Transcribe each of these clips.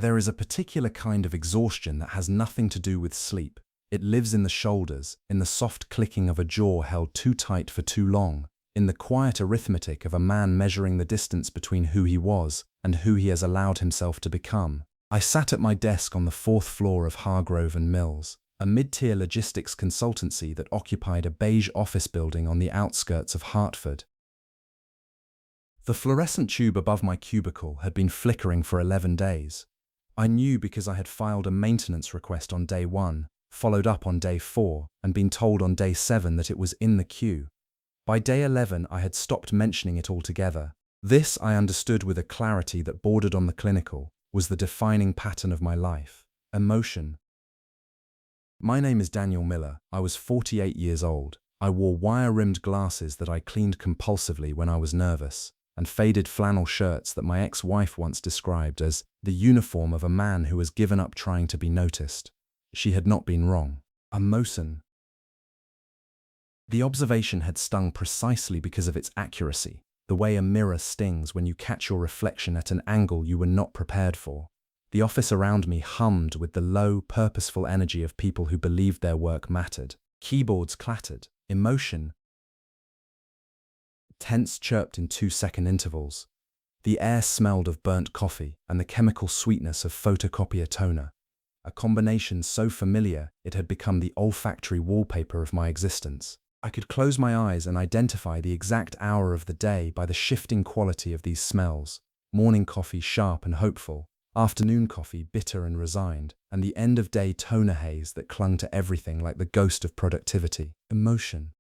There is a particular kind of exhaustion that has nothing to do with sleep. It lives in the shoulders, in the soft clicking of a jaw held too tight for too long, in the quiet arithmetic of a man measuring the distance between who he was and who he has allowed himself to become. I sat at my desk on the 4th floor of Hargrove and Mills, a mid-tier logistics consultancy that occupied a beige office building on the outskirts of Hartford. The fluorescent tube above my cubicle had been flickering for 11 days. I knew because I had filed a maintenance request on day 1, followed up on day 4, and been told on day 7 that it was in the queue. By day 11, I had stopped mentioning it altogether. This, I understood with a clarity that bordered on the clinical, was the defining pattern of my life. Emotion. My name is Daniel Miller. I was 48 years old. I wore wire-rimmed glasses that I cleaned compulsively when I was nervous, and faded flannel shirts that my ex-wife once described as the uniform of a man who has given up trying to be noticed. She had not been wrong. Emotion. The observation had stung precisely because of its accuracy, the way a mirror stings when you catch your reflection at an angle you were not prepared for. The office around me hummed with the low, purposeful energy of people who believed their work mattered. Keyboards clattered. Emotion. Tents chirped in 2-second intervals. The air smelled of burnt coffee and the chemical sweetness of photocopier toner, a combination so familiar it had become the olfactory wallpaper of my existence. I could close my eyes and identify the exact hour of the day by the shifting quality of these smells. Morning coffee sharp and hopeful, afternoon coffee bitter and resigned, and the end-of-day toner haze that clung to everything like the ghost of productivity. Emotion.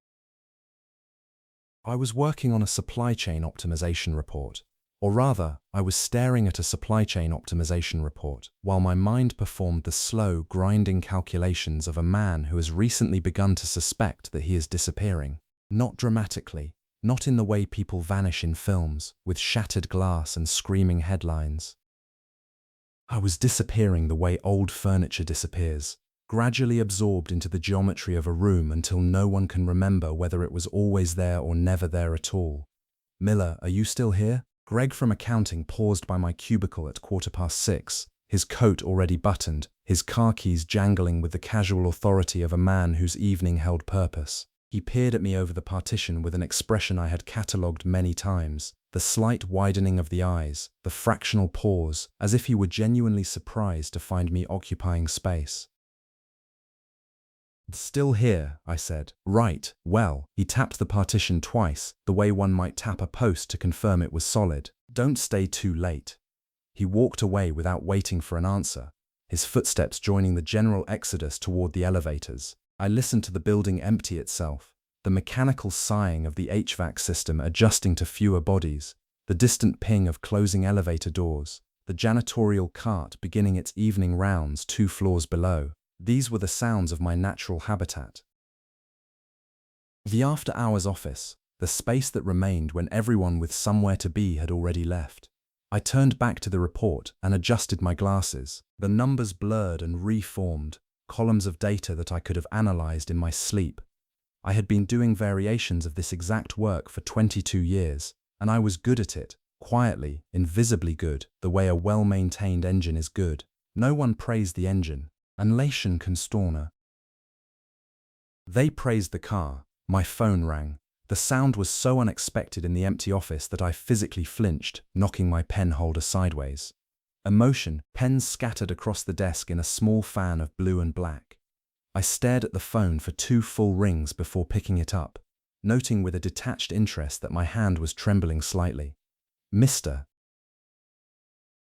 I was working on a supply chain optimization report. Or rather, I was staring at a supply chain optimization report while my mind performed the slow, grinding calculations of a man who has recently begun to suspect that he is disappearing. Not dramatically, not in the way people vanish in films, with shattered glass and screaming headlines. I was disappearing the way old furniture disappears, gradually absorbed into the geometry of a room until no one can remember whether it was always there or never there at all. Miller, are you still here? Greg from accounting paused by my cubicle at 6:15, his coat already buttoned, his car keys jangling with the casual authority of a man whose evening held purpose. He peered at me over the partition with an expression I had catalogued many times, the slight widening of the eyes, the fractional pause, as if he were genuinely surprised to find me occupying space. Still here, I said. Right, well, he tapped the partition twice, the way one might tap a post to confirm it was solid. Don't stay too late. He walked away without waiting for an answer, his footsteps joining the general exodus toward the elevators. I listened to the building empty itself, the mechanical sighing of the HVAC system adjusting to fewer bodies, the distant ping of closing elevator doors, the janitorial cart beginning its evening rounds 2 floors below. These were the sounds of my natural habitat. The after-hours office, the space that remained when everyone with somewhere to be had already left. I turned back to the report and adjusted my glasses. The numbers blurred and reformed, columns of data that I could have analyzed in my sleep. I had been doing variations of this exact work for 22 years, and I was good at it, quietly, invisibly good, the way a well-maintained engine is good. No one praised the engine. Unlation constorner. They praised the car. My phone rang. The sound was so unexpected in the empty office that I physically flinched, knocking my pen holder sideways. Emotion, pens scattered across the desk in a small fan of blue and black. I stared at the phone for 2 full rings before picking it up, noting with a detached interest that my hand was trembling slightly. Mr.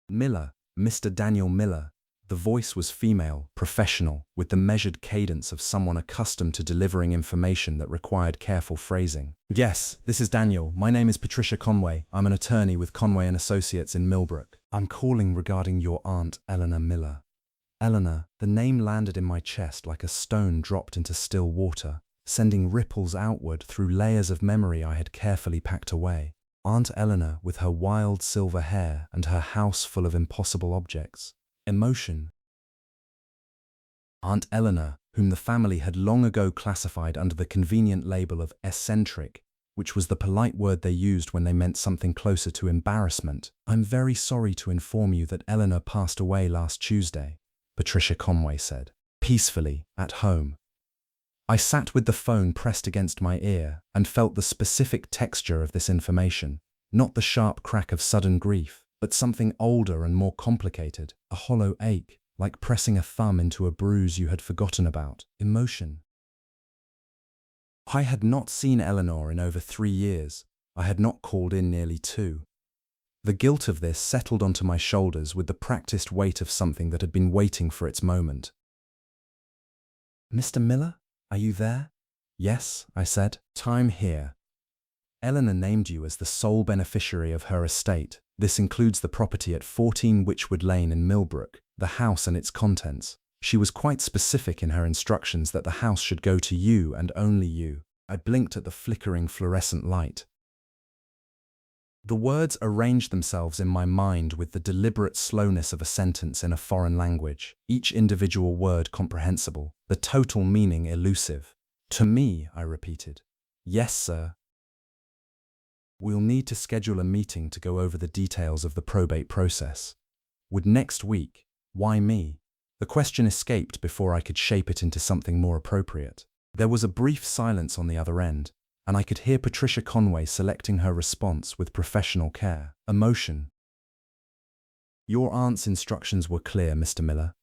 Miller, Mr. Daniel Miller. The voice was female, professional, with the measured cadence of someone accustomed to delivering information that required careful phrasing. Yes, this is Daniel. My name is Patricia Conway. I'm an attorney with Conway & Associates in Millbrook. I'm calling regarding your aunt, Eleanor Miller. Eleanor, the name landed in my chest like a stone dropped into still water, sending ripples outward through layers of memory I had carefully packed away. Aunt Eleanor with her wild silver hair and her house full of impossible objects. Emotion. Aunt Eleanor, whom the family had long ago classified under the convenient label of eccentric, which was the polite word they used when they meant something closer to embarrassment. "I'm very sorry to inform you that Eleanor passed away last Tuesday," Patricia Conway said, peacefully, at home. I sat with the phone pressed against my ear and felt the specific texture of this information, not the sharp crack of sudden grief, but something older and more complicated, a hollow ache, like pressing a thumb into a bruise you had forgotten about. Emotion. I had not seen Eleanor in over 3 years. I had not called in nearly 2. The guilt of this settled onto my shoulders with the practiced weight of something that had been waiting for its moment. "Mr. Miller, are you there?" "Yes," I said. "Time here. Eleanor named you as the sole beneficiary of her estate. This includes the property at 14 Witchwood Lane in Millbrook, the house and its contents. She was quite specific in her instructions that the house should go to you and only you." I blinked at the flickering fluorescent light. The words arranged themselves in my mind with the deliberate slowness of a sentence in a foreign language, each individual word comprehensible, the total meaning elusive. "To me," I repeated. "Yes, sir. We'll need to schedule a meeting to go over the details of the probate process." Would next week? Why me? The question escaped before I could shape it into something more appropriate. There was a brief silence on the other end, and I could hear Patricia Conway selecting her response with professional care. Emotion. "Your aunt's instructions were clear, Mr. Miller.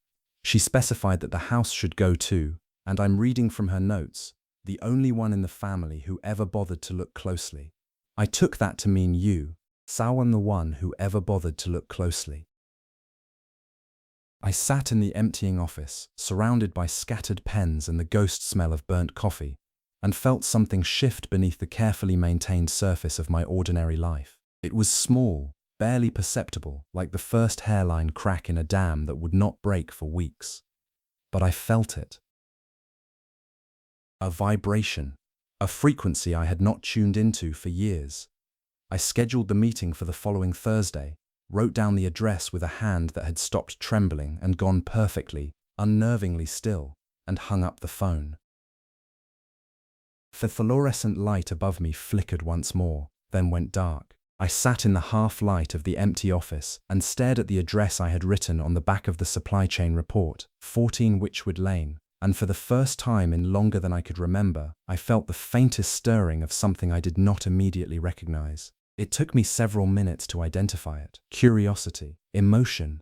She specified that the house should go to, and I'm reading from her notes, the only one in the family who ever bothered to look closely." I took that to mean you, Sawan, the one who ever bothered to look closely. I sat in the emptying office, surrounded by scattered pens and the ghost smell of burnt coffee, and felt something shift beneath the carefully maintained surface of my ordinary life. It was small, barely perceptible, like the first hairline crack in a dam that would not break for weeks. But I felt it. A vibration, a frequency I had not tuned into for years. I scheduled the meeting for the following Thursday, wrote down the address with a hand that had stopped trembling and gone perfectly, unnervingly still, and hung up the phone. The fluorescent light above me flickered once more, then went dark. I sat in the half-light of the empty office and stared at the address I had written on the back of the supply chain report, 14 Witchwood Lane, and for the first time in longer than I could remember, I felt the faintest stirring of something I did not immediately recognize. It took me several minutes to identify it. Curiosity, emotion.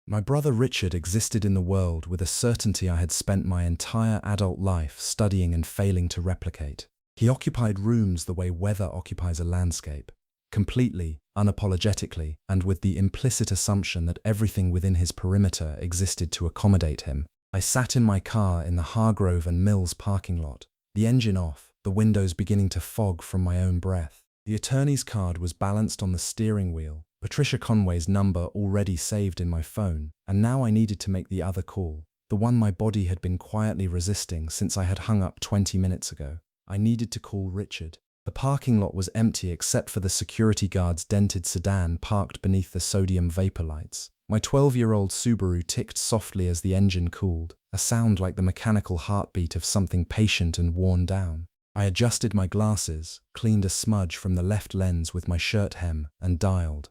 My brother Richard existed in the world with a certainty I had spent my entire adult life studying and failing to replicate. He occupied rooms the way weather occupies a landscape, completely, unapologetically, and with the implicit assumption that everything within his perimeter existed to accommodate him. I sat in my car in the Hargrove and Mills parking lot, the engine off, the windows beginning to fog from my own breath. The attorney's card was balanced on the steering wheel, Patricia Conway's number already saved in my phone, and now I needed to make the other call, the one my body had been quietly resisting since I had hung up 20 minutes ago. I needed to call Richard. The parking lot was empty except for the security guard's dented sedan parked beneath the sodium vapor lights. My 12-year-old Subaru ticked softly as the engine cooled, a sound like the mechanical heartbeat of something patient and worn down. I adjusted my glasses, cleaned a smudge from the left lens with my shirt hem, and dialed.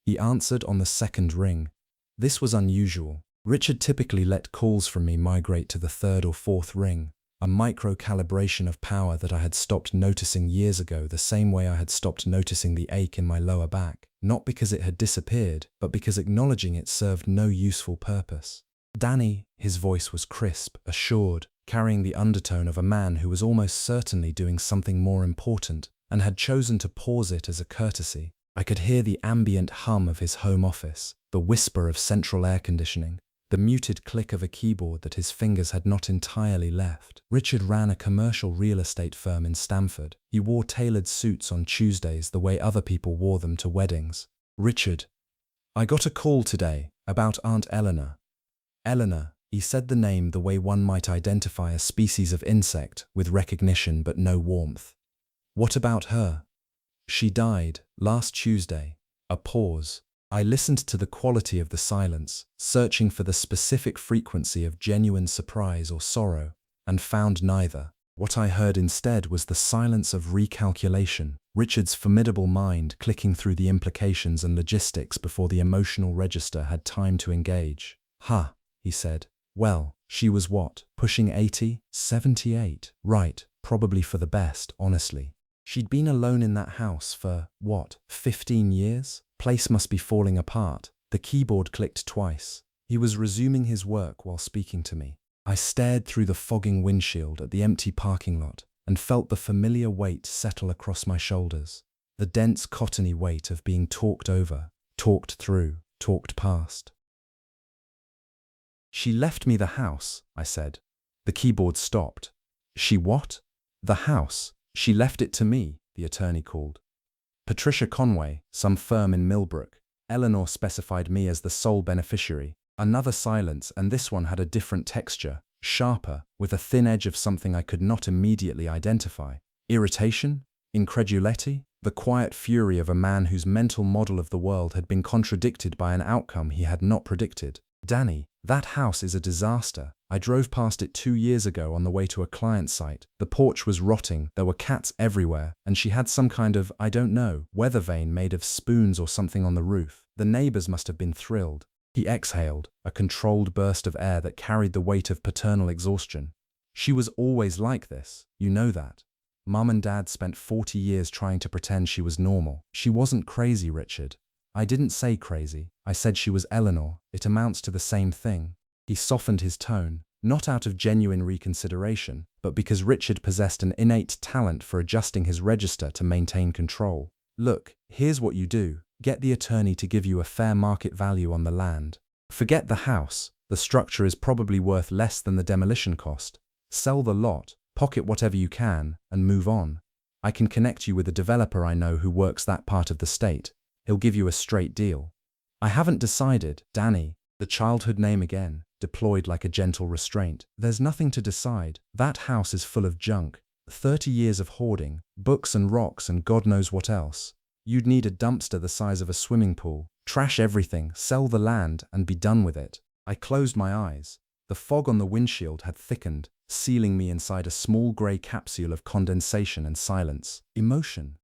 He answered on the second ring. This was unusual. Richard typically let calls from me migrate to the third or fourth ring, a micro-calibration of power that I had stopped noticing years ago, the same way I had stopped noticing the ache in my lower back, not because it had disappeared, but because acknowledging it served no useful purpose. "Danny," his voice was crisp, assured, carrying the undertone of a man who was almost certainly doing something more important and had chosen to pause it as a courtesy. I could hear the ambient hum of his home office, the whisper of central air conditioning, the muted click of a keyboard that his fingers had not entirely left. Richard ran a commercial real estate firm in Stamford. He wore tailored suits on Tuesdays the way other people wore them to weddings. "Richard, I got a call today about Aunt Eleanor." "Eleanor," he said the name the way one might identify a species of insect, with recognition but no warmth. "What about her?" "She died last Tuesday." A pause. I listened to the quality of the silence, searching for the specific frequency of genuine surprise or sorrow, and found neither. What I heard instead was the silence of recalculation, Richard's formidable mind clicking through the implications and logistics before the emotional register had time to engage. "Ha," he said. "Well, she was what, pushing 80? 78? Right, probably for the best, honestly. She'd been alone in that house for, what, 15 years? Place must be falling apart." The keyboard clicked twice. He was resuming his work while speaking to me. I stared through the fogging windshield at the empty parking lot and felt the familiar weight settle across my shoulders. The dense, cottony weight of being talked over, talked through, talked past. "She left me the house," I said. The keyboard stopped. "She what?" "The house. She left it to me," the attorney called. "Patricia Conway, some firm in Millbrook." Eleanor specified me as the sole beneficiary. Another silence, and this one had a different texture, sharper, with a thin edge of something I could not immediately identify. Irritation? Incredulity? The quiet fury of a man whose mental model of the world had been contradicted by an outcome he had not predicted. "Danny, that house is a disaster. I drove past it 2 years ago on the way to a client site. The porch was rotting, there were cats everywhere, and she had some kind of, I don't know, weather vane made of spoons or something on the roof. The neighbors must have been thrilled." He exhaled, a controlled burst of air that carried the weight of paternal exhaustion. "She was always like this, you know that. Mum and Dad spent 40 years trying to pretend she was normal. She wasn't crazy, Richard. I didn't say crazy, I said she was Eleanor. It amounts to the same thing." He softened his tone, not out of genuine reconsideration, but because Richard possessed an innate talent for adjusting his register to maintain control. "Look, here's what you do. Get the attorney to give you a fair market value on the land. Forget the house. The structure is probably worth less than the demolition cost. Sell the lot, pocket whatever you can, and move on. I can connect you with a developer I know who works that part of the state. He'll give you a straight deal." "I haven't decided, Danny." The childhood name again, deployed like a gentle restraint. "There's nothing to decide. That house is full of junk. 30 years of hoarding, books and rocks and God knows what else. You'd need a dumpster the size of a swimming pool. Trash everything, sell the land, and be done with it." I closed my eyes. The fog on the windshield had thickened, sealing me inside a small grey capsule of condensation and silence. Emotion.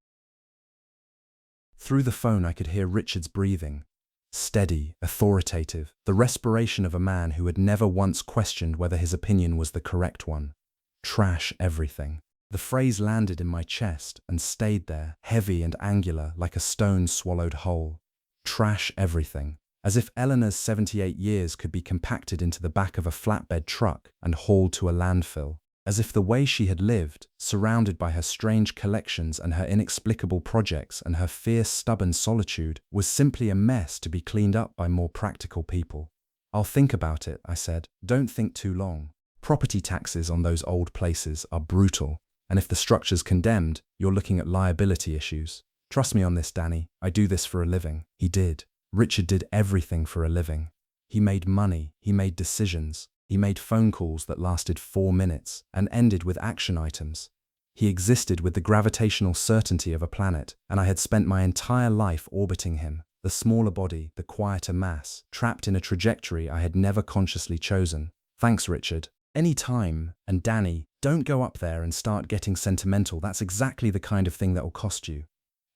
Through the phone I could hear Richard's breathing. Steady, authoritative, the respiration of a man who had never once questioned whether his opinion was the correct one. Trash everything. The phrase landed in my chest and stayed there, heavy and angular like a stone swallowed whole. Trash everything. As if Eleanor's 78 years could be compacted into the back of a flatbed truck and hauled to a landfill. As if the way she had lived, surrounded by her strange collections and her inexplicable projects and her fierce, stubborn solitude, was simply a mess to be cleaned up by more practical people. "I'll think about it," I said. "Don't think too long. Property taxes on those old places are brutal, and if the structure's condemned, you're looking at liability issues. Trust me on this, Danny. I do this for a living." He did. Richard did everything for a living. He made money, he made decisions, he made phone calls that lasted 4 minutes and ended with action items. He existed with the gravitational certainty of a planet, and I had spent my entire life orbiting him, the smaller body, the quieter mass, trapped in a trajectory I had never consciously chosen. "Thanks, Richard. Any time, and Danny, don't go up there and start getting sentimental. That's exactly the kind of thing that will cost you.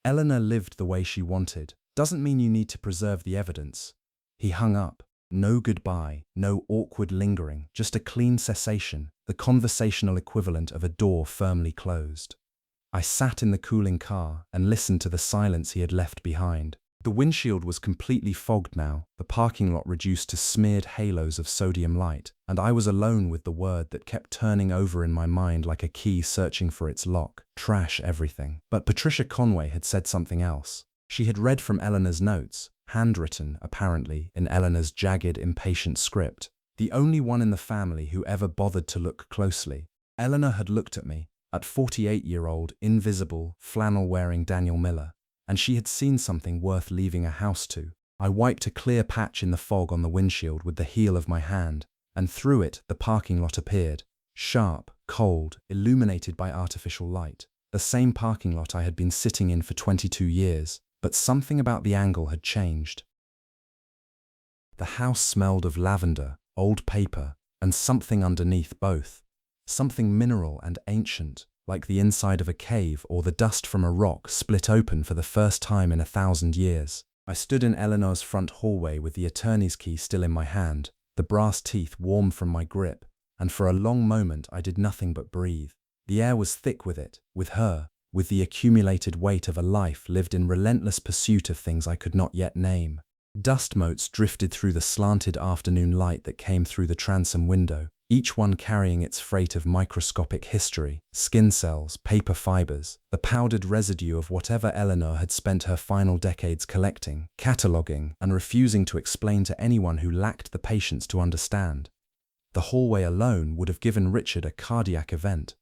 Eleanor lived the way she wanted. Doesn't mean you need to preserve the evidence." He hung up. No goodbye, no awkward lingering, just a clean cessation, the conversational equivalent of a door firmly closed. I sat in the cooling car and listened to the silence he had left behind. The windshield was completely fogged now, the parking lot reduced to smeared halos of sodium light, and I was alone with the word that kept turning over in my mind like a key searching for its lock. Trash everything. But Patricia Conway had said something else. She had read from Eleanor's notes, handwritten, apparently, in Eleanor's jagged, impatient script. The only one in the family who ever bothered to look closely. Eleanor had looked at me, at 48-year-old, invisible, flannel-wearing Daniel Miller, and she had seen something worth leaving a house to. I wiped a clear patch in the fog on the windshield with the heel of my hand, and through it the parking lot appeared. Sharp, cold, illuminated by artificial light. The same parking lot I had been sitting in for 22 years. But something about the angle had changed. The house smelled of lavender, old paper, and something underneath both. something mineral and ancient, like the inside of a cave or the dust from a rock split open for the first time in 1,000 years. I stood in Eleanor's front hallway with the attorney's key still in my hand, the brass teeth warm from my grip, and for a long moment I did nothing but breathe. The air was thick with it, with her, with the accumulated weight of a life lived in relentless pursuit of things I could not yet name. Dust motes drifted through the slanted afternoon light that came through the transom window, each one carrying its freight of microscopic history, skin cells, paper fibers, the powdered residue of whatever Eleanor had spent her final decades collecting, cataloguing, and refusing to explain to anyone who lacked the patience to understand. The hallway alone would have given Richard a cardiac event.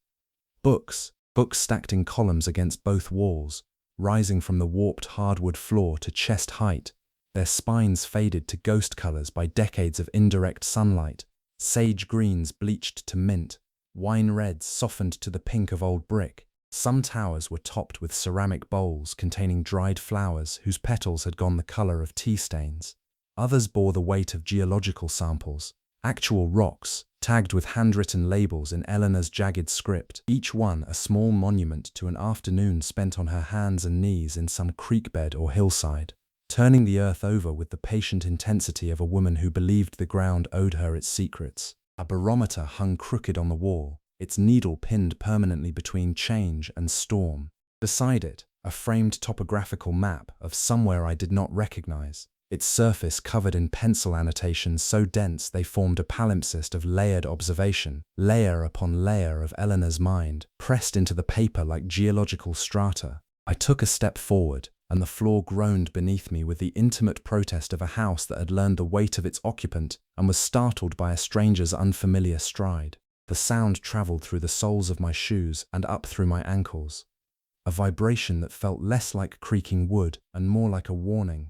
Books stacked in columns against both walls, rising from the warped hardwood floor to chest height, their spines faded to ghost colors by decades of indirect sunlight, sage greens bleached to mint, wine reds softened to the pink of old brick. Some towers were topped with ceramic bowls containing dried flowers whose petals had gone the color of tea stains. Others bore the weight of geological samples, actual rocks, tagged with handwritten labels in Eleanor's jagged script, each one a small monument to an afternoon spent on her hands and knees in some creek bed or hillside, turning the earth over with the patient intensity of a woman who believed the ground owed her its secrets. A barometer hung crooked on the wall, its needle pinned permanently between change and storm. Beside it, a framed topographical map of somewhere I did not recognize, its surface covered in pencil annotations so dense they formed a palimpsest of layered observation, layer upon layer of Eleanor's mind, pressed into the paper like geological strata. I took a step forward, and the floor groaned beneath me with the intimate protest of a house that had learned the weight of its occupant and was startled by a stranger's unfamiliar stride. The sound traveled through the soles of my shoes and up through my ankles, a vibration that felt less like creaking wood and more like a warning.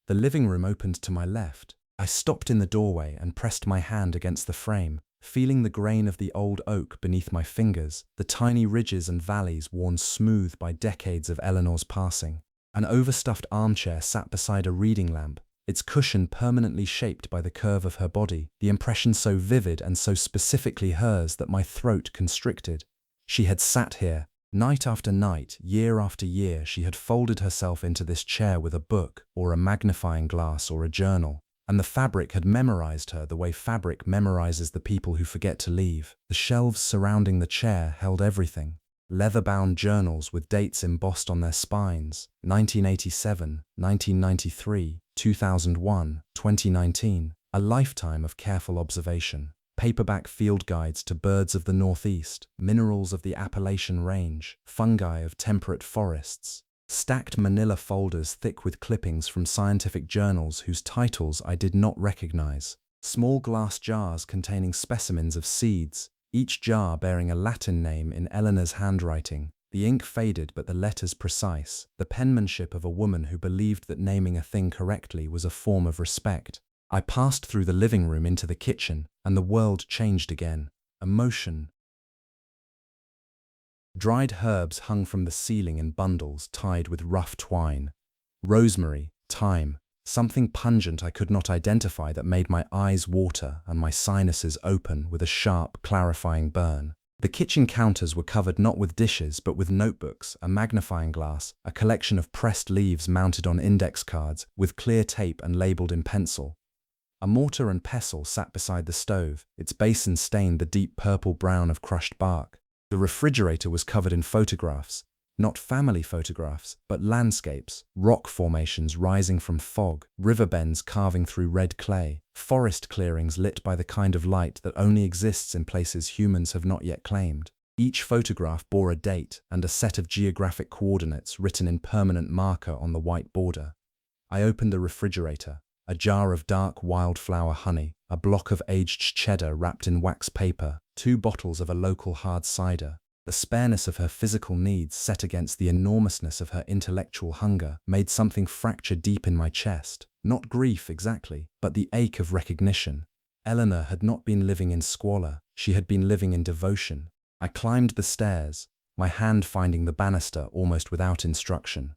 The living room opened to my left. I stopped in the doorway and pressed my hand against the frame, feeling the grain of the old oak beneath my fingers, the tiny ridges and valleys worn smooth by decades of Eleanor's passing. An overstuffed armchair sat beside a reading lamp, its cushion permanently shaped by the curve of her body, the impression so vivid and so specifically hers that my throat constricted. She had sat here. Night after night, year after year, she had folded herself into this chair with a book, or a magnifying glass, or a journal, and the fabric had memorized her the way fabric memorizes the people who forget to leave. The shelves surrounding the chair held everything. Leather-bound journals with dates embossed on their spines, 1987, 1993, 2001, 2019, a lifetime of careful observation. Paperback field guides to birds of the Northeast, minerals of the Appalachian Range, fungi of temperate forests, stacked manila folders thick with clippings from scientific journals whose titles I did not recognize, small glass jars containing specimens of seeds, each jar bearing a Latin name in Eleanor's handwriting, the ink faded but the letters precise, the penmanship of a woman who believed that naming a thing correctly was a form of respect. I passed through the living room into the kitchen, and the world changed again. Emotion. Dried herbs hung from the ceiling in bundles tied with rough twine. Rosemary, thyme, something pungent I could not identify that made my eyes water and my sinuses open with a sharp, clarifying burn. The kitchen counters were covered not with dishes but with notebooks, a magnifying glass, a collection of pressed leaves mounted on index cards with clear tape and labeled in pencil. A mortar and pestle sat beside the stove, its basin stained the deep purple-brown of crushed bark. The refrigerator was covered in photographs, not family photographs, but landscapes, rock formations rising from fog, river bends carving through red clay, forest clearings lit by the kind of light that only exists in places humans have not yet claimed. Each photograph bore a date and a set of geographic coordinates written in permanent marker on the white border. I opened the refrigerator. A jar of dark wildflower honey, a block of aged cheddar wrapped in wax paper, 2 bottles of a local hard cider. The spareness of her physical needs set against the enormousness of her intellectual hunger made something fracture deep in my chest. Not grief exactly, but the ache of recognition. Eleanor had not been living in squalor, she had been living in devotion. I climbed the stairs, my hand finding the banister almost without instruction.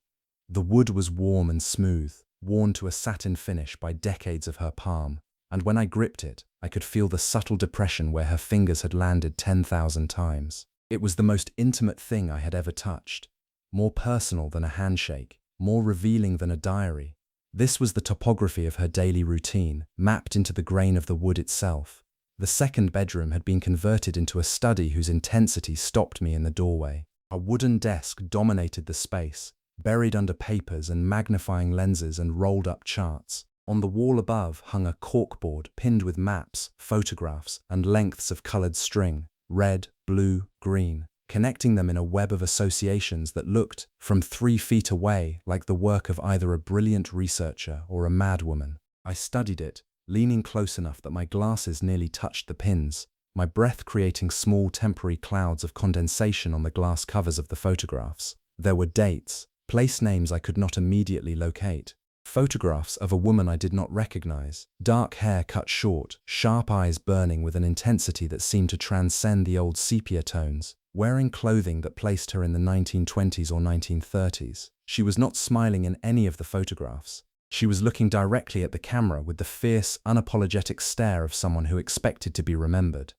The wood was warm and smooth, worn to a satin finish by decades of her palm. and when I gripped it, I could feel the subtle depression where her fingers had landed 10,000 times. It was the most intimate thing I had ever touched, more personal than a handshake, more revealing than a diary. This was the topography of her daily routine, mapped into the grain of the wood itself. The second bedroom had been converted into a study whose intensity stopped me in the doorway. A wooden desk dominated the space, buried under papers and magnifying lenses and rolled-up charts. On the wall above hung a corkboard pinned with maps, photographs, and lengths of colored string, red, blue, green, connecting them in a web of associations that looked, from 3 feet away, like the work of either a brilliant researcher or a madwoman. I studied it, leaning close enough that my glasses nearly touched the pins, my breath creating small temporary clouds of condensation on the glass covers of the photographs. There were dates, place names I could not immediately locate, photographs of a woman I did not recognize, dark hair cut short, sharp eyes burning with an intensity that seemed to transcend the old sepia tones, wearing clothing that placed her in the 1920s or 1930s. She was not smiling in any of the photographs. She was looking directly at the camera with the fierce, unapologetic stare of someone who expected to be remembered.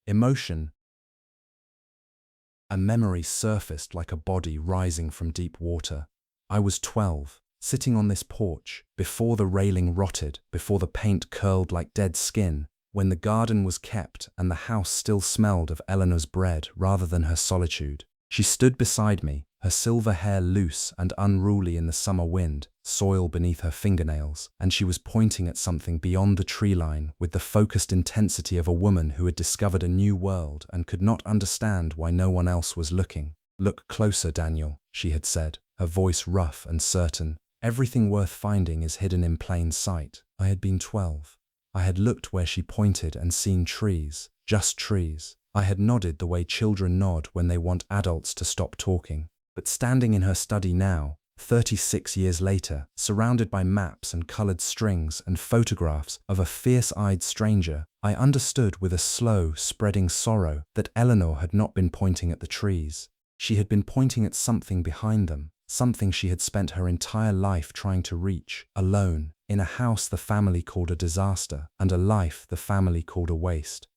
Emotion. A memory surfaced like a body rising from deep water. I was 12, sitting on this porch, before the railing rotted, before the paint curled like dead skin, when the garden was kept and the house still smelled of Eleanor's bread rather than her solitude. She stood beside me, her silver hair loose and unruly in the summer wind, soil beneath her fingernails, and she was pointing at something beyond the tree line with the focused intensity of a woman who had discovered a new world and could not understand why no one else was looking. "Look closer, Daniel," she had said, her voice rough and certain. "Everything worth finding is hidden in plain sight." I had been 12. I had looked where she pointed and seen trees, just trees. I had nodded the way children nod when they want adults to stop talking. But standing in her study now, 36 years later, surrounded by maps and colored strings and photographs of a fierce-eyed stranger, I understood with a slow, spreading sorrow that Eleanor had not been pointing at the trees. She had been pointing at something behind them, something she had spent her entire life trying to reach, alone, in a house the family called a disaster, and a life the family called a waste.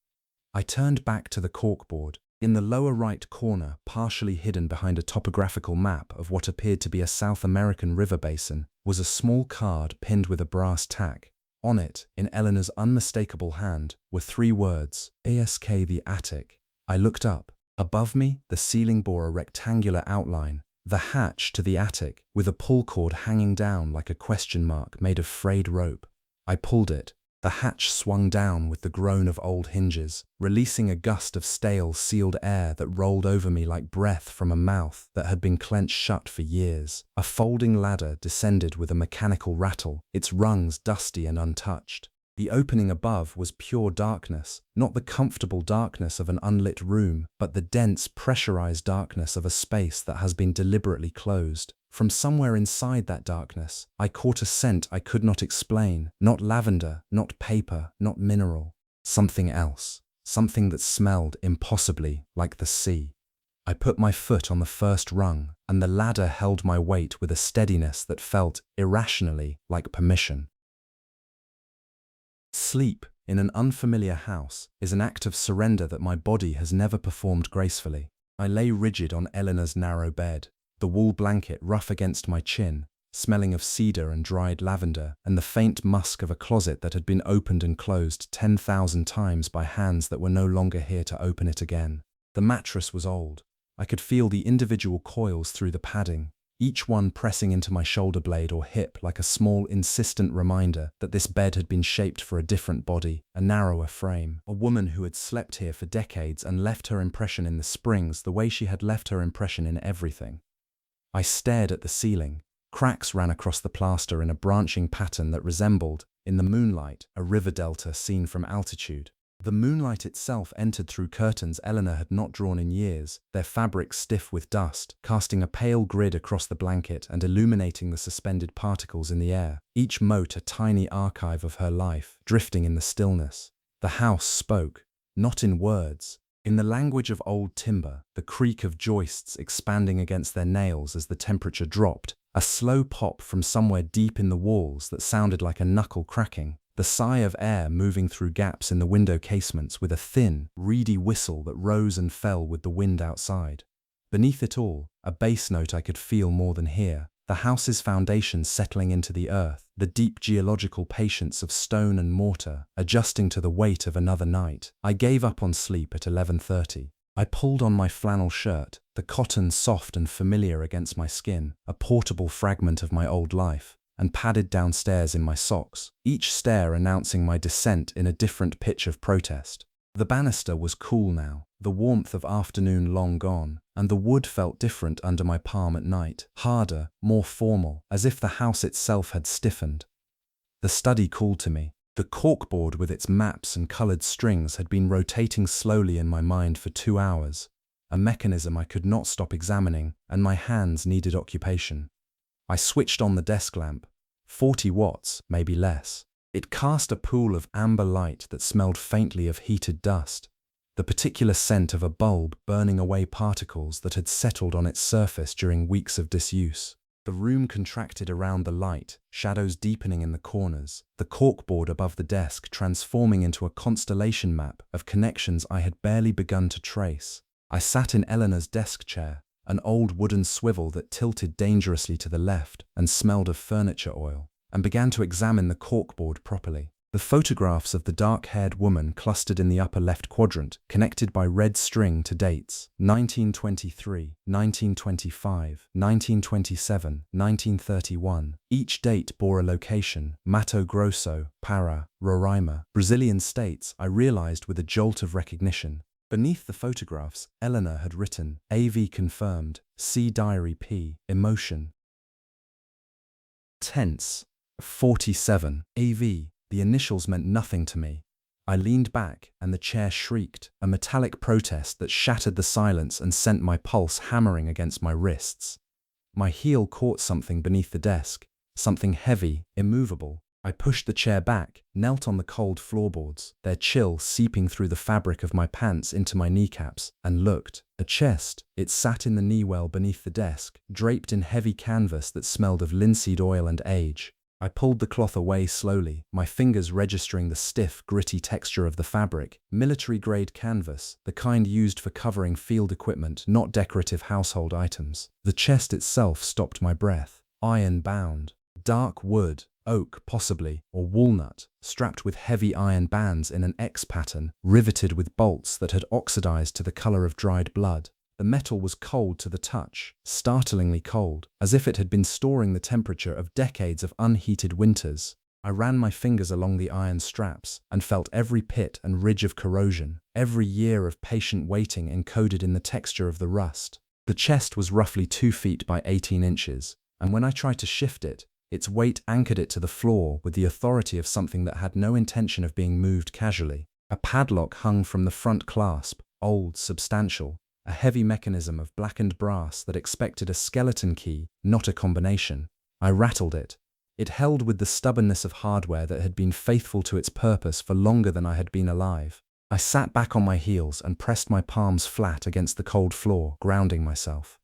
I turned back to the corkboard. In the lower right corner, partially hidden behind a topographical map of what appeared to be a South American river basin, was a small card pinned with a brass tack. On it, in Eleanor's unmistakable hand, were 3 words, "ASK the attic." I looked up. Above me, the ceiling bore a rectangular outline, the hatch to the attic, with a pull cord hanging down like a question mark made of frayed rope. I pulled it. The hatch swung down with the groan of old hinges, releasing a gust of stale, sealed air that rolled over me like breath from a mouth that had been clenched shut for years. A folding ladder descended with a mechanical rattle, its rungs dusty and untouched. The opening above was pure darkness, not the comfortable darkness of an unlit room, but the dense, pressurized darkness of a space that has been deliberately closed. From somewhere inside that darkness, I caught a scent I could not explain, not lavender, not paper, not mineral. Something else, something that smelled impossibly like the sea. I put my foot on the first rung, and the ladder held my weight with a steadiness that felt, irrationally, like permission. Sleep, in an unfamiliar house, is an act of surrender that my body has never performed gracefully. I lay rigid on Eleanor's narrow bed, the wool blanket rough against my chin, smelling of cedar and dried lavender, and the faint musk of a closet that had been opened and closed 10,000 times by hands that were no longer here to open it again. The mattress was old. I could feel the individual coils through the padding, each one pressing into my shoulder blade or hip like a small, insistent reminder that this bed had been shaped for a different body, a narrower frame. A woman who had slept here for decades and left her impression in the springs the way she had left her impression in everything. I stared at the ceiling. Cracks ran across the plaster in a branching pattern that resembled, in the moonlight, a river delta seen from altitude. The moonlight itself entered through curtains Eleanor had not drawn in years, their fabric stiff with dust, casting a pale grid across the blanket and illuminating the suspended particles in the air, each mote a tiny archive of her life, drifting in the stillness. The house spoke, not in words. In the language of old timber, the creak of joists expanding against their nails as the temperature dropped, a slow pop from somewhere deep in the walls that sounded like a knuckle cracking. the sigh of air moving through gaps in the window casements with a thin, reedy whistle that rose and fell with the wind outside. Beneath it all, a bass note I could feel more than hear, the house's foundations settling into the earth, the deep geological patience of stone and mortar, adjusting to the weight of another night. I gave up on sleep at 11:30. I pulled on my flannel shirt, the cotton soft and familiar against my skin, a portable fragment of my old life, and padded downstairs in my socks, each stair announcing my descent in a different pitch of protest. The banister was cool now, the warmth of afternoon long gone, and the wood felt different under my palm at night, harder, more formal, as if the house itself had stiffened. The study called to me. The corkboard with its maps and coloured strings had been rotating slowly in my mind for 2 hours, a mechanism I could not stop examining, and my hands needed occupation. I switched on the desk lamp, 40 watts, maybe less. It cast a pool of amber light that smelled faintly of heated dust, the particular scent of a bulb burning away particles that had settled on its surface during weeks of disuse. The room contracted around the light, shadows deepening in the corners, the corkboard above the desk transforming into a constellation map of connections I had barely begun to trace. I sat in Eleanor's desk chair, an old wooden swivel that tilted dangerously to the left and smelled of furniture oil, and began to examine the corkboard properly. The photographs of the dark-haired woman clustered in the upper left quadrant, connected by red string to dates: 1923, 1925, 1927, 1931. Each date bore a location: Mato Grosso, Pará, Roraima, Brazilian states. I realized with a jolt of recognition. Beneath the photographs, Eleanor had written, AV confirmed, see diary P, emotion. Tense. 47. AV. The initials meant nothing to me. I leaned back, and the chair shrieked, a metallic protest that shattered the silence and sent my pulse hammering against my wrists. My heel caught something beneath the desk, something heavy, immovable. I pushed the chair back, knelt on the cold floorboards, their chill seeping through the fabric of my pants into my kneecaps, and looked. A chest. It sat in the knee well beneath the desk, draped in heavy canvas that smelled of linseed oil and age. I pulled the cloth away slowly, my fingers registering the stiff, gritty texture of the fabric, military-grade canvas, the kind used for covering field equipment, not decorative household items. The chest itself stopped my breath. Iron-bound. Dark wood, oak possibly, or walnut, strapped with heavy iron bands in an X pattern, riveted with bolts that had oxidized to the color of dried blood. The metal was cold to the touch, startlingly cold, as if it had been storing the temperature of decades of unheated winters. I ran my fingers along the iron straps and felt every pit and ridge of corrosion, every year of patient waiting encoded in the texture of the rust. The chest was roughly 2 feet by 18 inches, and when I tried to shift it, its weight anchored it to the floor with the authority of something that had no intention of being moved casually. A padlock hung from the front clasp, old, substantial, a heavy mechanism of blackened brass that expected a skeleton key, not a combination. I rattled it. It held with the stubbornness of hardware that had been faithful to its purpose for longer than I had been alive. I sat back on my heels and pressed my palms flat against the cold floor, grounding myself.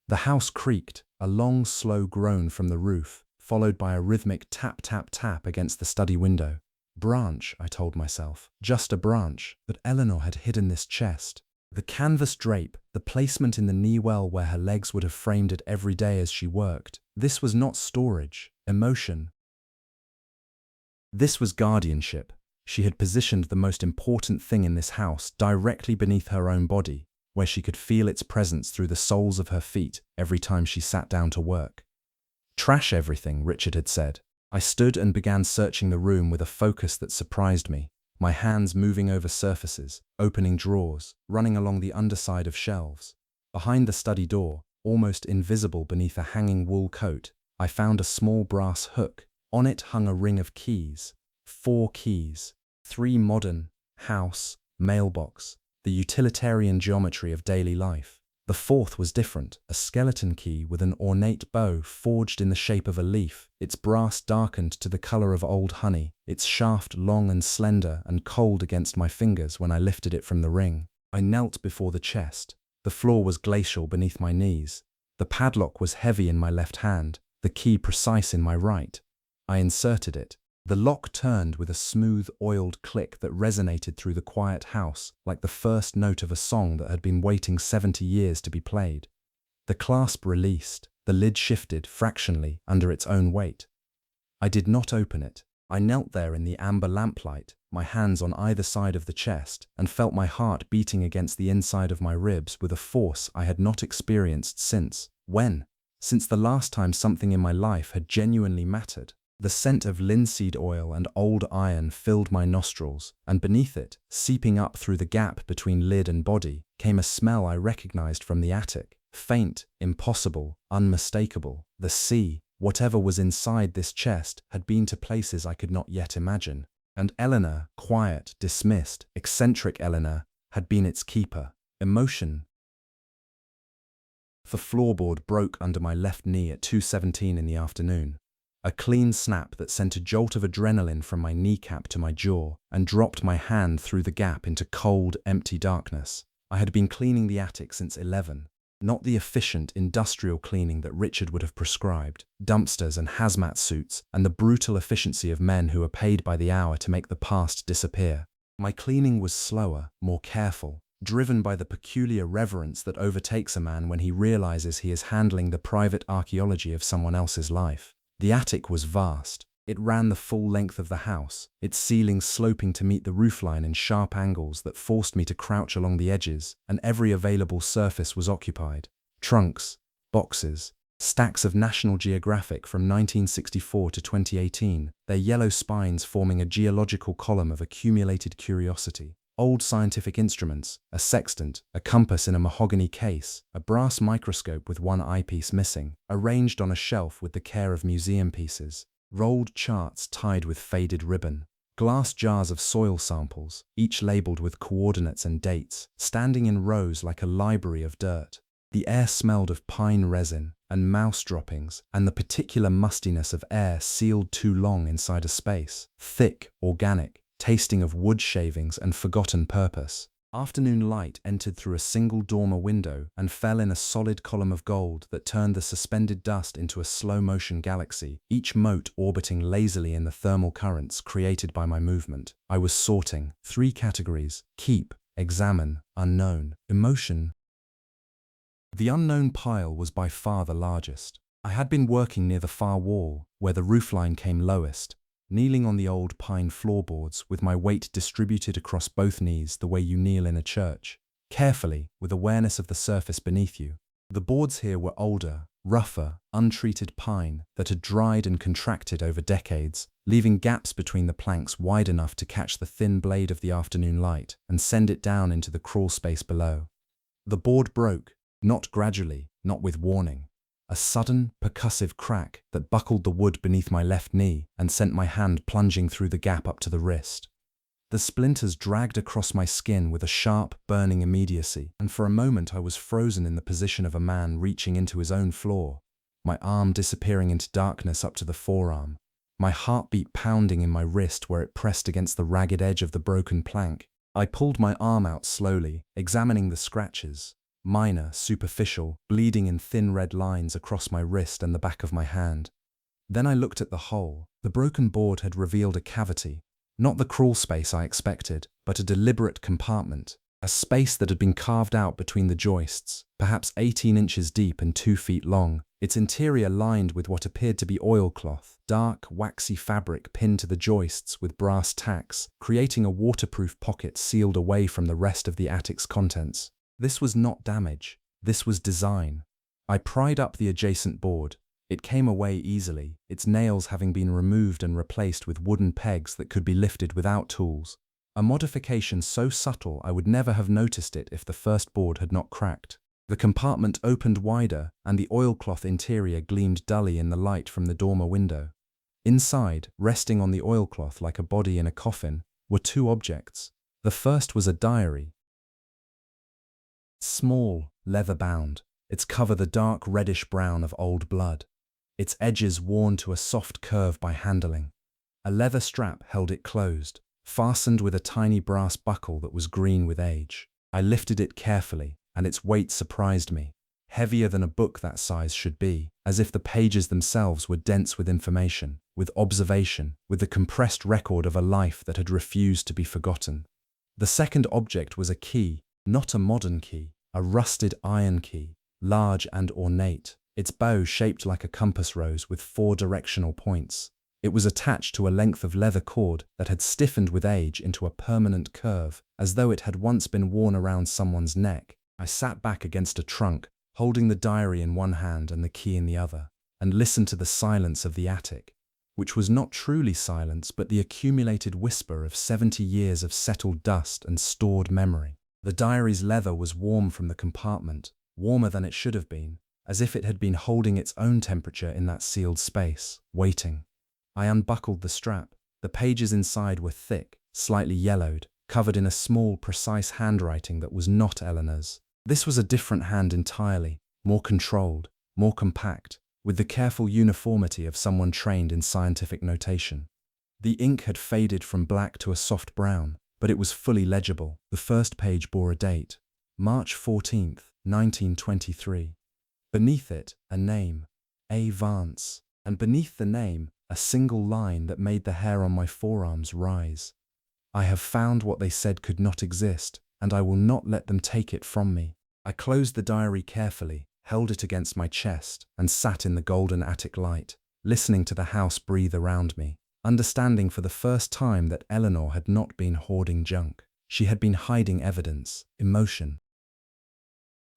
The house creaked, a long, slow groan from the roof, followed by a rhythmic tap-tap-tap against the study window. Branch, I told myself. Just a branch. But Eleanor had hidden this chest. The canvas drape, the placement in the knee well where her legs would have framed it every day as she worked. This was not storage, emotion. This was guardianship. She had positioned the most important thing in this house directly beneath her own body, where she could feel its presence through the soles of her feet every time she sat down to work. Trash everything, Richard had said. I stood and began searching the room with a focus that surprised me. My hands moving over surfaces, opening drawers, running along the underside of shelves. Behind the study door, almost invisible beneath a hanging wool coat, I found a small brass hook. On it hung a ring of keys. 4 keys. 3 modern, house, mailbox, the utilitarian geometry of daily life. The 4th was different, a skeleton key with an ornate bow forged in the shape of a leaf, its brass darkened to the color of old honey, its shaft long and slender and cold against my fingers when I lifted it from the ring. I knelt before the chest. The floor was glacial beneath my knees. The padlock was heavy in my left hand, the key precise in my right. I inserted it. The lock turned with a smooth, oiled click that resonated through the quiet house like the first note of a song that had been waiting 70 years to be played. The clasp released, the lid shifted fractionally under its own weight. I did not open it. I knelt there in the amber lamplight, my hands on either side of the chest, and felt my heart beating against the inside of my ribs with a force I had not experienced since. When? Since the last time something in my life had genuinely mattered. The scent of linseed oil and old iron filled my nostrils, and beneath it, seeping up through the gap between lid and body, came a smell I recognized from the attic. Faint, impossible, unmistakable. The sea, whatever was inside this chest, had been to places I could not yet imagine. And Eleanor, quiet, dismissed, eccentric Eleanor, had been its keeper. Emotion. The floorboard broke under my left knee at 2:17 in the afternoon. A clean snap that sent a jolt of adrenaline from my kneecap to my jaw and dropped my hand through the gap into cold, empty darkness. I had been cleaning the attic since 11. Not the efficient industrial cleaning that Richard would have prescribed, dumpsters and hazmat suits, and the brutal efficiency of men who are paid by the hour to make the past disappear. My cleaning was slower, more careful, driven by the peculiar reverence that overtakes a man when he realizes he is handling the private archaeology of someone else's life. The attic was vast. It ran the full length of the house, its ceilings sloping to meet the roofline in sharp angles that forced me to crouch along the edges, and every available surface was occupied. Trunks, boxes, stacks of National Geographic from 1964 to 2018, their yellow spines forming a geological column of accumulated curiosity. Old scientific instruments, a sextant, a compass in a mahogany case, a brass microscope with one eyepiece missing, arranged on a shelf with the care of museum pieces. Rolled charts tied with faded ribbon. Glass jars of soil samples, each labeled with coordinates and dates, standing in rows like a library of dirt. The air smelled of pine resin and mouse droppings, and the particular mustiness of air sealed too long inside a space. Thick, organic, tasting of wood shavings and forgotten purpose. Afternoon light entered through a single dormer window and fell in a solid column of gold that turned the suspended dust into a slow-motion galaxy, each mote orbiting lazily in the thermal currents created by my movement. I was sorting 3 categories: keep, examine, unknown, emotion. The unknown pile was by far the largest. I had been working near the far wall, where the roofline came lowest, kneeling on the old pine floorboards with my weight distributed across both knees the way you kneel in a church, carefully, with awareness of the surface beneath you. The boards here were older, rougher, untreated pine that had dried and contracted over decades, leaving gaps between the planks wide enough to catch the thin blade of the afternoon light and send it down into the crawl space below. The board broke, not gradually, not with warning. A sudden, percussive crack that buckled the wood beneath my left knee and sent my hand plunging through the gap up to the wrist. The splinters dragged across my skin with a sharp, burning immediacy, and for a moment I was frozen in the position of a man reaching into his own floor, my arm disappearing into darkness up to the forearm, my heartbeat pounding in my wrist where it pressed against the ragged edge of the broken plank. I pulled my arm out slowly, examining the scratches. Minor, superficial, bleeding in thin red lines across my wrist and the back of my hand. Then I looked at the hole. The broken board had revealed a cavity, not the crawl space I expected, but a deliberate compartment, a space that had been carved out between the joists, perhaps 18 inches deep and 2 feet long, its interior lined with what appeared to be oilcloth, dark, waxy fabric pinned to the joists with brass tacks, creating a waterproof pocket sealed away from the rest of the attic's contents. This was not damage, this was design. I pried up the adjacent board. It came away easily, its nails having been removed and replaced with wooden pegs that could be lifted without tools. A modification so subtle I would never have noticed it if the first board had not cracked. The compartment opened wider, and the oilcloth interior gleamed dully in the light from the dormer window. Inside, resting on the oilcloth like a body in a coffin, were 2 objects. The first was a diary. Small, leather-bound, its cover the dark reddish-brown of old blood, its edges worn to a soft curve by handling. A leather strap held it closed, fastened with a tiny brass buckle that was green with age. I lifted it carefully, and its weight surprised me, heavier than a book that size should be, as if the pages themselves were dense with information. with observation, with the compressed record of a life that had refused to be forgotten. The second object was a key, not a modern key, a rusted iron key, large and ornate, its bow shaped like a compass rose with 4 directional points. It was attached to a length of leather cord that had stiffened with age into a permanent curve, as though it had once been worn around someone's neck. I sat back against a trunk, holding the diary in one hand and the key in the other, and listened to the silence of the attic, which was not truly silence but the accumulated whisper of 70 years of settled dust and stored memory. The diary's leather was warm from the compartment, warmer than it should have been, as if it had been holding its own temperature in that sealed space, waiting. I unbuckled the strap. The pages inside were thick, slightly yellowed, covered in a small, precise handwriting that was not Eleanor's. This was a different hand entirely, more controlled, more compact, with the careful uniformity of someone trained in scientific notation. The ink had faded from black to a soft brown, but it was fully legible. The first page bore a date, March 14th, 1923. Beneath it, a name, A. Vance, and beneath the name, a single line that made the hair on my forearms rise. I have found what they said could not exist, and I will not let them take it from me. I closed the diary carefully, held it against my chest, and sat in the golden attic light, listening to the house breathe around me, understanding for the first time that Eleanor had not been hoarding junk. She had been hiding evidence, emotion.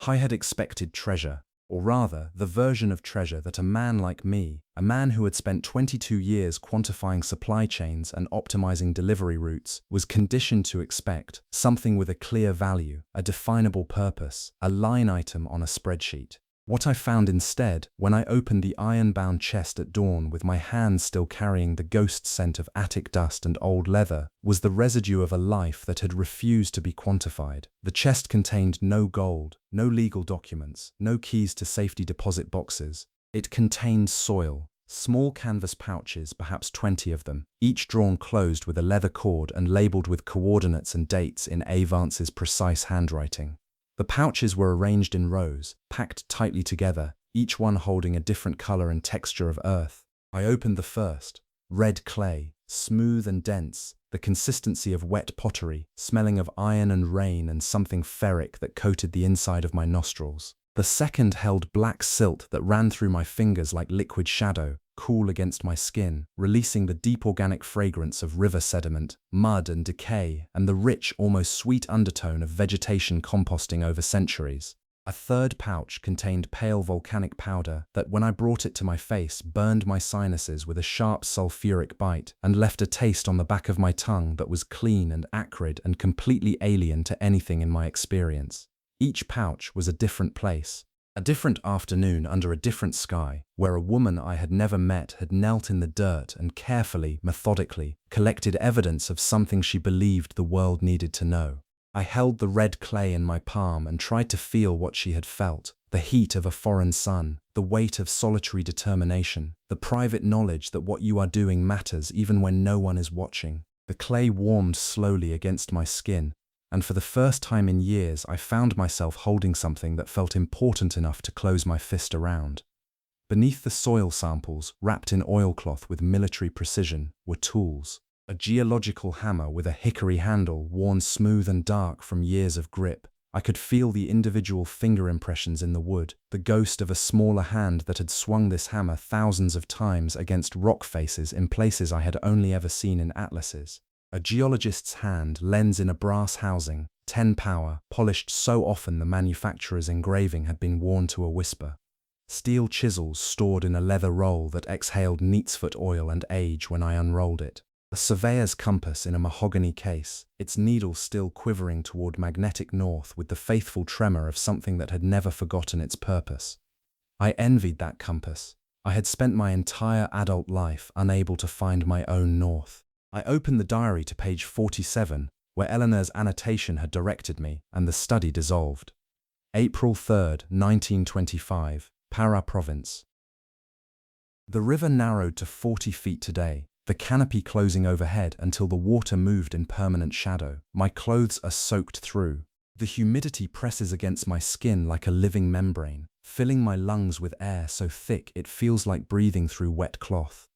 I had expected treasure, or rather, the version of treasure that a man like me, a man who had spent 22 years quantifying supply chains and optimizing delivery routes, was conditioned to expect, something with a clear value, a definable purpose, a line item on a spreadsheet. What I found instead, when I opened the iron-bound chest at dawn with my hands still carrying the ghost scent of attic dust and old leather, was the residue of a life that had refused to be quantified. The chest contained no gold, no legal documents, no keys to safety deposit boxes. It contained soil, small canvas pouches, perhaps 20 of them, each drawn closed with a leather cord and labeled with coordinates and dates in A. Vance's precise handwriting. The pouches were arranged in rows, packed tightly together, each one holding a different color and texture of earth. I opened the first, red clay, smooth and dense, the consistency of wet pottery, smelling of iron and rain and something ferric that coated the inside of my nostrils. The second held black silt that ran through my fingers like liquid shadow, cool against my skin, releasing the deep organic fragrance of river sediment, mud and decay, and the rich, almost sweet undertone of vegetation composting over centuries. A third pouch contained pale volcanic powder that, when I brought it to my face, burned my sinuses with a sharp sulfuric bite and left a taste on the back of my tongue that was clean and acrid and completely alien to anything in my experience. Each pouch was a different place, a different afternoon under a different sky, where a woman I had never met had knelt in the dirt and carefully, methodically, collected evidence of something she believed the world needed to know. I held the red clay in my palm and tried to feel what she had felt, the heat of a foreign sun, the weight of solitary determination, the private knowledge that what you are doing matters even when no one is watching. The clay warmed slowly against my skin, and for the first time in years I found myself holding something that felt important enough to close my fist around. Beneath the soil samples, wrapped in oilcloth with military precision, were tools. A geological hammer with a hickory handle worn smooth and dark from years of grip. I could feel the individual finger impressions in the wood, the ghost of a smaller hand that had swung this hammer thousands of times against rock faces in places I had only ever seen in atlases. A geologist's hand, lens in a brass housing, 10 power, polished so often the manufacturer's engraving had been worn to a whisper. Steel chisels stored in a leather roll that exhaled neatsfoot oil and age when I unrolled it. A surveyor's compass in a mahogany case, its needle still quivering toward magnetic north with the faithful tremor of something that had never forgotten its purpose. I envied that compass. I had spent my entire adult life unable to find my own north. I opened the diary to page 47, where Eleanor's annotation had directed me, and the study dissolved. April 3rd, 1925, Para Province. The river narrowed to 40 feet today, the canopy closing overhead until the water moved in permanent shadow. My clothes are soaked through. The humidity presses against my skin like a living membrane, filling my lungs with air so thick it feels like breathing through wet cloth.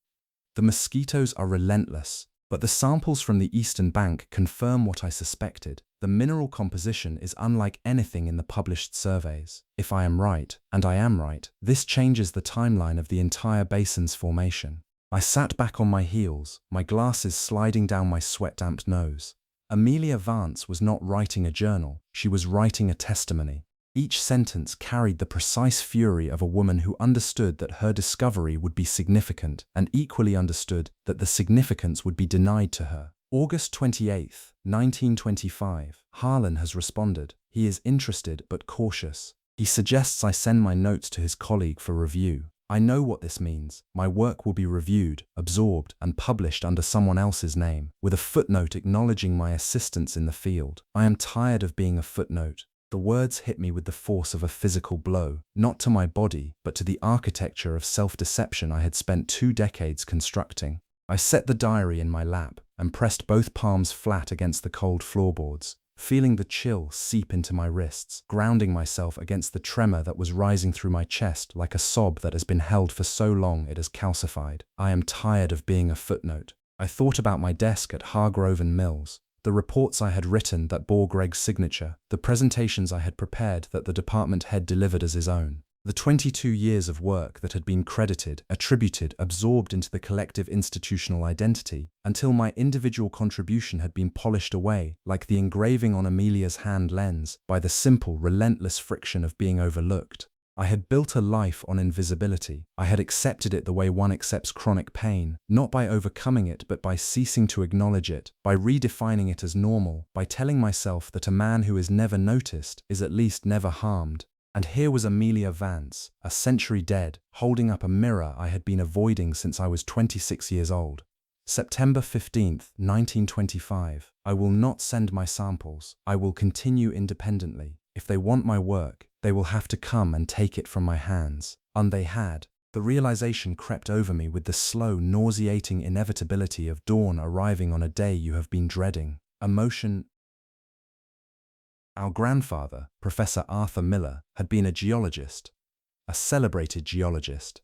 The mosquitoes are relentless, but the samples from the eastern bank confirm what I suspected. The mineral composition is unlike anything in the published surveys. If I am right, and I am right, this changes the timeline of the entire basin's formation. I sat back on my heels, my glasses sliding down my sweat-damped nose. Amelia Vance was not writing a journal, she was writing a testimony. Each sentence carried the precise fury of a woman who understood that her discovery would be significant and equally understood that the significance would be denied to her. August 28, 1925. Harlan has responded. He is interested but cautious. He suggests I send my notes to his colleague for review. I know what this means. My work will be reviewed, absorbed, and published under someone else's name, with a footnote acknowledging my assistance in the field. I am tired of being a footnote. The words hit me with the force of a physical blow, not to my body, but to the architecture of self-deception I had spent 2 decades constructing. I set the diary in my lap and pressed both palms flat against the cold floorboards, feeling the chill seep into my wrists, grounding myself against the tremor that was rising through my chest like a sob that has been held for so long it has calcified. I am tired of being a footnote. I thought about my desk at Hargrove and Mills, the reports I had written that bore Greg's signature, the presentations I had prepared that the department head delivered as his own, the 22 years of work that had been credited, attributed, absorbed into the collective institutional identity, until my individual contribution had been polished away, like the engraving on Amelia's hand lens, by the simple, relentless friction of being overlooked. I had built a life on invisibility. I had accepted it the way one accepts chronic pain, not by overcoming it but by ceasing to acknowledge it, by redefining it as normal, by telling myself that a man who is never noticed is at least never harmed. And here was Amelia Vance, a century dead, holding up a mirror I had been avoiding since I was 26 years old. September 15, 1925. I will not send my samples. I will continue independently. If they want my work, they will have to come and take it from my hands. And they had. The realization crept over me with the slow, nauseating inevitability of dawn arriving on a day you have been dreading. Emotion. Our grandfather, Professor Arthur Miller, had been a geologist, a celebrated geologist.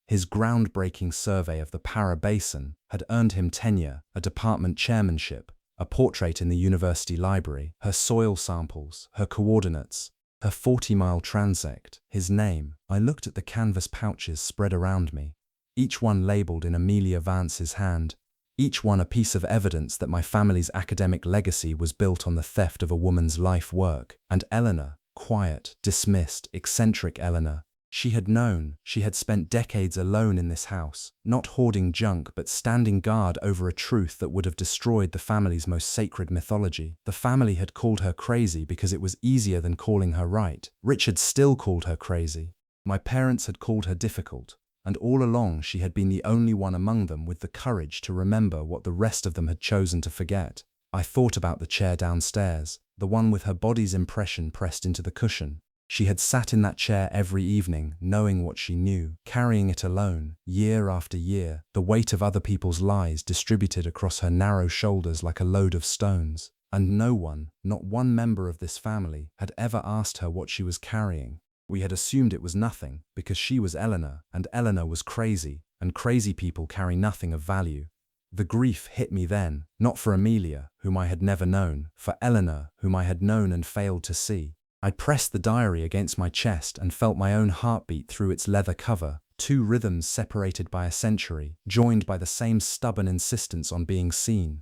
His groundbreaking survey of the Para Basin had earned him tenure, a department chairmanship, a portrait in the university library, her soil samples, her coordinates, her 40-mile transect, his name. I looked at the canvas pouches spread around me, each one labeled in Amelia Vance's hand, each one a piece of evidence that my family's academic legacy was built on the theft of a woman's life work. And Eleanor, quiet, dismissed, eccentric Eleanor. She had known, she had spent decades alone in this house, not hoarding junk but standing guard over a truth that would have destroyed the family's most sacred mythology. The family had called her crazy because it was easier than calling her right. Richard still called her crazy. My parents had called her difficult, and all along she had been the only one among them with the courage to remember what the rest of them had chosen to forget. I thought about the chair downstairs, the one with her body's impression pressed into the cushion. She had sat in that chair every evening, knowing what she knew, carrying it alone, year after year, the weight of other people's lies distributed across her narrow shoulders like a load of stones. And no one, not one member of this family, had ever asked her what she was carrying. We had assumed it was nothing, because she was Eleanor, and Eleanor was crazy, and crazy people carry nothing of value. The grief hit me then, not for Amelia, whom I had never known, for Eleanor, whom I had known and failed to see. I pressed the diary against my chest and felt my own heartbeat through its leather cover, 2 rhythms separated by a century, joined by the same stubborn insistence on being seen.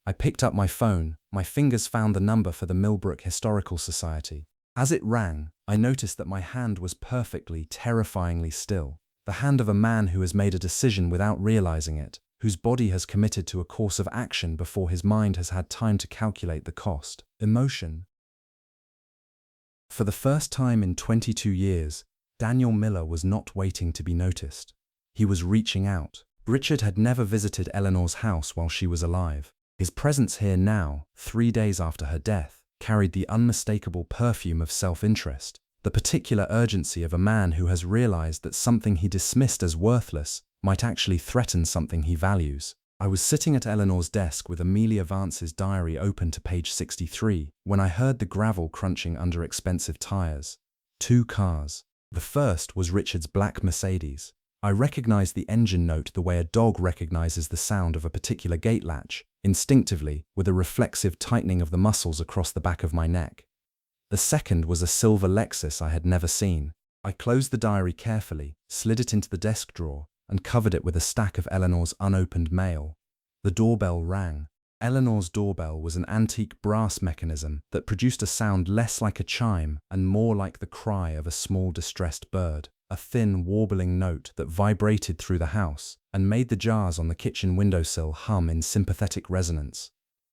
I picked up my phone, my fingers found the number for the Millbrook Historical Society. As it rang, I noticed that my hand was perfectly, terrifyingly still. The hand of a man who has made a decision without realizing it, whose body has committed to a course of action before his mind has had time to calculate the cost. Emotion. For the first time in 22 years, Daniel Miller was not waiting to be noticed. He was reaching out. Richard had never visited Eleanor's house while she was alive. His presence here now, 3 days after her death, carried the unmistakable perfume of self-interest, the particular urgency of a man who has realized that something he dismissed as worthless might actually threaten something he values. I was sitting at Eleanor's desk with Amelia Vance's diary open to page 63 when I heard the gravel crunching under expensive tires. 2 cars. The first was Richard's black Mercedes. I recognized the engine note the way a dog recognizes the sound of a particular gate latch, instinctively, with a reflexive tightening of the muscles across the back of my neck. The second was a silver Lexus I had never seen. I closed the diary carefully, slid it into the desk drawer, and covered it with a stack of Eleanor's unopened mail. The doorbell rang. Eleanor's doorbell was an antique brass mechanism that produced a sound less like a chime and more like the cry of a small distressed bird, a thin, warbling note that vibrated through the house and made the jars on the kitchen windowsill hum in sympathetic resonance.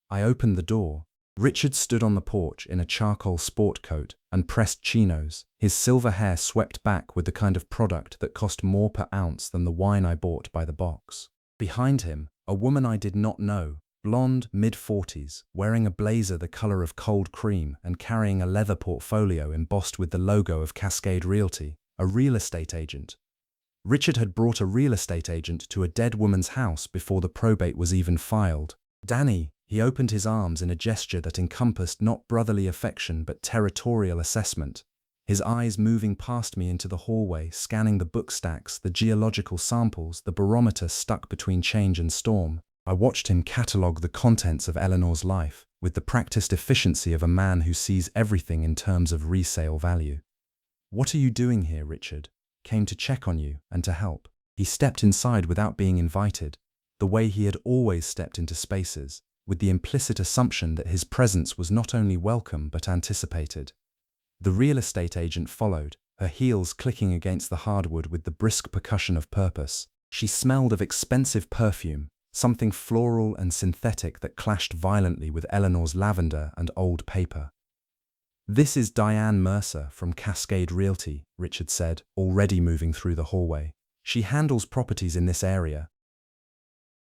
I opened the door. Richard stood on the porch in a charcoal sport coat and pressed chinos, his silver hair swept back with the kind of product that cost more per ounce than the wine I bought by the box. Behind him, a woman I did not know, blonde, mid-40s, wearing a blazer the color of cold cream and carrying a leather portfolio embossed with the logo of Cascade Realty, a real estate agent. Richard had brought a real estate agent to a dead woman's house before the probate was even filed. "Danny," he opened his arms in a gesture that encompassed not brotherly affection but territorial assessment, his eyes moving past me into the hallway, scanning the book stacks, the geological samples, the barometer stuck between change and storm. I watched him catalogue the contents of Eleanor's life, with the practiced efficiency of a man who sees everything in terms of resale value. "What are you doing here, Richard?" "Came to check on you and to help." He stepped inside without being invited, the way he had always stepped into spaces, with the implicit assumption that his presence was not only welcome but anticipated. The real estate agent followed, her heels clicking against the hardwood with the brisk percussion of purpose. She smelled of expensive perfume, something floral and synthetic that clashed violently with Eleanor's lavender and old paper. "This is Diane Mercer from Cascade Realty," Richard said, already moving through the hallway. "She handles properties in this area.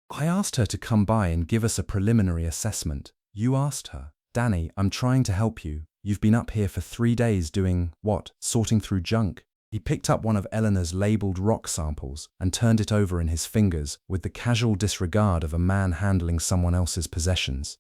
I asked her to come by and give us a preliminary assessment." "You asked her?" "Danny, I'm trying to help you. You've been up here for 3 days doing, what, sorting through junk?" He picked up one of Eleanor's labeled rock samples and turned it over in his fingers with the casual disregard of a man handling someone else's possessions.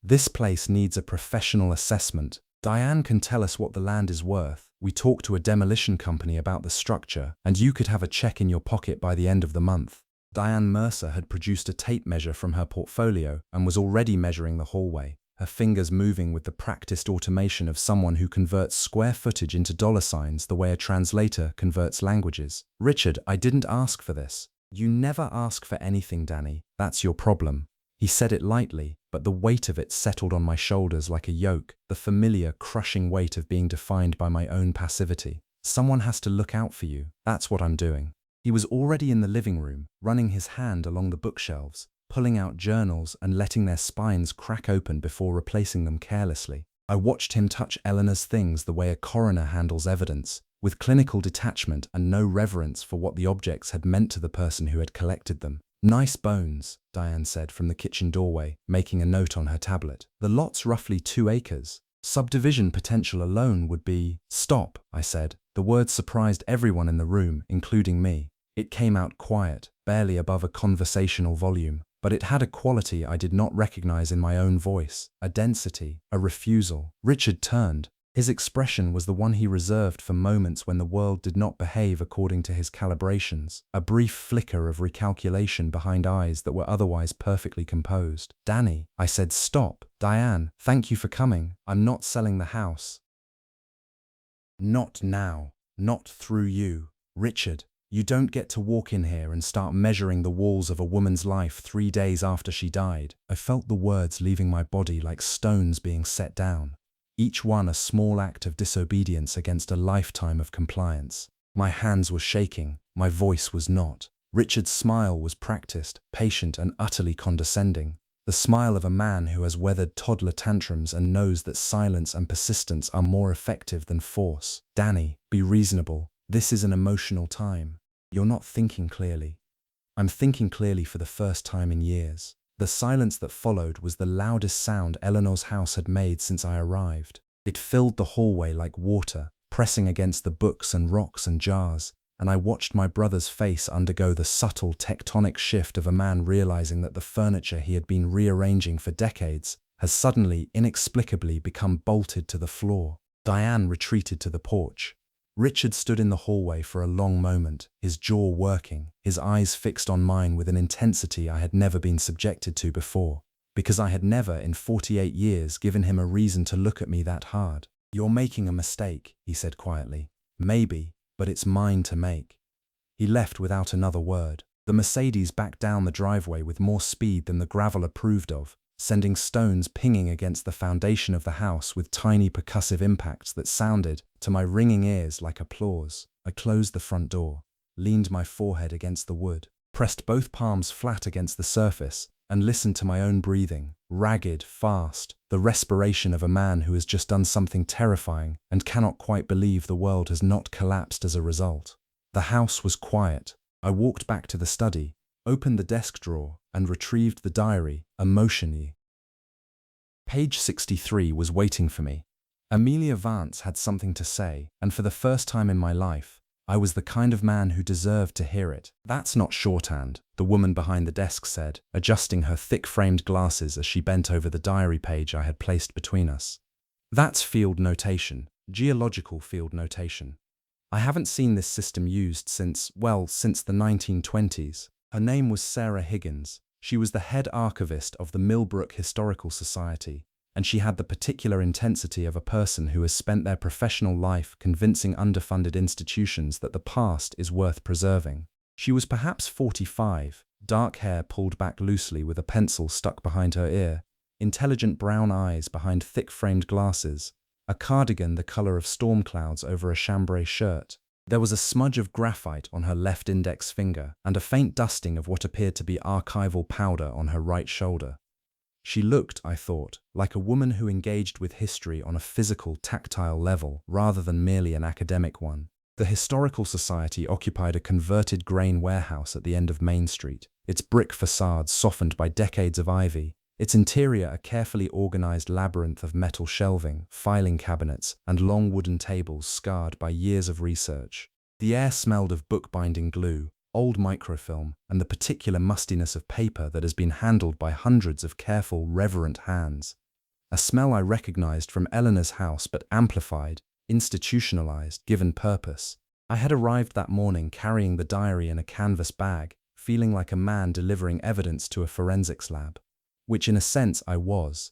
"This place needs a professional assessment. Diane can tell us what the land is worth. We talked to a demolition company about the structure, and you could have a check in your pocket by the end of the month." Diane Mercer had produced a tape measure from her portfolio and was already measuring the hallway, her fingers moving with the practiced automation of someone who converts square footage into dollar signs the way a translator converts languages. "Richard, I didn't ask for this." "You never ask for anything, Danny. That's your problem." He said it lightly, but the weight of it settled on my shoulders like a yoke, the familiar, crushing weight of being defined by my own passivity. "Someone has to look out for you. That's what I'm doing." He was already in the living room, running his hand along the bookshelves, pulling out journals and letting their spines crack open before replacing them carelessly. I watched him touch Eleanor's things the way a coroner handles evidence, with clinical detachment and no reverence for what the objects had meant to the person who had collected them. "Nice bones," Diane said from the kitchen doorway, making a note on her tablet. "The lot's roughly 2 acres. Subdivision potential alone would be—" "Stop," I said. The word surprised everyone in the room, including me. It came out quiet, barely above a conversational volume, but it had a quality I did not recognize in my own voice, a density, a refusal. Richard turned. His expression was the one he reserved for moments when the world did not behave according to his calibrations, a brief flicker of recalculation behind eyes that were otherwise perfectly composed. "Danny," I said. "Stop." "Diane, thank you for coming. I'm not selling the house." "Not now. Not through you. Richard, you don't get to walk in here and start measuring the walls of a woman's life 3 days after she died." I felt the words leaving my body like stones being set down, each one a small act of disobedience against a lifetime of compliance. My hands were shaking, my voice was not. Richard's smile was practiced, patient and utterly condescending, the smile of a man who has weathered toddler tantrums and knows that silence and persistence are more effective than force. "Danny, be reasonable. This is an emotional time. You're not thinking clearly." "I'm thinking clearly for the first time in years." The silence that followed was the loudest sound Eleanor's house had made since I arrived. It filled the hallway like water, pressing against the books and rocks and jars, and I watched my brother's face undergo the subtle tectonic shift of a man realizing that the furniture he had been rearranging for decades has suddenly, inexplicably become bolted to the floor. Diane retreated to the porch. Richard stood in the hallway for a long moment, his jaw working, his eyes fixed on mine with an intensity I had never been subjected to before, because I had never in 48 years given him a reason to look at me that hard. "You're making a mistake," he said quietly. "Maybe, but it's mine to make." He left without another word. The Mercedes backed down the driveway with more speed than the gravel approved of, sending stones pinging against the foundation of the house with tiny percussive impacts that sounded, to my ringing ears, like applause. I closed the front door, leaned my forehead against the wood, pressed both palms flat against the surface, and listened to my own breathing, ragged, fast, the respiration of a man who has just done something terrifying and cannot quite believe the world has not collapsed as a result. The house was quiet. I walked back to the study, opened the desk drawer, and retrieved the diary, emotionally. Page 63 was waiting for me. Amelia Vance had something to say, and for the first time in my life, I was the kind of man who deserved to hear it. "That's not shorthand," the woman behind the desk said, adjusting her thick-framed glasses as she bent over the diary page I had placed between us. "That's field notation, geological field notation. I haven't seen this system used since the 1920s. Her name was Sarah Higgins. She was the head archivist of the Millbrook Historical Society, and she had the particular intensity of a person who has spent their professional life convincing underfunded institutions that the past is worth preserving. She was perhaps 45, dark hair pulled back loosely with a pencil stuck behind her ear, intelligent brown eyes behind thick-framed glasses, a cardigan the color of storm clouds over a chambray shirt. There was a smudge of graphite on her left index finger and a faint dusting of what appeared to be archival powder on her right shoulder. She looked, I thought, like a woman who engaged with history on a physical, tactile level rather than merely an academic one. The Historical Society occupied a converted grain warehouse at the end of Main Street, its brick facades softened by decades of ivy, its interior a carefully organized labyrinth of metal shelving, filing cabinets, and long wooden tables scarred by years of research. The air smelled of bookbinding glue, old microfilm, and the particular mustiness of paper that has been handled by hundreds of careful, reverent hands. A smell I recognized from Eleanor's house but amplified, institutionalized, given purpose. I had arrived that morning carrying the diary in a canvas bag, feeling like a man delivering evidence to a forensics lab. Which in a sense I was.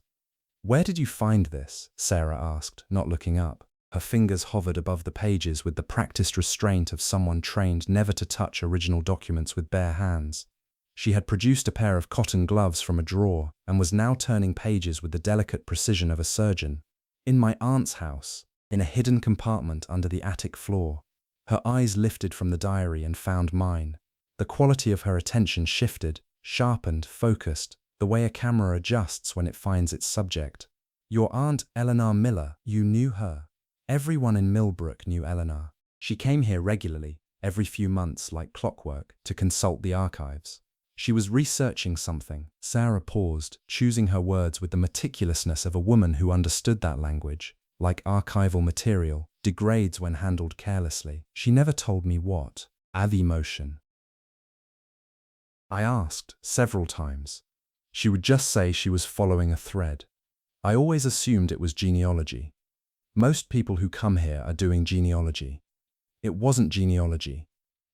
"Where did you find this?" Sarah asked, not looking up. Her fingers hovered above the pages with the practiced restraint of someone trained never to touch original documents with bare hands. She had produced a pair of cotton gloves from a drawer and was now turning pages with the delicate precision of a surgeon. "In my aunt's house, in a hidden compartment under the attic floor." Her eyes lifted from the diary and found mine. The quality of her attention shifted, sharpened, focused, the way a camera adjusts when it finds its subject. "Your aunt, Eleanor Miller, you knew her." Everyone in Millbrook knew Eleanor. She came here regularly, every few months like clockwork, to consult the archives. She was researching something. Sarah paused, choosing her words with the meticulousness of a woman who understood that language, like archival material, degrades when handled carelessly. "She never told me what." "AVA motion?" I asked, several times. She would just say she was following a thread. I always assumed it was genealogy. Most people who come here are doing genealogy. It wasn't genealogy.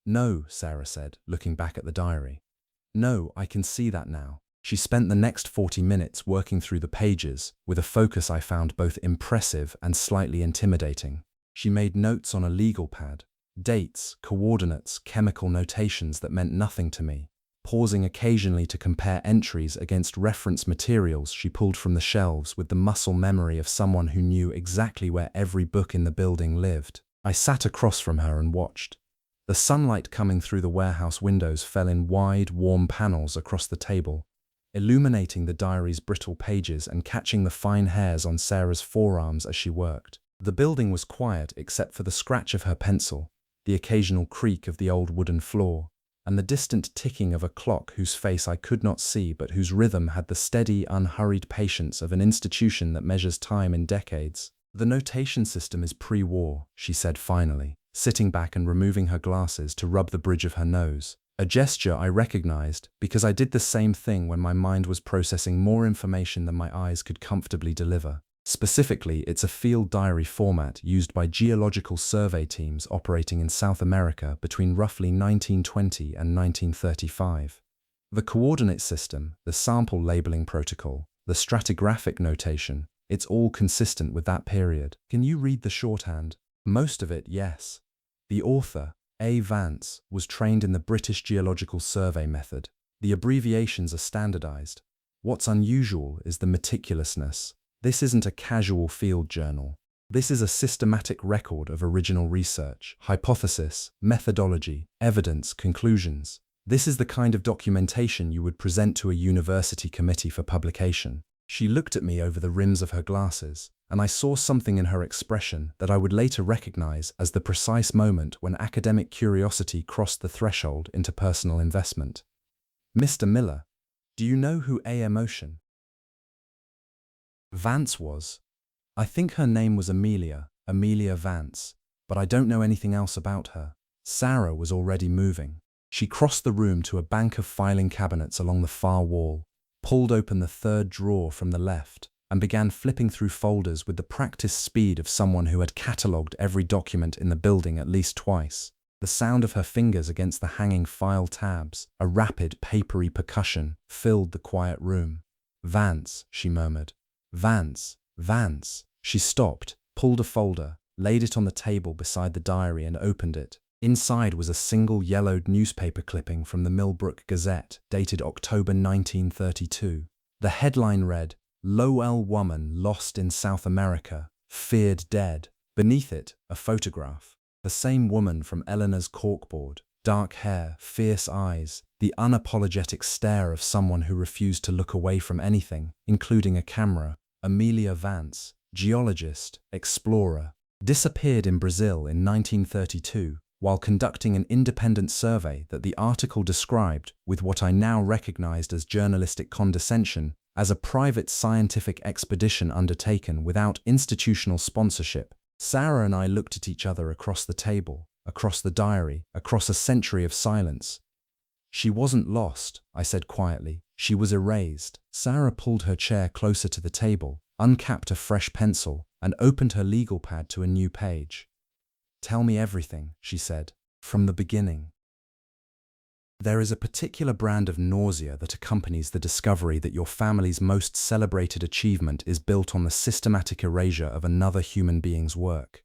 "No," Sarah said, looking back at the diary. "No, I can see that now." She spent the next 40 minutes working through the pages with a focus I found both impressive and slightly intimidating. She made notes on a legal pad, dates, coordinates, chemical notations that meant nothing to me, pausing occasionally to compare entries against reference materials she pulled from the shelves with the muscle memory of someone who knew exactly where every book in the building lived. I sat across from her and watched. The sunlight coming through the warehouse windows fell in wide, warm panels across the table, illuminating the diary's brittle pages and catching the fine hairs on Sarah's forearms as she worked. The building was quiet except for the scratch of her pencil, the occasional creak of the old wooden floor, and the distant ticking of a clock whose face I could not see but whose rhythm had the steady, unhurried patience of an institution that measures time in decades. "The notation system is pre-war," she said finally, sitting back and removing her glasses to rub the bridge of her nose, a gesture I recognized because I did the same thing when my mind was processing more information than my eyes could comfortably deliver. Specifically, it's a field diary format used by geological survey teams operating in South America between roughly 1920 and 1935. The coordinate system, the sample labeling protocol, the stratigraphic notation, it's all consistent with that period. Can you read the shorthand? Most of it, yes. The author, A. Vance, was trained in the British Geological Survey method. The abbreviations are standardized. What's unusual is the meticulousness. This isn't a casual field journal. This is a systematic record of original research, hypothesis, methodology, evidence, conclusions. This is the kind of documentation you would present to a university committee for publication. She looked at me over the rims of her glasses, and I saw something in her expression that I would later recognize as the precise moment when academic curiosity crossed the threshold into personal investment. Mr. Miller, do you know who A. Motion Vance was? I think her name was Amelia Vance, but I don't know anything else about her. Sarah was already moving. She crossed the room to a bank of filing cabinets along the far wall, pulled open the third drawer from the left, and began flipping through folders with the practiced speed of someone who had catalogued every document in the building at least twice. The sound of her fingers against the hanging file tabs, a rapid, papery percussion, filled the quiet room. Vance, she murmured. Vance, Vance. She stopped, pulled a folder, laid it on the table beside the diary and opened it. Inside was a single yellowed newspaper clipping from the Millbrook Gazette, dated October 1932. The headline read, "Lowell Woman Lost in South America, Feared Dead." Beneath it, a photograph. The same woman from Eleanor's corkboard. Dark hair, fierce eyes, the unapologetic stare of someone who refused to look away from anything, including a camera. Amelia Vance, geologist, explorer, disappeared in Brazil in 1932 while conducting an independent survey that the article described, with what I now recognized as journalistic condescension, as a private scientific expedition undertaken without institutional sponsorship. Sarah and I looked at each other across the table, across the diary, across a century of silence. "She wasn't lost," I said quietly. "She was erased." Sarah pulled her chair closer to the table, uncapped a fresh pencil, and opened her legal pad to a new page. "Tell me everything," she said, "from the beginning." There is a particular brand of nausea that accompanies the discovery that your family's most celebrated achievement is built on the systematic erasure of another human being's work.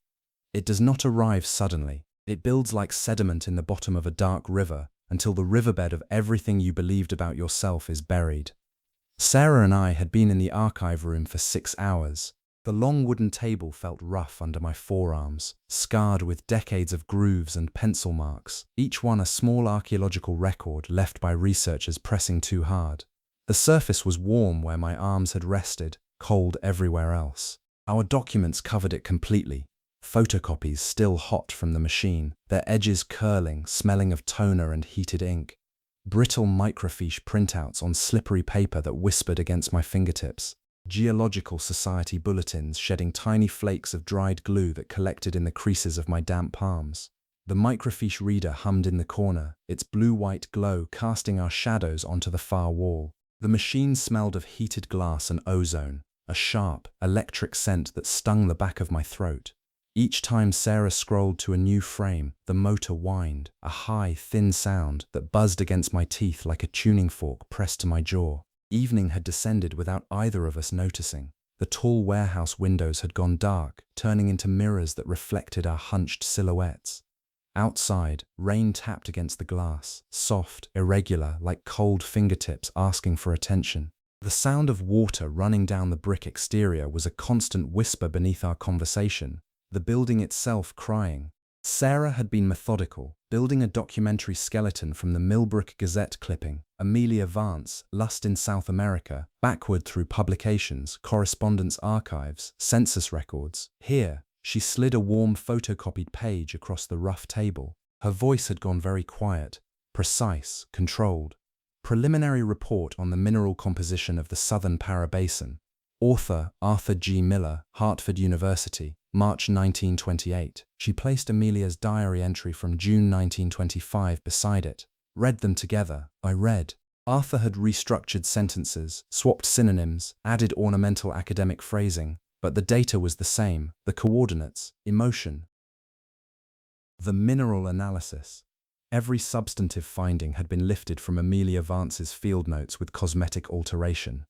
It does not arrive suddenly. It builds like sediment in the bottom of a dark river until the riverbed of everything you believed about yourself is buried. Sarah and I had been in the archive room for 6 hours. The long wooden table felt rough under my forearms, scarred with decades of grooves and pencil marks, each one a small archaeological record left by researchers pressing too hard. The surface was warm where my arms had rested, cold everywhere else. Our documents covered it completely, photocopies still hot from the machine, their edges curling, smelling of toner and heated ink. Brittle microfiche printouts on slippery paper that whispered against my fingertips. Geological Society bulletins shedding tiny flakes of dried glue that collected in the creases of my damp palms. The microfiche reader hummed in the corner, its blue-white glow casting our shadows onto the far wall. The machine smelled of heated glass and ozone, a sharp, electric scent that stung the back of my throat. Each time Sarah scrolled to a new frame, the motor whined, a high, thin sound that buzzed against my teeth like a tuning fork pressed to my jaw. Evening had descended without either of us noticing. The tall warehouse windows had gone dark, turning into mirrors that reflected our hunched silhouettes. Outside, rain tapped against the glass, soft, irregular, like cold fingertips asking for attention. The sound of water running down the brick exterior was a constant whisper beneath our conversation, the building itself crying. Sarah had been methodical, building a documentary skeleton from the Millbrook Gazette clipping, Amelia Vance, Lost in South America, backward through publications, correspondence archives, census records. Here, she slid a warm photocopied page across the rough table. Her voice had gone very quiet, precise, controlled. Preliminary report on the mineral composition of the Southern Para Basin. Author Arthur G. Miller, Hartford University, March 1928. She placed Amelia's diary entry from June 1925 beside it. Read them together. I read. Arthur had restructured sentences, swapped synonyms, added ornamental academic phrasing, But the data was the same, the coordinates, emotion. The mineral analysis. Every substantive finding had been lifted from Amelia Vance's field notes with cosmetic alteration.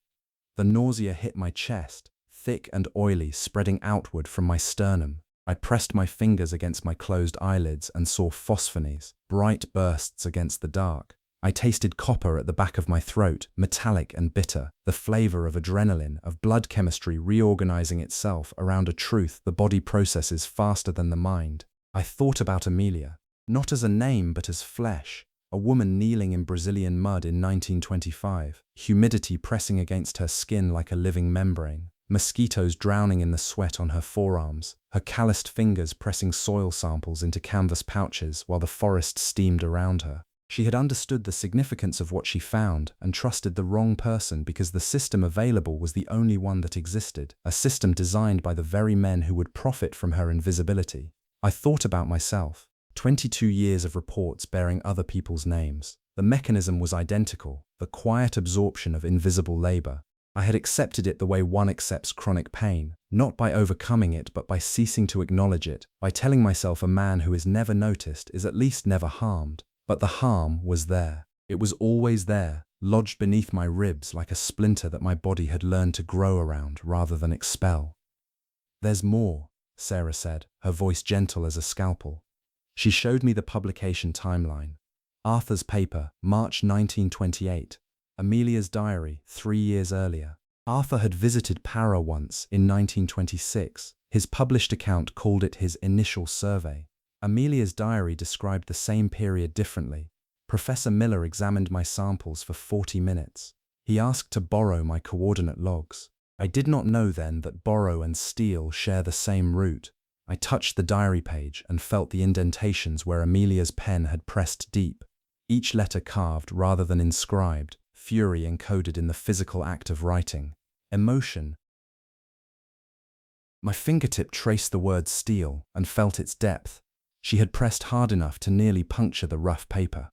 The nausea hit my chest, thick and oily, spreading outward from my sternum. I pressed my fingers against my closed eyelids and saw phosphonies, bright bursts against the dark. I tasted copper at the back of my throat, metallic and bitter, the flavor of adrenaline, of blood chemistry reorganizing itself around a truth the body processes faster than the mind. I thought about Amelia, not as a name but as flesh, a woman kneeling in Brazilian mud in 1925, humidity pressing against her skin like a living membrane, mosquitoes drowning in the sweat on her forearms, her calloused fingers pressing soil samples into canvas pouches while the forest steamed around her. She had understood the significance of what she found and trusted the wrong person because the system available was the only one that existed, a system designed by the very men who would profit from her invisibility. I thought about myself. 22 years of reports bearing other people's names. The mechanism was identical, the quiet absorption of invisible labor. I had accepted it the way one accepts chronic pain, not by overcoming it but by ceasing to acknowledge it, by telling myself a man who is never noticed is at least never harmed. But the harm was there. It was always there, lodged beneath my ribs like a splinter that my body had learned to grow around rather than expel. "There's more," Sarah said, her voice gentle as a scalpel. She showed me the publication timeline. Arthur's paper, March 1928. Amelia's diary, 3 years earlier. Arthur had visited Para once, in 1926. His published account called it his initial survey. Amelia's diary described the same period differently. Professor Miller examined my samples for 40 minutes. He asked to borrow my coordinate logs. I did not know then that borrow and steal share the same root. I touched the diary page and felt the indentations where Amelia's pen had pressed deep, each letter carved rather than inscribed, fury encoded in the physical act of writing. Emotion. My fingertip traced the word steal and felt its depth. She had pressed hard enough to nearly puncture the rough paper.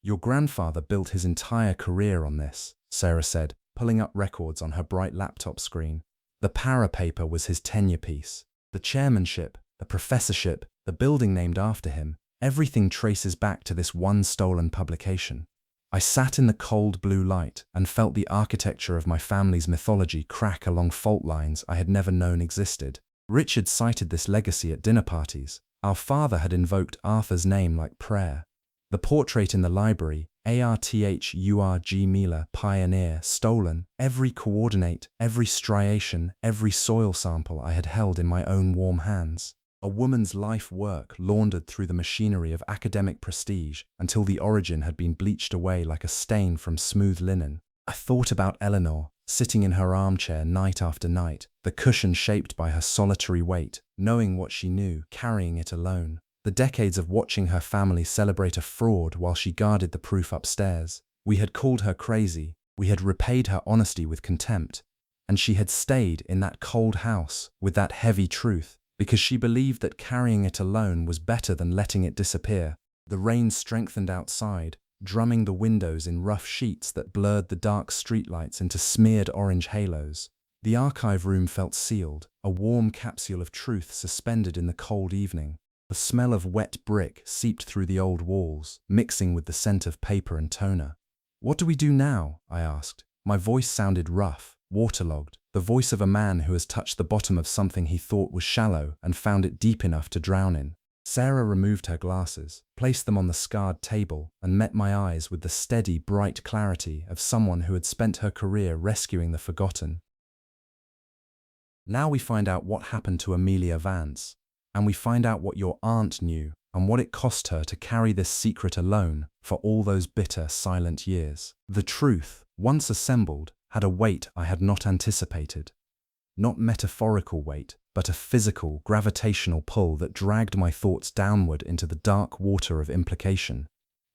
"Your grandfather built his entire career on this," Sarah said, pulling up records on her bright laptop screen. The Para paper was his tenure piece. The chairmanship, the professorship, the building named after him, everything traces back to this one stolen publication. I sat in the cold blue light and felt the architecture of my family's mythology crack along fault lines I had never known existed. Richard cited this legacy at dinner parties. Our father had invoked Arthur's name like prayer. The portrait in the library, Arthurg Miller, pioneer, stolen, every coordinate, every striation, every soil sample I had held in my own warm hands. A woman's life work laundered through the machinery of academic prestige until the origin had been bleached away like a stain from smooth linen. I thought about Eleanor, sitting in her armchair night after night, the cushion shaped by her solitary weight, knowing what she knew, carrying it alone. The decades of watching her family celebrate a fraud while she guarded the proof upstairs. We had called her crazy, we had repaid her honesty with contempt, and she had stayed in that cold house with that heavy truth, because she believed that carrying it alone was better than letting it disappear. The rain strengthened outside, drumming the windows in rough sheets that blurred the dark streetlights into smeared orange halos. The archive room felt sealed, a warm capsule of truth suspended in the cold evening. The smell of wet brick seeped through the old walls, mixing with the scent of paper and toner. "What do we do now?" I asked. My voice sounded rough, waterlogged, the voice of a man who has touched the bottom of something he thought was shallow and found it deep enough to drown in. Sarah removed her glasses, placed them on the scarred table, and met my eyes with the steady, bright clarity of someone who had spent her career rescuing the forgotten. "Now we find out what happened to Amelia Vance, and we find out what your aunt knew and what it cost her to carry this secret alone for all those bitter, silent years." The truth, once assembled, had a weight I had not anticipated. Not metaphorical weight, but a physical, gravitational pull that dragged my thoughts downward into the dark water of implication.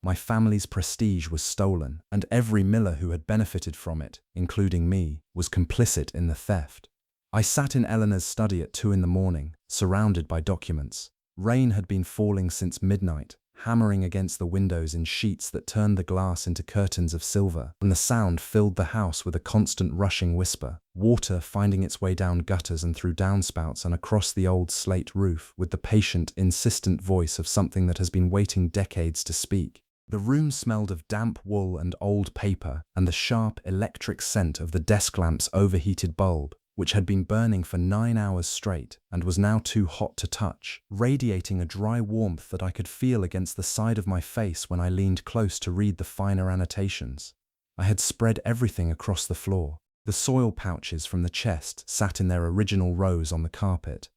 My family's prestige was stolen, and every Miller who had benefited from it, including me, was complicit in the theft. I sat in Eleanor's study at 2 in the morning, surrounded by documents. Rain had been falling since midnight, hammering against the windows in sheets that turned the glass into curtains of silver, and the sound filled the house with a constant rushing whisper, water finding its way down gutters and through downspouts and across the old slate roof with the patient, insistent voice of something that has been waiting decades to speak. The room smelled of damp wool and old paper, and the sharp, electric scent of the desk lamp's overheated bulb, which had been burning for 9 hours straight and was now too hot to touch, radiating a dry warmth that I could feel against the side of my face when I leaned close to read the finer annotations. I had spread everything across the floor. The soil pouches from the chest sat in their original rows on the carpet.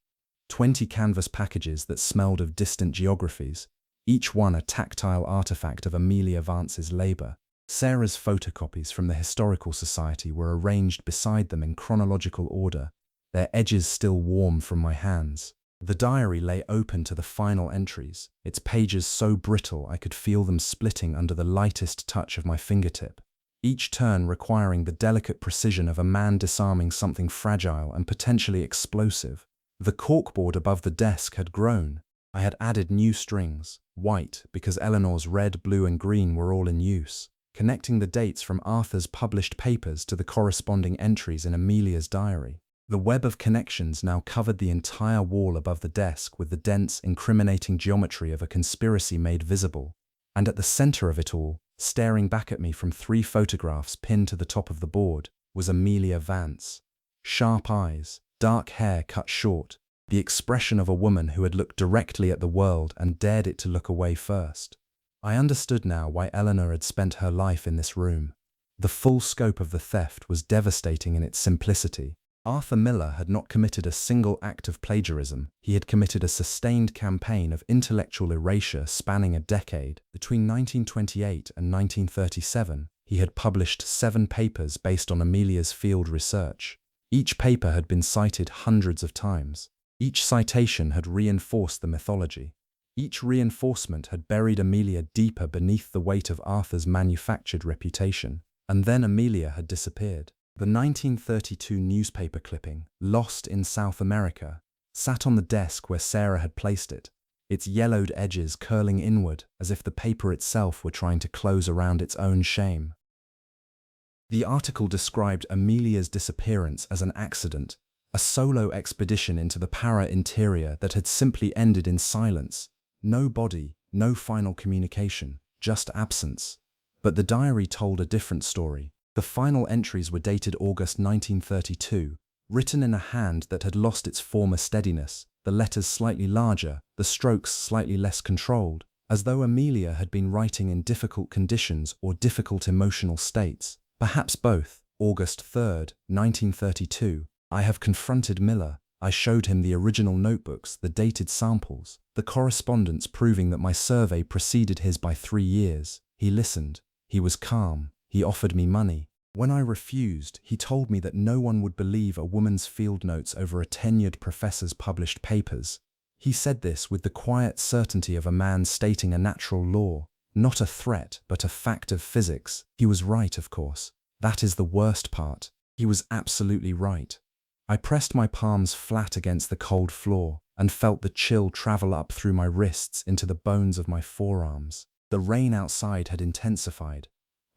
20 canvas packages that smelled of distant geographies, each one a tactile artifact of Amelia Vance's labor. Sarah's photocopies from the Historical Society were arranged beside them in chronological order, their edges still warm from my hands. The diary lay open to the final entries, its pages so brittle I could feel them splitting under the lightest touch of my fingertip, each turn requiring the delicate precision of a man disarming something fragile and potentially explosive. The corkboard above the desk had grown. I had added new strings, white because Eleanor's red, blue and green were all in use, connecting the dates from Arthur's published papers to the corresponding entries in Amelia's diary. The web of connections now covered the entire wall above the desk with the dense, incriminating geometry of a conspiracy made visible. And at the center of it all, staring back at me from 3 photographs pinned to the top of the board, was Amelia Vance. Sharp eyes, dark hair cut short, the expression of a woman who had looked directly at the world and dared it to look away first. I understood now why Eleanor had spent her life in this room. The full scope of the theft was devastating in its simplicity. Arthur Miller had not committed a single act of plagiarism. He had committed a sustained campaign of intellectual erasure spanning a decade. Between 1928 and 1937, he had published 7 papers based on Amelia's field research. Each paper had been cited hundreds of times. Each citation had reinforced the mythology. Each reinforcement had buried Amelia deeper beneath the weight of Arthur's manufactured reputation. And then Amelia had disappeared. The 1932 newspaper clipping, lost in South America, sat on the desk where Sarah had placed it, its yellowed edges curling inward as if the paper itself were trying to close around its own shame. The article described Amelia's disappearance as an accident, a solo expedition into the para-interior that had simply ended in silence. No body, no final communication, just absence. But the diary told a different story. The final entries were dated August 1932, written in a hand that had lost its former steadiness, the letters slightly larger, the strokes slightly less controlled, as though Amelia had been writing in difficult conditions or difficult emotional states. Perhaps both. August 3rd, 1932. I have confronted Miller. I showed him the original notebooks, the dated samples, the correspondence proving that my survey preceded his by 3 years. He listened. He was calm. He offered me money. When I refused, he told me that no one would believe a woman's field notes over a tenured professor's published papers. He said this with the quiet certainty of a man stating a natural law, not a threat, but a fact of physics. He was right, of course. That is the worst part. He was absolutely right. I pressed my palms flat against the cold floor and felt the chill travel up through my wrists into the bones of my forearms. The rain outside had intensified.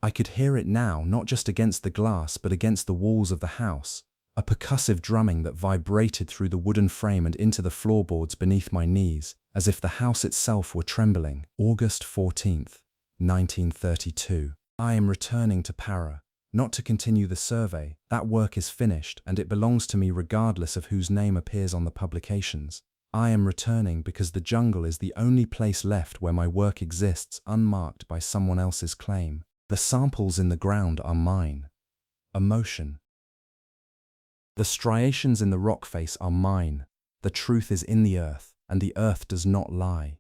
I could hear it now, not just against the glass, but against the walls of the house, a percussive drumming that vibrated through the wooden frame and into the floorboards beneath my knees, as if the house itself were trembling. August 14th, 1932. I am returning to Para. Not to continue the survey. That work is finished, and it belongs to me regardless of whose name appears on the publications. I am returning because the jungle is the only place left where my work exists unmarked by someone else's claim. The samples in the ground are mine. Emotion. The striations in the rock face are mine. The truth is in the earth, and the earth does not lie.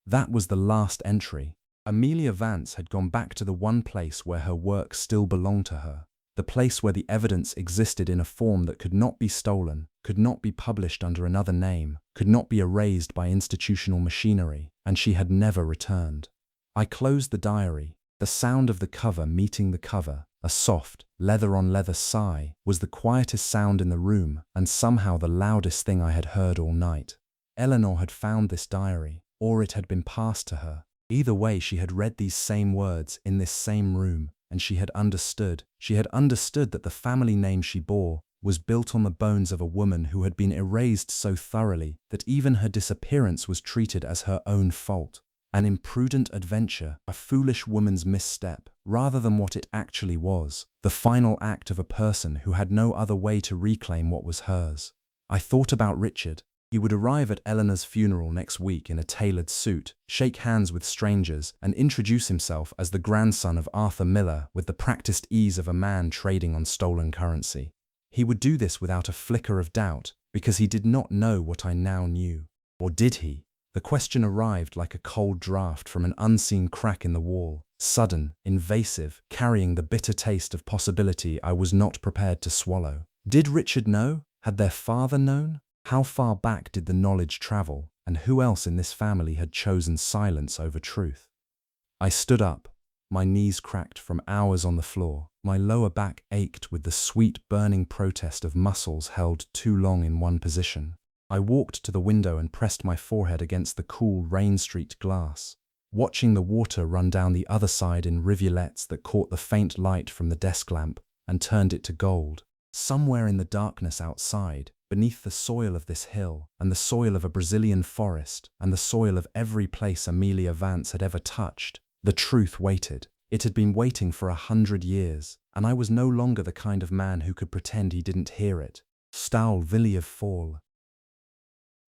That was the last entry. Amelia Vance had gone back to the one place where her work still belonged to her, the place where the evidence existed in a form that could not be stolen, could not be published under another name, could not be erased by institutional machinery, and she had never returned. I closed the diary. The sound of the cover meeting the cover, a soft, leather-on-leather sigh, was the quietest sound in the room and somehow the loudest thing I had heard all night. Eleanor had found this diary, or it had been passed to her. Either way, she had read these same words in this same room, and she had understood. She had understood that the family name she bore was built on the bones of a woman who had been erased so thoroughly that even her disappearance was treated as her own fault. An imprudent adventure, a foolish woman's misstep, rather than what it actually was, the final act of a person who had no other way to reclaim what was hers. I thought about Richard. He would arrive at Eleanor's funeral next week in a tailored suit, shake hands with strangers, and introduce himself as the grandson of Arthur Miller with the practiced ease of a man trading on stolen currency. He would do this without a flicker of doubt, because he did not know what I now knew. Or did he? The question arrived like a cold draft from an unseen crack in the wall, sudden, invasive, carrying the bitter taste of possibility I was not prepared to swallow. Did Richard know? Had their father known? How far back did the knowledge travel, and who else in this family had chosen silence over truth? I stood up. My knees cracked from hours on the floor. My lower back ached with the sweet, burning protest of muscles held too long in one position. I walked to the window and pressed my forehead against the cool, rain-streaked glass, watching the water run down the other side in rivulets that caught the faint light from the desk lamp and turned it to gold. Somewhere in the darkness outside, beneath the soil of this hill, and the soil of a Brazilian forest, and the soil of every place Amelia Vance had ever touched, the truth waited. It had been waiting for 100 years, and I was no longer the kind of man who could pretend he didn't hear it. Staul Villiers fall.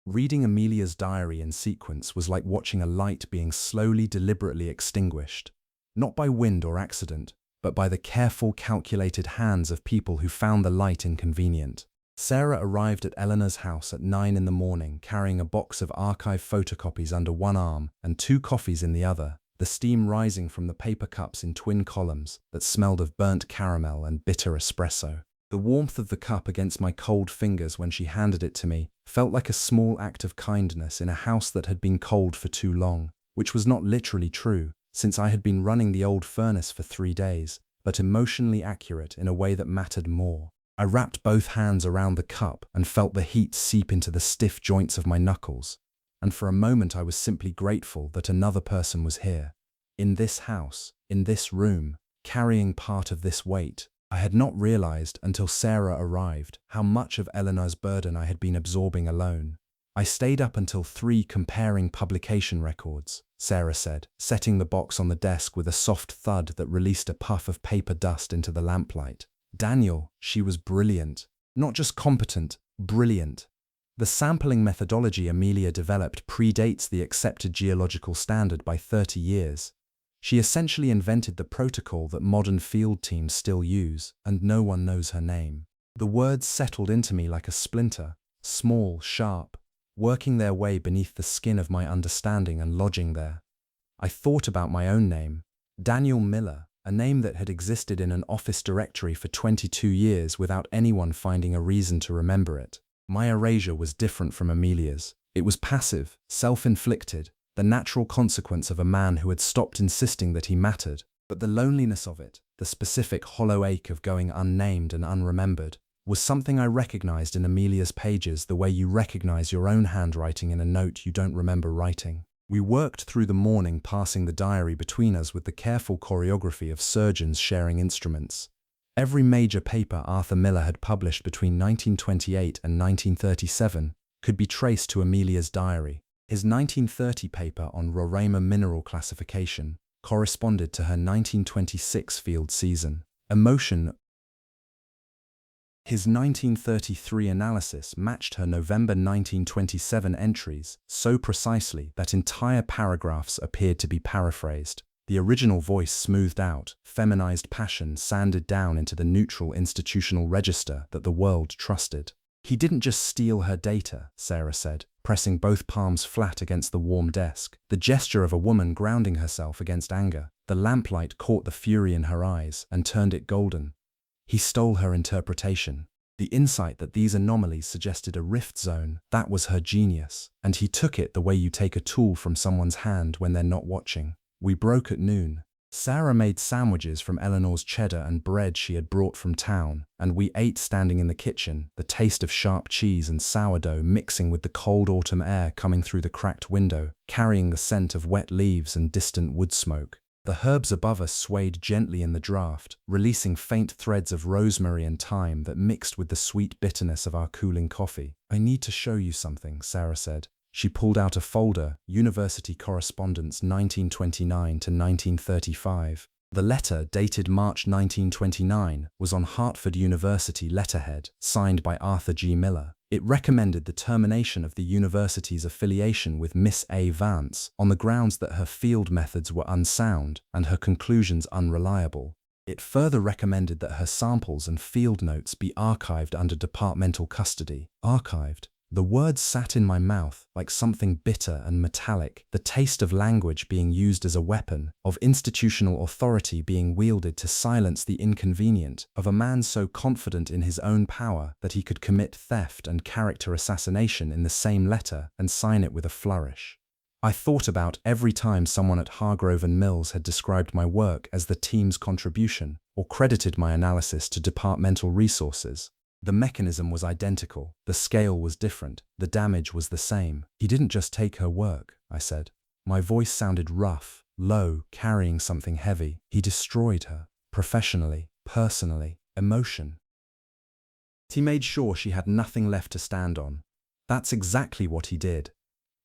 Reading Amelia's diary in sequence was like watching a light being slowly, deliberately extinguished, not by wind or accident, but by the careful, calculated hands of people who found the light inconvenient. Sarah arrived at Eleanor's house at 9 in the morning, carrying a box of archive photocopies under one arm and 2 coffees in the other, the steam rising from the paper cups in twin columns that smelled of burnt caramel and bitter espresso. The warmth of the cup against my cold fingers when she handed it to me felt like a small act of kindness in a house that had been cold for too long, which was not literally true, since I had been running the old furnace for 3 days, but emotionally accurate in a way that mattered more. I wrapped both hands around the cup and felt the heat seep into the stiff joints of my knuckles, and for a moment I was simply grateful that another person was here, in this house, in this room, carrying part of this weight. I had not realized until Sarah arrived how much of Eleanor's burden I had been absorbing alone. I stayed up until 3 comparing publication records, Sarah said, setting the box on the desk with a soft thud that released a puff of paper dust into the lamplight. Daniel, she was brilliant. Not just competent, brilliant. The sampling methodology Amelia developed predates the accepted geological standard by 30 years. She essentially invented the protocol that modern field teams still use, and no one knows her name. The words settled into me like a splinter, small, sharp, working their way beneath the skin of my understanding and lodging there. I thought about my own name, Daniel Miller, a name that had existed in an office directory for 22 years without anyone finding a reason to remember it. My erasure was different from Amelia's. It was passive, self-inflicted, the natural consequence of a man who had stopped insisting that he mattered. But the loneliness of it, the specific hollow ache of going unnamed and unremembered, was something I recognized in Amelia's pages the way you recognize your own handwriting in a note you don't remember writing. We worked through the morning, passing the diary between us with the careful choreography of surgeons sharing instruments. Every major paper Arthur Miller had published between 1928 and 1937 could be traced to Amelia's diary. His 1930 paper on Roraima mineral classification corresponded to her 1926 field season. His 1933 analysis matched her November 1927 entries so precisely that entire paragraphs appeared to be paraphrased. The original voice smoothed out, feminized passion sanded down into the neutral institutional register that the world trusted. He didn't just steal her data, Sarah said, pressing both palms flat against the warm desk, the gesture of a woman grounding herself against anger. The lamplight caught the fury in her eyes and turned it golden. He stole her interpretation. The insight that these anomalies suggested a rift zone, that was her genius, and he took it the way you take a tool from someone's hand when they're not watching. We broke at noon. Sarah made sandwiches from Eleanor's cheddar and bread she had brought from town, and we ate standing in the kitchen, the taste of sharp cheese and sourdough mixing with the cold autumn air coming through the cracked window, carrying the scent of wet leaves and distant wood smoke. The herbs above us swayed gently in the draught, releasing faint threads of rosemary and thyme that mixed with the sweet bitterness of our cooling coffee. "I need to show you something," Sarah said. She pulled out a folder, University Correspondence 1929 to 1935. The letter, dated March 1929, was on Hartford University letterhead, signed by Arthur G. Miller. It recommended the termination of the university's affiliation with Miss A. Vance on the grounds that her field methods were unsound and her conclusions unreliable. It further recommended that her samples and field notes be archived under departmental custody. Archived. The words sat in my mouth like something bitter and metallic, the taste of language being used as a weapon, of institutional authority being wielded to silence the inconvenient, of a man so confident in his own power that he could commit theft and character assassination in the same letter and sign it with a flourish. I thought about every time someone at Hargrove and Mills had described my work as the team's contribution, or credited my analysis to departmental resources. The mechanism was identical, the scale was different, the damage was the same. "He didn't just take her work," I said. My voice sounded rough, low, carrying something heavy. "He destroyed her, professionally, personally, emotion. He made sure she had nothing left to stand on. That's exactly what he did."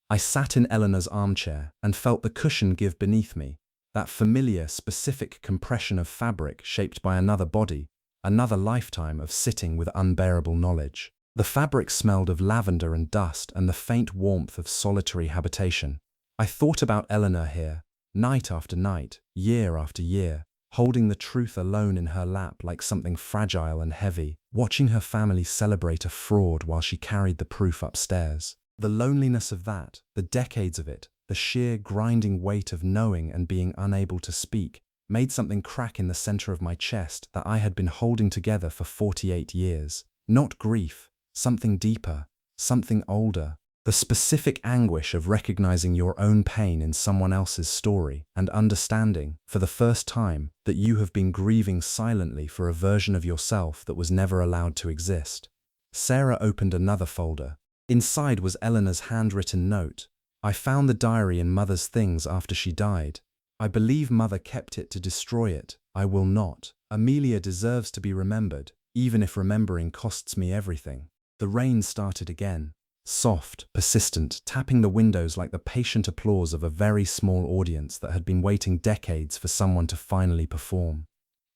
I sat in Eleanor's armchair and felt the cushion give beneath me, that familiar, specific compression of fabric shaped by another body, another lifetime of sitting with unbearable knowledge. The fabric smelled of lavender and dust and the faint warmth of solitary habitation. I thought about Eleanor here, night after night, year after year, holding the truth alone in her lap like something fragile and heavy, watching her family celebrate a fraud while she carried the proof upstairs. The loneliness of that, the decades of it, the sheer grinding weight of knowing and being unable to speak, made something crack in the center of my chest that I had been holding together for 48 years. Not grief, something deeper, something older. The specific anguish of recognizing your own pain in someone else's story and understanding, for the first time, that you have been grieving silently for a version of yourself that was never allowed to exist. Sarah opened another folder. Inside was Eleanor's handwritten note. "I found the diary in Mother's things after she died. I believe Mother kept it to destroy it. I will not. Amelia deserves to be remembered, even if remembering costs me everything." The rain started again, soft, persistent, tapping the windows like the patient applause of a very small audience that had been waiting decades for someone to finally perform.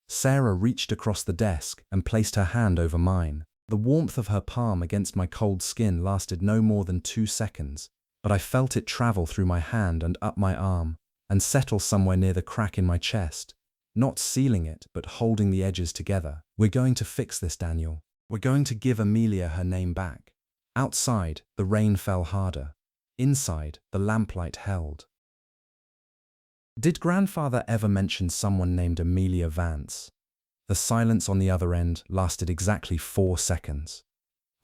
Sarah reached across the desk and placed her hand over mine. The warmth of her palm against my cold skin lasted no more than 2 seconds, but I felt it travel through my hand and up my arm, and settle somewhere near the crack in my chest, not sealing it, but holding the edges together. "We're going to fix this, Daniel. We're going to give Amelia her name back." Outside, the rain fell harder. Inside, the lamplight held. Did Grandfather ever mention someone named Amelia Vance? The silence on the other end lasted exactly 4 seconds.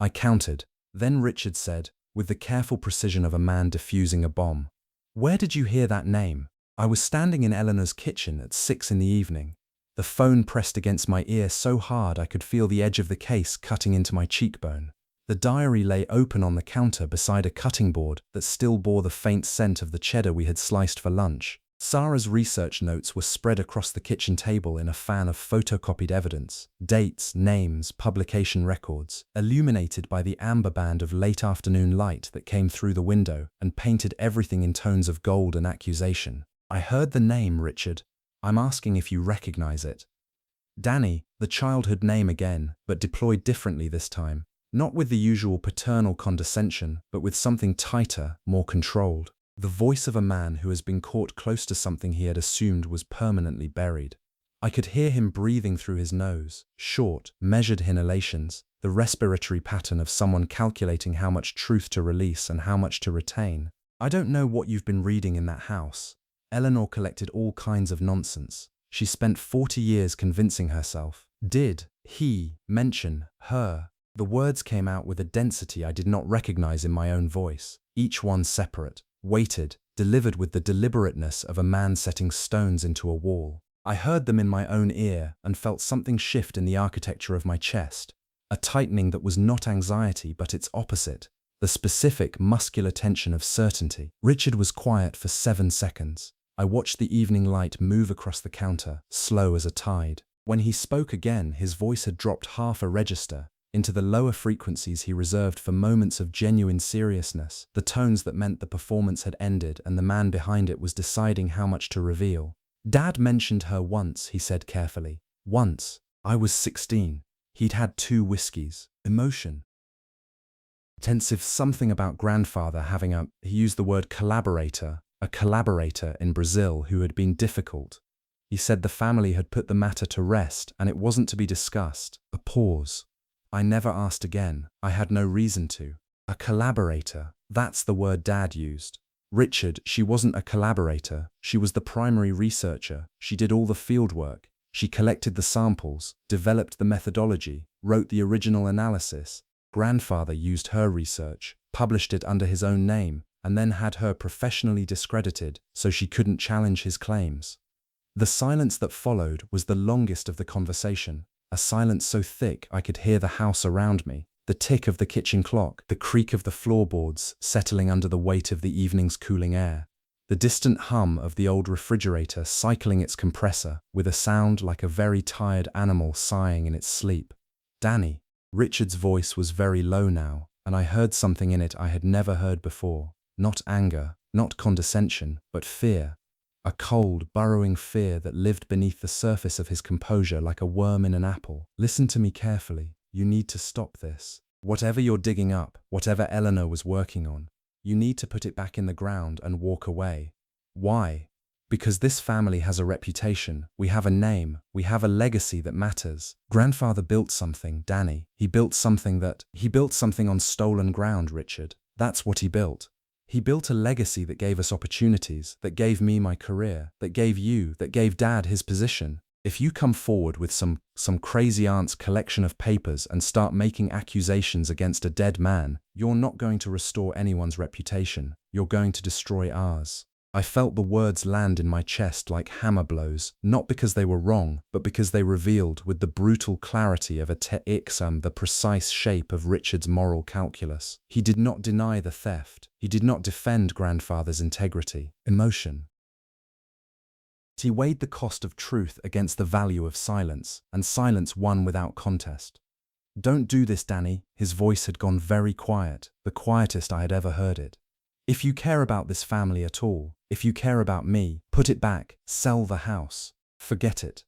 I counted. Then Richard said, with the careful precision of a man defusing a bomb, "Where did you hear that name?" I was standing in Eleanor's kitchen at 6 in the evening. The phone pressed against my ear so hard I could feel the edge of the case cutting into my cheekbone. The diary lay open on the counter beside a cutting board that still bore the faint scent of the cheddar we had sliced for lunch. Sarah's research notes were spread across the kitchen table in a fan of photocopied evidence, dates, names, publication records, illuminated by the amber band of late afternoon light that came through the window and painted everything in tones of gold and accusation. "I heard the name, Richard. I'm asking if you recognize it." Danny, the childhood name again, but deployed differently this time. Not with the usual paternal condescension, but with something tighter, more controlled. The voice of a man who has been caught close to something he had assumed was permanently buried. I could hear him breathing through his nose, short, measured inhalations, the respiratory pattern of someone calculating how much truth to release and how much to retain. "I don't know what you've been reading in that house." Eleanor collected all kinds of nonsense. She spent 40 years convincing herself. Did he mention her? The words came out with a density I did not recognize in my own voice, each one separate. weighted, delivered with the deliberateness of a man setting stones into a wall. I heard them in my own ear and felt something shift in the architecture of my chest, a tightening that was not anxiety but its opposite, the specific muscular tension of certainty. Richard was quiet for 7 seconds. I watched the evening light move across the counter, slow as a tide. When he spoke again, his voice had dropped half a register into the lower frequencies he reserved for moments of genuine seriousness, the tones that meant the performance had ended and the man behind it was deciding how much to reveal. "Dad mentioned her once," he said carefully. "Once. I was 16. He'd had 2 whiskeys. Emotion. Tensive something about grandfather having he used the word collaborator, a collaborator in Brazil who had been difficult. He said the family had put the matter to rest and it wasn't to be discussed." A pause. I never asked again. I had no reason to. A collaborator. That's the word Dad used. Richard, she wasn't a collaborator. She was the primary researcher. She did all the field work. She collected the samples, developed the methodology, wrote the original analysis. Grandfather used her research, published it under his own name, and then had her professionally discredited so she couldn't challenge his claims. The silence that followed was the longest of the conversation, a silence so thick I could hear the house around me, the tick of the kitchen clock, the creak of the floorboards settling under the weight of the evening's cooling air, the distant hum of the old refrigerator cycling its compressor with a sound like a very tired animal sighing in its sleep. "Danny." Richard's voice was very low now, and I heard something in it I had never heard before. Not anger, not condescension, but fear. A cold, burrowing fear that lived beneath the surface of his composure like a worm in an apple. "Listen to me carefully. You need to stop this. Whatever you're digging up, whatever Eleanor was working on, you need to put it back in the ground and walk away." "Why?" "Because this family has a reputation. We have a name. We have a legacy that matters. Grandfather built something, Danny. He built something on stolen ground, Richard. That's what he built. He built a legacy that gave us opportunities, that gave me my career, that gave Dad his position. If you come forward with some crazy aunt's collection of papers and start making accusations against a dead man, you're not going to restore anyone's reputation. You're going to destroy ours." I felt the words land in my chest like hammer blows, not because they were wrong, but because they revealed with the brutal clarity of a the precise shape of Richard's moral calculus. He did not deny the theft. He did not defend grandfather's integrity. Emotion. He weighed the cost of truth against the value of silence, and silence won without contest. "Don't do this, Danny." His voice had gone very quiet, the quietest I had ever heard it. "If you care about this family at all, if you care about me, put it back, sell the house. Forget it."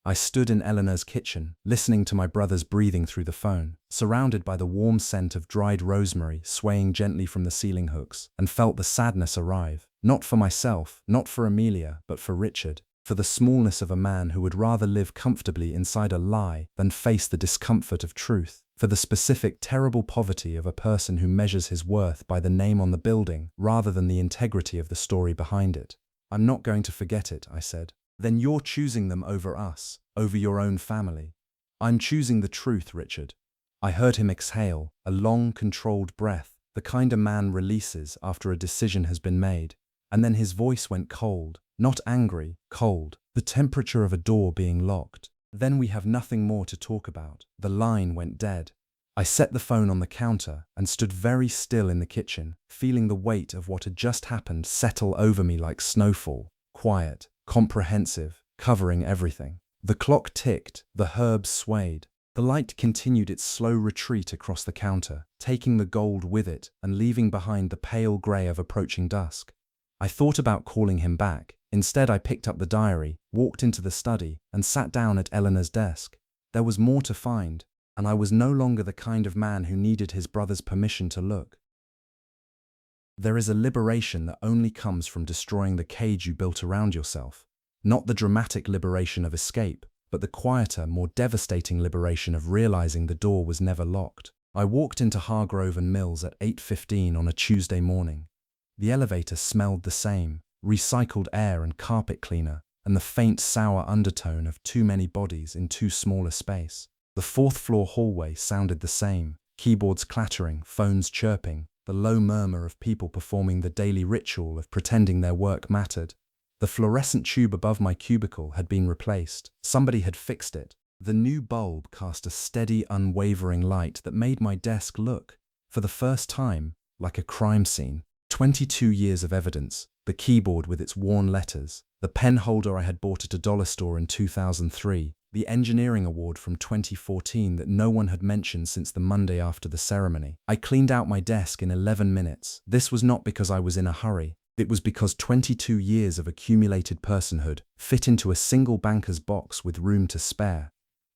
I stood in Eleanor's kitchen, listening to my brother's breathing through the phone, surrounded by the warm scent of dried rosemary swaying gently from the ceiling hooks, and felt the sadness arrive. Not for myself, not for Amelia, but for Richard, for the smallness of a man who would rather live comfortably inside a lie than face the discomfort of truth, for the specific terrible poverty of a person who measures his worth by the name on the building rather than the integrity of the story behind it. "I'm not going to forget it," I said. "Then you're choosing them over us, over your own family." "I'm choosing the truth, Richard." I heard him exhale, a long, controlled breath, the kind a man releases after a decision has been made. And then his voice went cold, not angry, cold, the temperature of a door being locked. "Then we have nothing more to talk about." The line went dead. I set the phone on the counter and stood very still in the kitchen, feeling the weight of what had just happened settle over me like snowfall, quiet, comprehensive, covering everything. The clock ticked, the herbs swayed. The light continued its slow retreat across the counter, taking the gold with it and leaving behind the pale grey of approaching dusk. I thought about calling him back. Instead, I picked up the diary, walked into the study, and sat down at Eleanor's desk. There was more to find, and I was no longer the kind of man who needed his brother's permission to look. There is a liberation that only comes from destroying the cage you built around yourself. Not the dramatic liberation of escape, but the quieter, more devastating liberation of realizing the door was never locked. I walked into Hargrove and Mills at 8:15 on a Tuesday morning. The elevator smelled the same, recycled air and carpet cleaner, and the faint sour undertone of too many bodies in too small a space. The fourth-floor hallway sounded the same, keyboards clattering, phones chirping, the low murmur of people performing the daily ritual of pretending their work mattered. The fluorescent tube above my cubicle had been replaced. Somebody had fixed it. The new bulb cast a steady, unwavering light that made my desk look, for the first time, like a crime scene. 22 years of evidence, the keyboard with its worn letters, the pen holder I had bought at a dollar store in 2003, the engineering award from 2014 that no one had mentioned since the Monday after the ceremony. I cleaned out my desk in 11 minutes. This was not because I was in a hurry. It was because 22 years of accumulated personhood fit into a single banker's box with room to spare.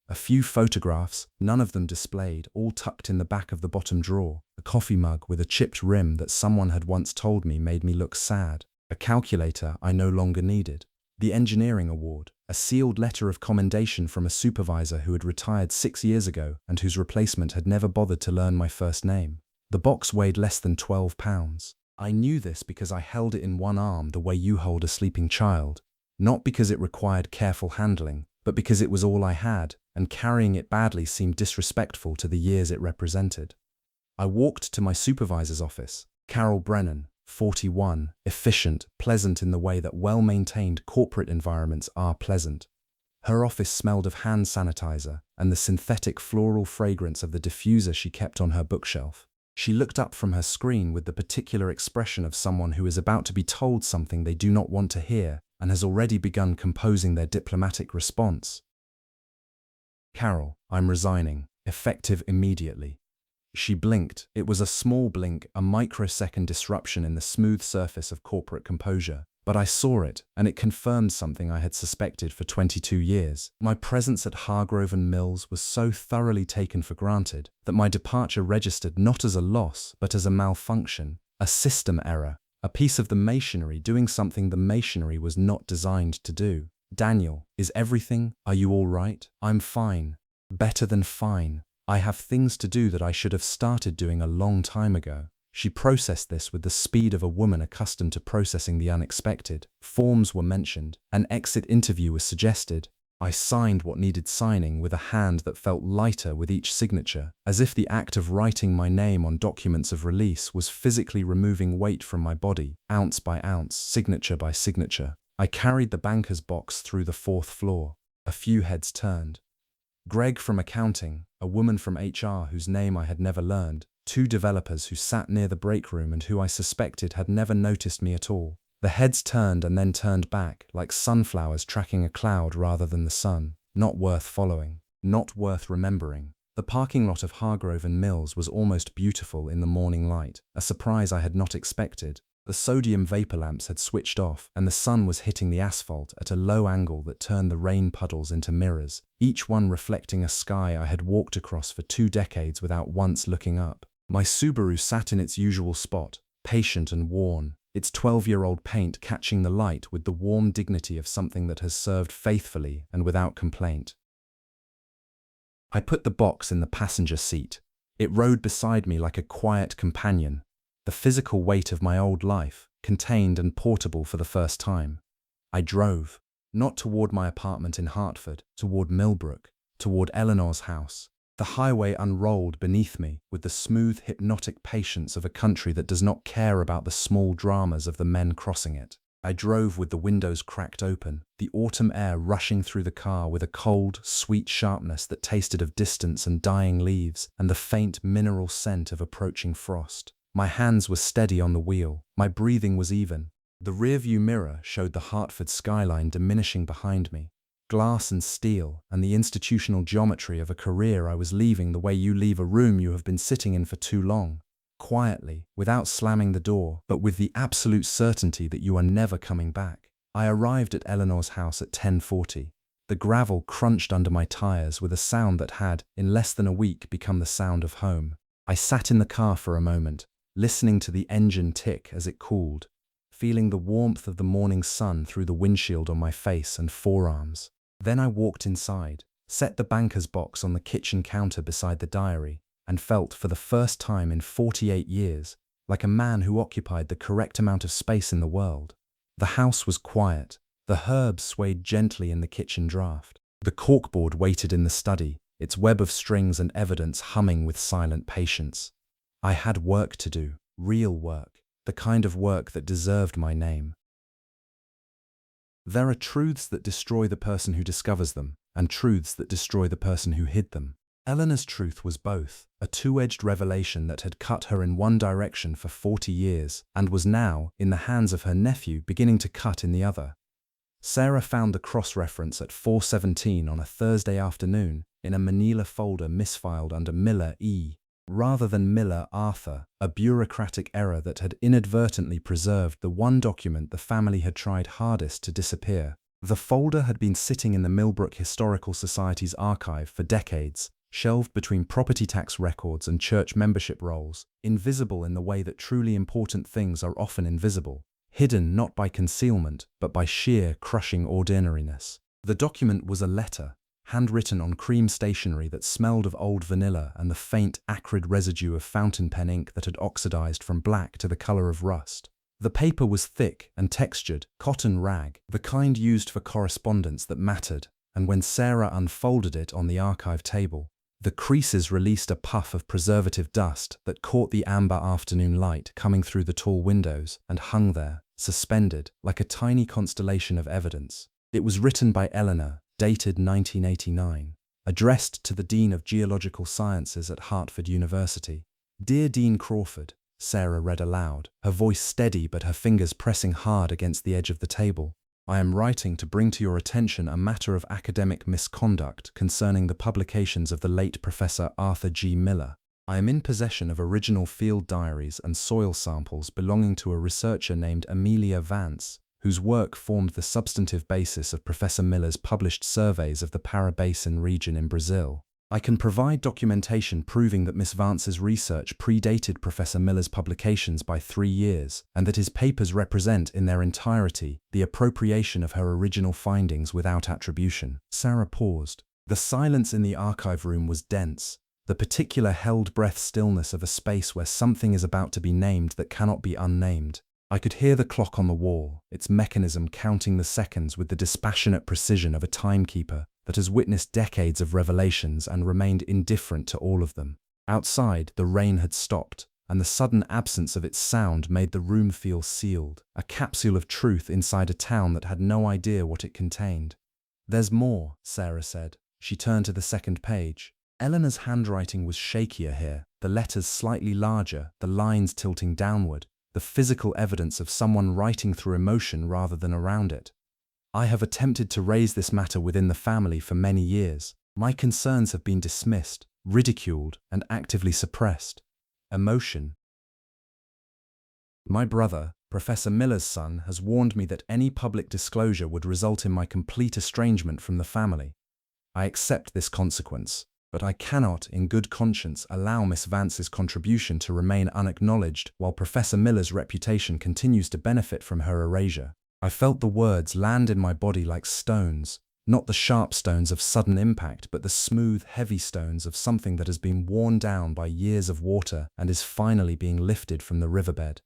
A few photographs, none of them displayed, all tucked in the back of the bottom drawer. A coffee mug with a chipped rim that someone had once told me made me look sad. A calculator I no longer needed. The engineering award, a sealed letter of commendation from a supervisor who had retired 6 years ago and whose replacement had never bothered to learn my first name. The box weighed less than 12 pounds. I knew this because I held it in one arm the way you hold a sleeping child. Not because it required careful handling, but because it was all I had, and carrying it badly seemed disrespectful to the years it represented. I walked to my supervisor's office. Carol Brennan, 41, efficient, pleasant in the way that well-maintained corporate environments are pleasant. Her office smelled of hand sanitizer and the synthetic floral fragrance of the diffuser she kept on her bookshelf. She looked up from her screen with the particular expression of someone who is about to be told something they do not want to hear and has already begun composing their diplomatic response. Carol, I'm resigning, effective immediately. She blinked. It was a small blink, a microsecond disruption in the smooth surface of corporate composure. But I saw it, and it confirmed something I had suspected for 22 years. My presence at Hargrove and Mills was so thoroughly taken for granted that my departure registered not as a loss, but as a malfunction, a system error, a piece of the machinery doing something the machinery was not designed to do. Daniel, is everything? Are you all right? I'm fine. Better than fine. I have things to do that I should have started doing a long time ago. She processed this with the speed of a woman accustomed to processing the unexpected. Forms were mentioned. An exit interview was suggested. I signed what needed signing with a hand that felt lighter with each signature, as if the act of writing my name on documents of release was physically removing weight from my body, ounce by ounce, signature by signature. I carried the banker's box through the 4th floor. A few heads turned. Greg from accounting, a woman from HR whose name I had never learned, 2 developers who sat near the break room and who I suspected had never noticed me at all. The heads turned and then turned back, like sunflowers tracking a cloud rather than the sun. Not worth following. Not worth remembering. The parking lot of Hargrove and Mills was almost beautiful in the morning light, a surprise I had not expected. The sodium vapor lamps had switched off, and the sun was hitting the asphalt at a low angle that turned the rain puddles into mirrors, each one reflecting a sky I had walked across for 2 decades without once looking up. My Subaru sat in its usual spot, patient and worn, its 12-year-old paint catching the light with the warm dignity of something that has served faithfully and without complaint. I put the box in the passenger seat. It rode beside me like a quiet companion, the physical weight of my old life, contained and portable for the first time. I drove, not toward my apartment in Hartford, toward Millbrook, toward Eleanor's house. The highway unrolled beneath me with the smooth, hypnotic patience of a country that does not care about the small dramas of the men crossing it. I drove with the windows cracked open, the autumn air rushing through the car with a cold, sweet sharpness that tasted of distance and dying leaves and the faint mineral scent of approaching frost. My hands were steady on the wheel. My breathing was even. The rearview mirror showed the Hartford skyline diminishing behind me. Glass and steel, and the institutional geometry of a career I was leaving the way you leave a room you have been sitting in for too long. Quietly, without slamming the door, but with the absolute certainty that you are never coming back. I arrived at Eleanor's house at 10:40. The gravel crunched under my tires with a sound that had, in less than a week, become the sound of home. I sat in the car for a moment, listening to the engine tick as it cooled, feeling the warmth of the morning sun through the windshield on my face and forearms. Then I walked inside, set the banker's box on the kitchen counter beside the diary, and felt for the first time in 48 years like a man who occupied the correct amount of space in the world. The house was quiet. The herbs swayed gently in the kitchen draft. The corkboard waited in the study, its web of strings and evidence humming with silent patience. I had work to do. real work, the kind of work that deserved my name. There are truths that destroy the person who discovers them, and truths that destroy the person who hid them. Eleanor's truth was both, a two-edged revelation that had cut her in one direction for 40 years, and was now, in the hands of her nephew, beginning to cut in the other. Sarah found the cross-reference at 4:17 on a Thursday afternoon in a manila folder misfiled under Miller E. rather than Miller Arthur, a bureaucratic error that had inadvertently preserved the one document the family had tried hardest to disappear. The folder had been sitting in the Millbrook Historical Society's archive for decades, shelved between property tax records and church membership rolls, invisible in the way that truly important things are often invisible, hidden not by concealment, but by sheer, crushing ordinariness. The document was a letter, handwritten on cream stationery that smelled of old vanilla and the faint, acrid residue of fountain pen ink that had oxidized from black to the color of rust. The paper was thick and textured, cotton rag, the kind used for correspondence that mattered, and when Sarah unfolded it on the archive table, the creases released a puff of preservative dust that caught the amber afternoon light coming through the tall windows and hung there, suspended, like a tiny constellation of evidence. It was written by Eleanor, dated 1989, addressed to the Dean of Geological Sciences at Hartford University. "Dear Dean Crawford," Sarah read aloud, her voice steady but her fingers pressing hard against the edge of the table. "I am writing to bring to your attention a matter of academic misconduct concerning the publications of the late Professor Arthur G. Miller. I am in possession of original field diaries and soil samples belonging to a researcher named Amelia Vance, whose work formed the substantive basis of Professor Miller's published surveys of the Para Basin region in Brazil. I can provide documentation proving that Miss Vance's research predated Professor Miller's publications by 3 years, and that his papers represent in their entirety the appropriation of her original findings without attribution." Sarah paused. The silence in the archive room was dense, the particular held-breath stillness of a space where something is about to be named that cannot be unnamed. I could hear the clock on the wall, its mechanism counting the seconds with the dispassionate precision of a timekeeper that has witnessed decades of revelations and remained indifferent to all of them. Outside, the rain had stopped, and the sudden absence of its sound made the room feel sealed, a capsule of truth inside a town that had no idea what it contained. "There's more," Sarah said. She turned to the second page. Eleanor's handwriting was shakier here, the letters slightly larger, the lines tilting downward, the physical evidence of someone writing through emotion rather than around it. "I have attempted to raise this matter within the family for many years. My concerns have been dismissed, ridiculed, and actively suppressed. Emotion. My brother, Professor Miller's son, has warned me that any public disclosure would result in my complete estrangement from the family. I accept this consequence, but I cannot, in good conscience, allow Miss Vance's contribution to remain unacknowledged while Professor Miller's reputation continues to benefit from her erasure." I felt the words land in my body like stones, not the sharp stones of sudden impact, but the smooth, heavy stones of something that has been worn down by years of water and is finally being lifted from the riverbed.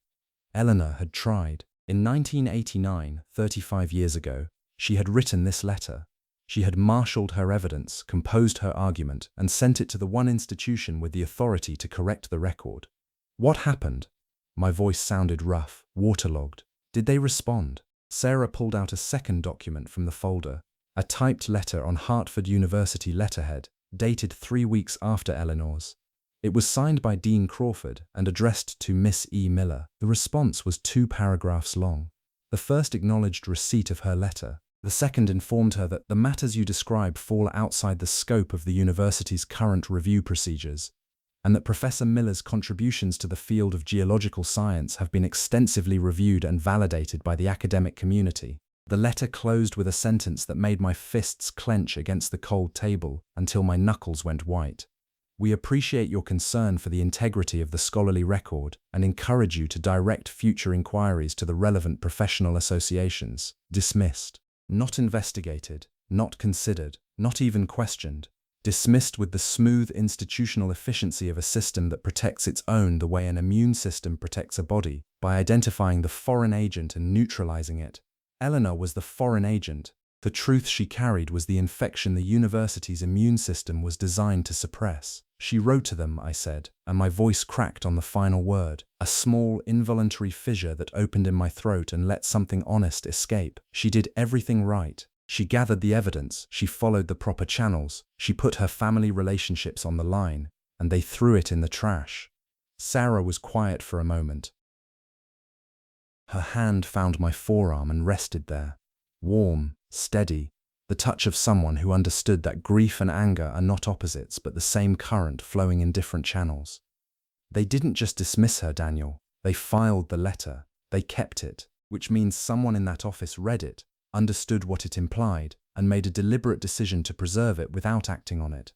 Eleanor had tried. In 1989, 35 years ago, she had written this letter. She had marshaled her evidence, composed her argument, and sent it to the one institution with the authority to correct the record. What happened? My voice sounded rough, waterlogged. Did they respond? Sarah pulled out a second document from the folder, a typed letter on Hartford University letterhead, dated 3 weeks after Eleanor's. It was signed by Dean Crawford and addressed to Miss E. Miller. The response was 2 paragraphs long. The first acknowledged receipt of her letter. The second informed her that the matters you describe fall outside the scope of the university's current review procedures, and that Professor Miller's contributions to the field of geological science have been extensively reviewed and validated by the academic community. The letter closed with a sentence that made my fists clench against the cold table until my knuckles went white. "We appreciate your concern for the integrity of the scholarly record and encourage you to direct future inquiries to the relevant professional associations." Dismissed. Not investigated, not considered, not even questioned. Dismissed with the smooth institutional efficiency of a system that protects its own the way an immune system protects a body, by identifying the foreign agent and neutralizing it. Eleanor was the foreign agent, The truth she carried was the infection the university's immune system was designed to suppress. She wrote to them, I said, and my voice cracked on the final word, a small, involuntary fissure that opened in my throat and let something honest escape. She did everything right. She gathered the evidence, she followed the proper channels, she put her family relationships on the line, and they threw it in the trash. Sarah was quiet for a moment. Her hand found my forearm and rested there. Warm, steady, the touch of someone who understood that grief and anger are not opposites but the same current flowing in different channels. They didn't just dismiss her, Daniel. They filed the letter. They kept it, which means someone in that office read it, understood what it implied, and made a deliberate decision to preserve it without acting on it.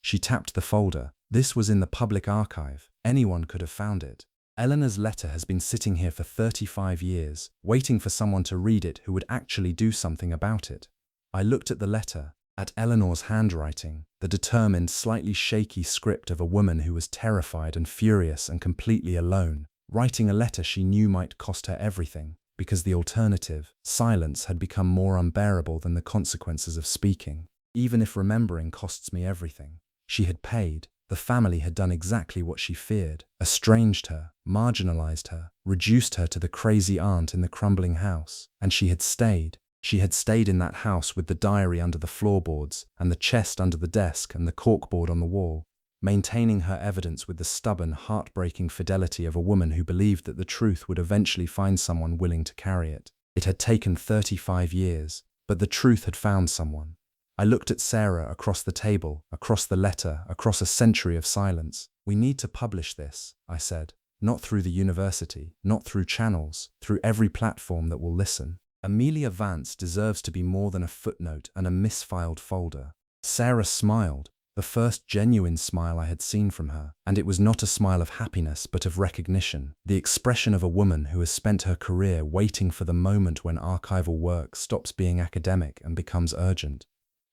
She tapped the folder. This was in the public archive. Anyone could have found it. Eleanor's letter has been sitting here for 35 years, waiting for someone to read it who would actually do something about it. I looked at the letter, at Eleanor's handwriting, the determined, slightly shaky script of a woman who was terrified and furious and completely alone, writing a letter she knew might cost her everything, because the alternative, silence, had become more unbearable than the consequences of speaking. Even if remembering costs me everything. She had paid. The family had done exactly what she feared, estranged her, marginalized her, reduced her to the crazy aunt in the crumbling house, and she had stayed. She had stayed in that house with the diary under the floorboards, and the chest under the desk, and the corkboard on the wall, maintaining her evidence with the stubborn, heartbreaking fidelity of a woman who believed that the truth would eventually find someone willing to carry it. It had taken 35 years, but the truth had found someone. I looked at Sarah across the table, across the letter, across a century of silence. We need to publish this, I said. Not through the university, not through channels, through every platform that will listen. Amelia Vance deserves to be more than a footnote and a misfiled folder. Sarah smiled, the first genuine smile I had seen from her, and it was not a smile of happiness but of recognition, the expression of a woman who has spent her career waiting for the moment when archival work stops being academic and becomes urgent.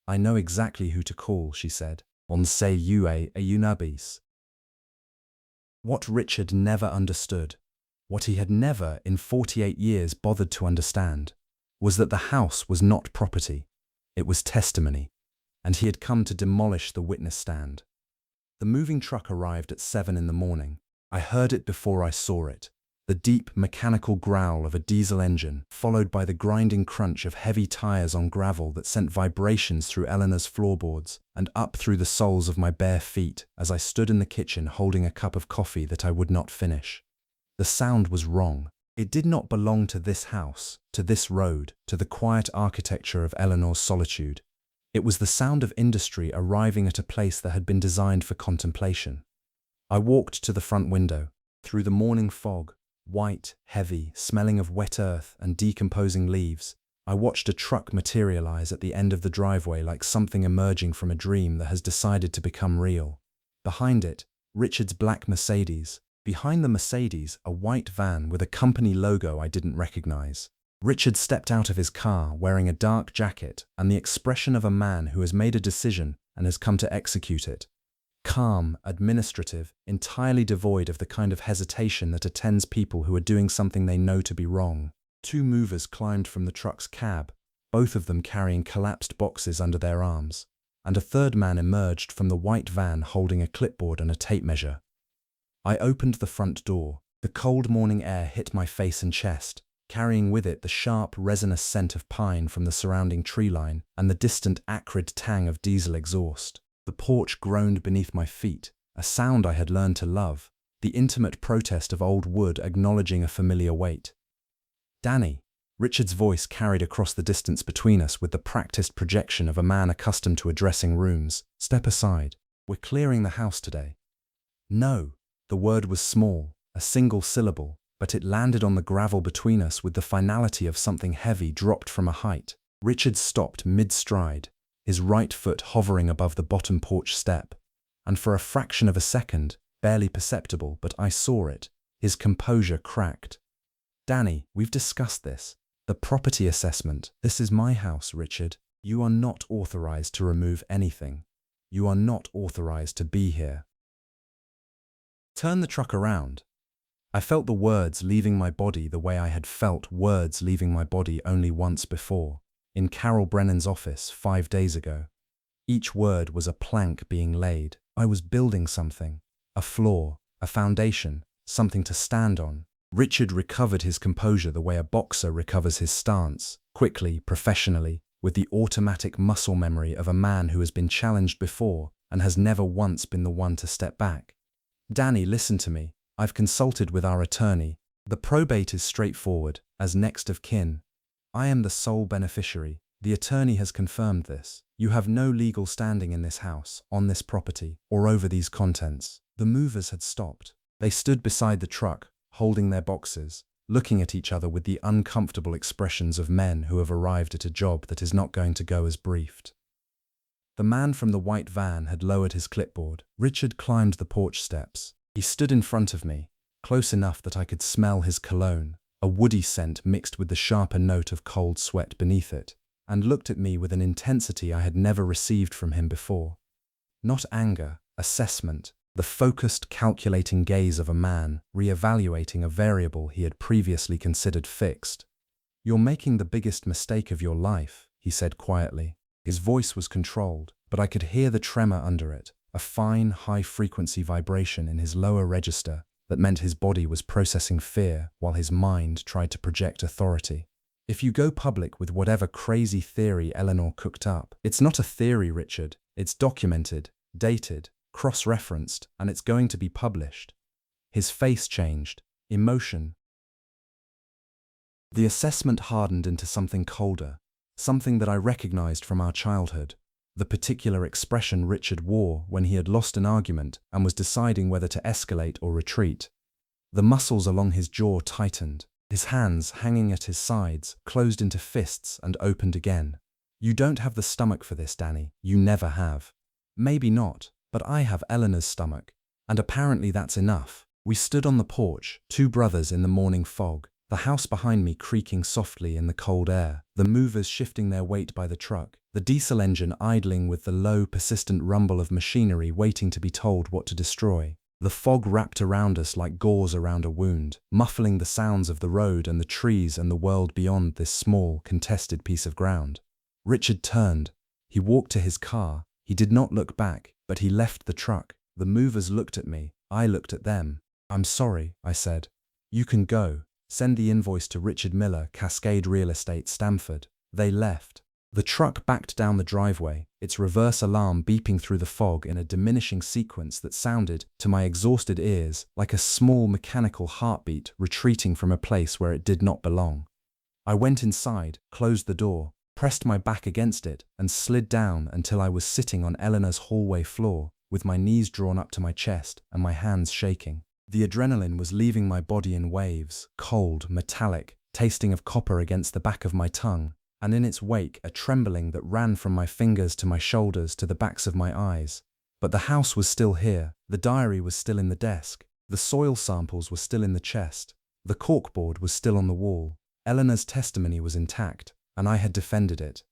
I know exactly who to call, she said. On say you a unabis. What Richard never understood, what he had never in 48 years bothered to understand, was that the house was not property, it was testimony, and he had come to demolish the witness stand. The moving truck arrived at 7 in the morning. I heard it before I saw it. The deep, mechanical growl of a diesel engine, followed by the grinding crunch of heavy tires on gravel that sent vibrations through Eleanor's floorboards and up through the soles of my bare feet as I stood in the kitchen holding a cup of coffee that I would not finish. The sound was wrong. It did not belong to this house, to this road, to the quiet architecture of Eleanor's solitude. It was the sound of industry arriving at a place that had been designed for contemplation. I walked to the front window. Through the morning fog, white, heavy, smelling of wet earth and decomposing leaves, I watched a truck materialize at the end of the driveway like something emerging from a dream that has decided to become real. Behind it, Richard's black Mercedes. Behind the Mercedes, a white van with a company logo I didn't recognize. Richard stepped out of his car wearing a dark jacket and the expression of a man who has made a decision and has come to execute it. Calm, administrative, entirely devoid of the kind of hesitation that attends people who are doing something they know to be wrong. 2 movers climbed from the truck's cab, both of them carrying collapsed boxes under their arms, and a third man emerged from the white van holding a clipboard and a tape measure. I opened the front door. The cold morning air hit my face and chest, carrying with it the sharp, resinous scent of pine from the surrounding tree line and the distant, acrid tang of diesel exhaust. The porch groaned beneath my feet, a sound I had learned to love, the intimate protest of old wood acknowledging a familiar weight. "Danny," Richard's voice carried across the distance between us with the practiced projection of a man accustomed to addressing rooms. "Step aside. We're clearing the house today." "No." The word was small, a single syllable, but it landed on the gravel between us with the finality of something heavy dropped from a height. Richard stopped mid-stride, his right foot hovering above the bottom porch step, and for a fraction of a second, barely perceptible, but I saw it, his composure cracked. "Danny, we've discussed this. The property assessment. This is my house, Richard. You are not authorized to remove anything. You are not authorized to be here." "Turn the truck around." I felt the words leaving my body the way I had felt words leaving my body only once before. in Carol Brennan's office 5 days ago. Each word was a plank being laid. I was building something. A floor, a foundation, something to stand on. Richard recovered his composure the way a boxer recovers his stance, quickly, professionally, with the automatic muscle memory of a man who has been challenged before and has never once been the one to step back. "Danny, listen to me. I've consulted with our attorney. The probate is straightforward, as next of kin. I am the sole beneficiary. The attorney has confirmed this. You have no legal standing in this house, on this property, or over these contents." The movers had stopped. They stood beside the truck, holding their boxes, looking at each other with the uncomfortable expressions of men who have arrived at a job that is not going to go as briefed. The man from the white van had lowered his clipboard. Richard climbed the porch steps. He stood in front of me, close enough that I could smell his cologne, a woody scent mixed with the sharper note of cold sweat beneath it, and looked at me with an intensity I had never received from him before. Not anger, assessment, the focused, calculating gaze of a man re-evaluating a variable he had previously considered fixed. "You're making the biggest mistake of your life," he said quietly. His voice was controlled, but I could hear the tremor under it, a fine, high-frequency vibration in his lower register that meant his body was processing fear while his mind tried to project authority. "If you go public with whatever crazy theory Eleanor cooked up, it's not a theory, Richard. It's documented, dated, cross-referenced, and it's going to be published." His face changed. Emotion. The assessment hardened into something colder, something that I recognized from our childhood, the particular expression Richard wore when he had lost an argument and was deciding whether to escalate or retreat. The muscles along his jaw tightened. His hands, hanging at his sides, closed into fists and opened again. "You don't have the stomach for this, Danny. You never have." "Maybe not, but I have Eleanor's stomach, and apparently that's enough." We stood on the porch, two brothers in the morning fog, the house behind me creaking softly in the cold air, the movers shifting their weight by the truck, the diesel engine idling with the low, persistent rumble of machinery waiting to be told what to destroy. The fog wrapped around us like gauze around a wound, muffling the sounds of the road and the trees and the world beyond this small, contested piece of ground. Richard turned. He walked to his car. He did not look back, but he left the truck. The movers looked at me. I looked at them. "I'm sorry," I said. "You can go. Send the invoice to Richard Miller, Cascade Real Estate, Stamford." They left. The truck backed down the driveway, its reverse alarm beeping through the fog in a diminishing sequence that sounded, to my exhausted ears, like a small mechanical heartbeat retreating from a place where it did not belong. I went inside, closed the door, pressed my back against it, and slid down until I was sitting on Eleanor's hallway floor, with my knees drawn up to my chest and my hands shaking. The adrenaline was leaving my body in waves, cold, metallic, tasting of copper against the back of my tongue, and in its wake a trembling that ran from my fingers to my shoulders to the backs of my eyes. But the house was still here, the diary was still in the desk, the soil samples were still in the chest, the corkboard was still on the wall, Eleanor's testimony was intact, and I had defended it.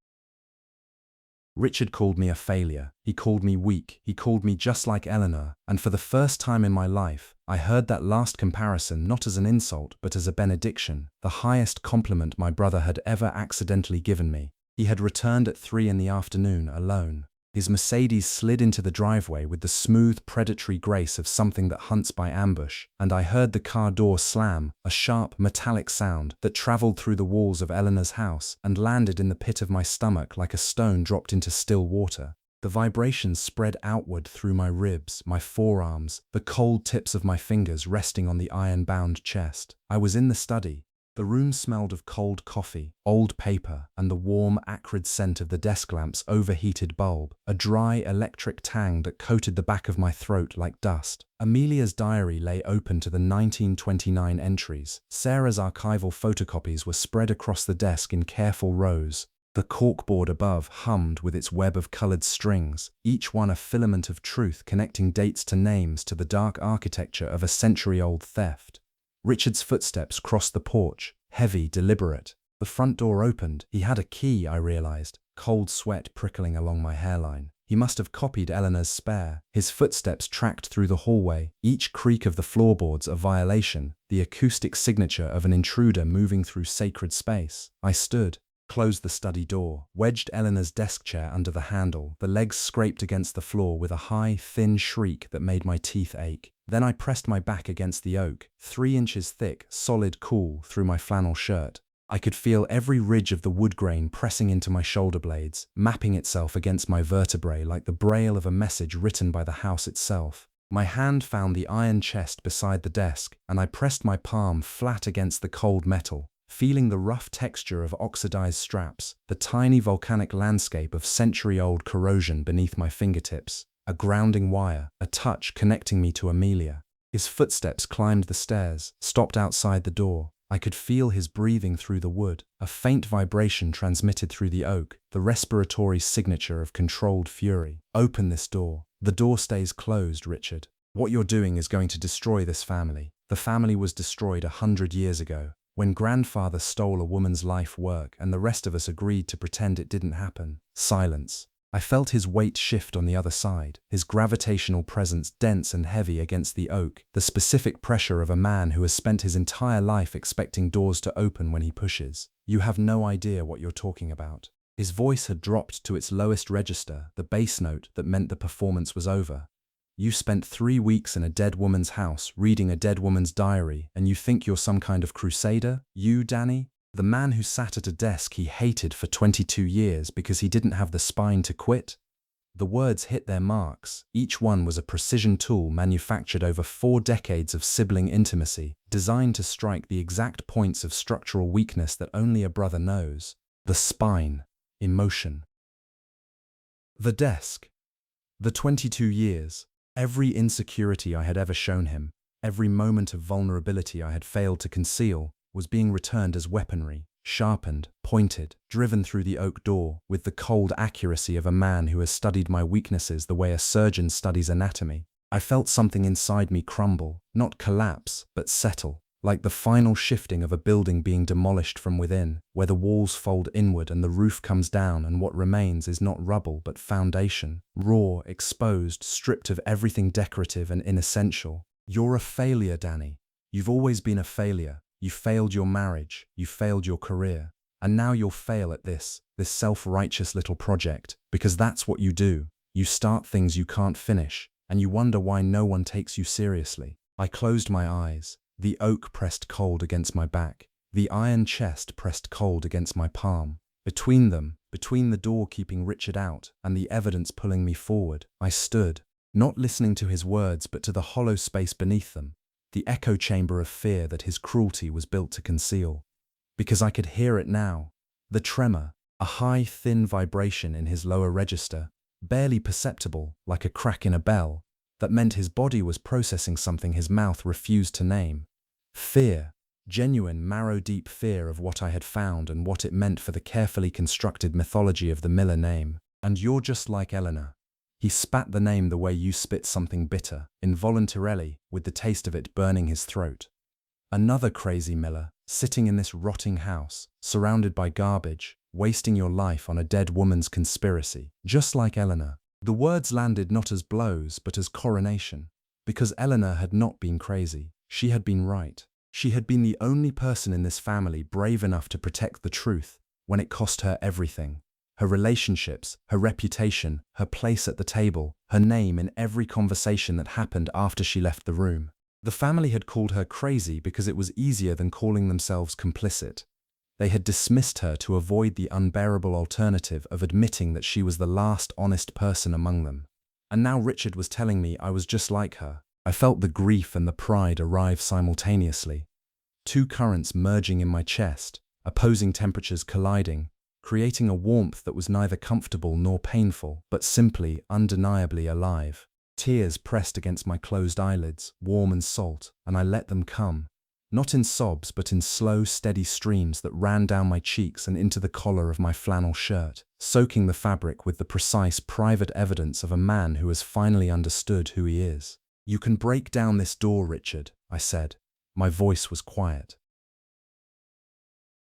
Richard called me a failure, he called me weak, he called me just like Eleanor, and for the first time in my life, I heard that last comparison not as an insult but as a benediction, the highest compliment my brother had ever accidentally given me. He had returned at 3 in the afternoon alone. His Mercedes slid into the driveway with the smooth, predatory grace of something that hunts by ambush, and I heard the car door slam, a sharp, metallic sound that traveled through the walls of Eleanor's house and landed in the pit of my stomach like a stone dropped into still water. The vibrations spread outward through my ribs, my forearms, the cold tips of my fingers resting on the iron-bound chest. I was in the study. The room smelled of cold coffee, old paper, and the warm, acrid scent of the desk lamp's overheated bulb, a dry electric tang that coated the back of my throat like dust. Amelia's diary lay open to the 1929 entries. Sarah's archival photocopies were spread across the desk in careful rows. The corkboard above hummed with its web of colored strings, each one a filament of truth connecting dates to names to the dark architecture of a century-old theft. Richard's footsteps crossed the porch, heavy, deliberate. The front door opened. He had a key, I realized, cold sweat prickling along my hairline. He must have copied Eleanor's spare. His footsteps tracked through the hallway, each creak of the floorboards a violation, the acoustic signature of an intruder moving through sacred space. I stood, closed the study door, wedged Eleanor's desk chair under the handle, the legs scraped against the floor with a high, thin shriek that made my teeth ache. Then I pressed my back against the oak, 3 inches thick, solid cool, through my flannel shirt. I could feel every ridge of the wood grain pressing into my shoulder blades, mapping itself against my vertebrae like the braille of a message written by the house itself. My hand found the iron chest beside the desk, and I pressed my palm flat against the cold metal, feeling the rough texture of oxidized straps, the tiny volcanic landscape of century-old corrosion beneath my fingertips, a grounding wire, a touch connecting me to Amelia. His footsteps climbed the stairs, stopped outside the door. I could feel his breathing through the wood, a faint vibration transmitted through the oak, the respiratory signature of controlled fury. Open this door. The door stays closed, Richard. What you're doing is going to destroy this family. The family was destroyed 100 years ago, when grandfather stole a woman's life work and the rest of us agreed to pretend it didn't happen. Silence. I felt his weight shift on the other side, his gravitational presence dense and heavy against the oak, the specific pressure of a man who has spent his entire life expecting doors to open when he pushes. You have no idea what you're talking about. His voice had dropped to its lowest register, the bass note that meant the performance was over. You spent 3 weeks in a dead woman's house reading a dead woman's diary, and you think you're some kind of crusader? You, Danny? The man who sat at a desk he hated for 22 years because he didn't have the spine to quit? The words hit their marks. Each one was a precision tool manufactured over 4 decades of sibling intimacy, designed to strike the exact points of structural weakness that only a brother knows. The spine. Emotion. The desk. The 22 years. Every insecurity I had ever shown him, every moment of vulnerability I had failed to conceal, was being returned as weaponry, sharpened, pointed, driven through the oak door with the cold accuracy of a man who has studied my weaknesses the way a surgeon studies anatomy. I felt something inside me crumble, not collapse, but settle, like the final shifting of a building being demolished from within, where the walls fold inward and the roof comes down and what remains is not rubble but foundation, raw, exposed, stripped of everything decorative and inessential. You're a failure, Danny. You've always been a failure. You failed your marriage, you failed your career, and now you'll fail at this self-righteous little project, because that's what you do. You start things you can't finish, and you wonder why no one takes you seriously. I closed my eyes. The oak pressed cold against my back. The iron chest pressed cold against my palm. Between them, between the door keeping Richard out and the evidence pulling me forward, I stood, not listening to his words but to the hollow space beneath them, the echo chamber of fear that his cruelty was built to conceal. Because I could hear it now, the tremor, a high, thin vibration in his lower register, barely perceptible, like a crack in a bell, that meant his body was processing something his mouth refused to name. Fear, genuine, marrow-deep fear of what I had found and what it meant for the carefully constructed mythology of the Miller name. And you're just like Eleanor. He spat the name the way you spit something bitter, involuntarily, with the taste of it burning his throat. Another crazy Miller, sitting in this rotting house, surrounded by garbage, wasting your life on a dead woman's conspiracy, just like Eleanor. The words landed not as blows but as coronation, because Eleanor had not been crazy. She had been right. She had been the only person in this family brave enough to protect the truth when it cost her everything. Her relationships, her reputation, her place at the table, her name in every conversation that happened after she left the room. The family had called her crazy because it was easier than calling themselves complicit. They had dismissed her to avoid the unbearable alternative of admitting that she was the last honest person among them. And now Richard was telling me I was just like her. I felt the grief and the pride arrive simultaneously. 2 currents merging in my chest, opposing temperatures colliding, creating a warmth that was neither comfortable nor painful, but simply, undeniably alive. Tears pressed against my closed eyelids, warm and salt, and I let them come, not in sobs but in slow, steady streams that ran down my cheeks and into the collar of my flannel shirt, soaking the fabric with the precise, private evidence of a man who has finally understood who he is. You can break down this door, Richard, I said. My voice was quiet.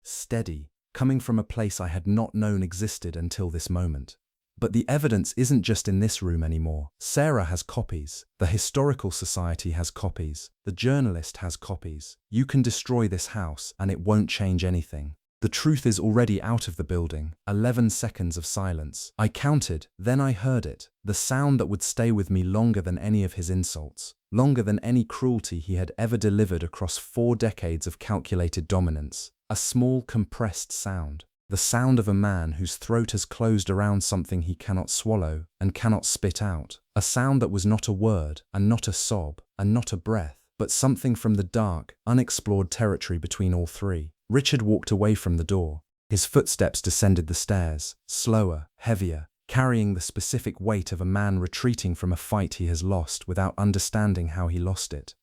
Steady, coming from a place I had not known existed until this moment. But the evidence isn't just in this room anymore. Sarah has copies. The Historical Society has copies. The journalist has copies. You can destroy this house and it won't change anything. The truth is already out of the building. 11 seconds of silence. I counted, then I heard it. The sound that would stay with me longer than any of his insults. Longer than any cruelty he had ever delivered across 4 decades of calculated dominance. A small, compressed sound. The sound of a man whose throat has closed around something he cannot swallow and cannot spit out. A sound that was not a word, and not a sob, and not a breath, but something from the dark, unexplored territory between all three. Richard walked away from the door. His footsteps descended the stairs, slower, heavier, carrying the specific weight of a man retreating from a fight he has lost without understanding how he lost it.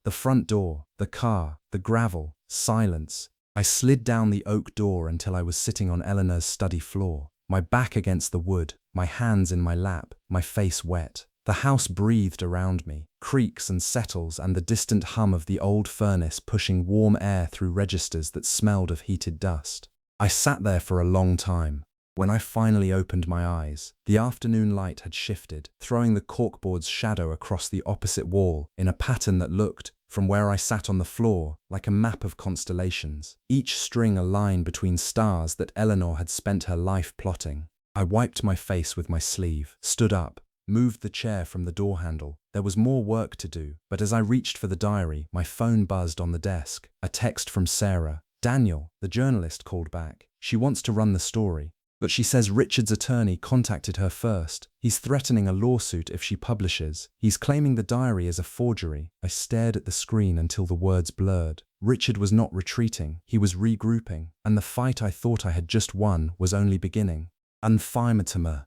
The front door, the car, the gravel, silence. I slid down the oak door until I was sitting on Eleanor's study floor, my back against the wood, my hands in my lap, my face wet. The house breathed around me, creaks and settles and the distant hum of the old furnace pushing warm air through registers that smelled of heated dust. I sat there for a long time. When I finally opened my eyes, the afternoon light had shifted, throwing the corkboard's shadow across the opposite wall in a pattern that looked, from where I sat on the floor, like a map of constellations, each string a line between stars that Eleanor had spent her life plotting. I wiped my face with my sleeve, stood up, moved the chair from the door handle. There was more work to do, but as I reached for the diary, my phone buzzed on the desk. A text from Sarah. Daniel, the journalist, called back. She wants to run the story, but she says Richard's attorney contacted her first. He's threatening a lawsuit if she publishes. He's claiming the diary is a forgery. I stared at the screen until the words blurred. Richard was not retreating, he was regrouping, and the fight I thought I had just won was only beginning. Unfeimatama.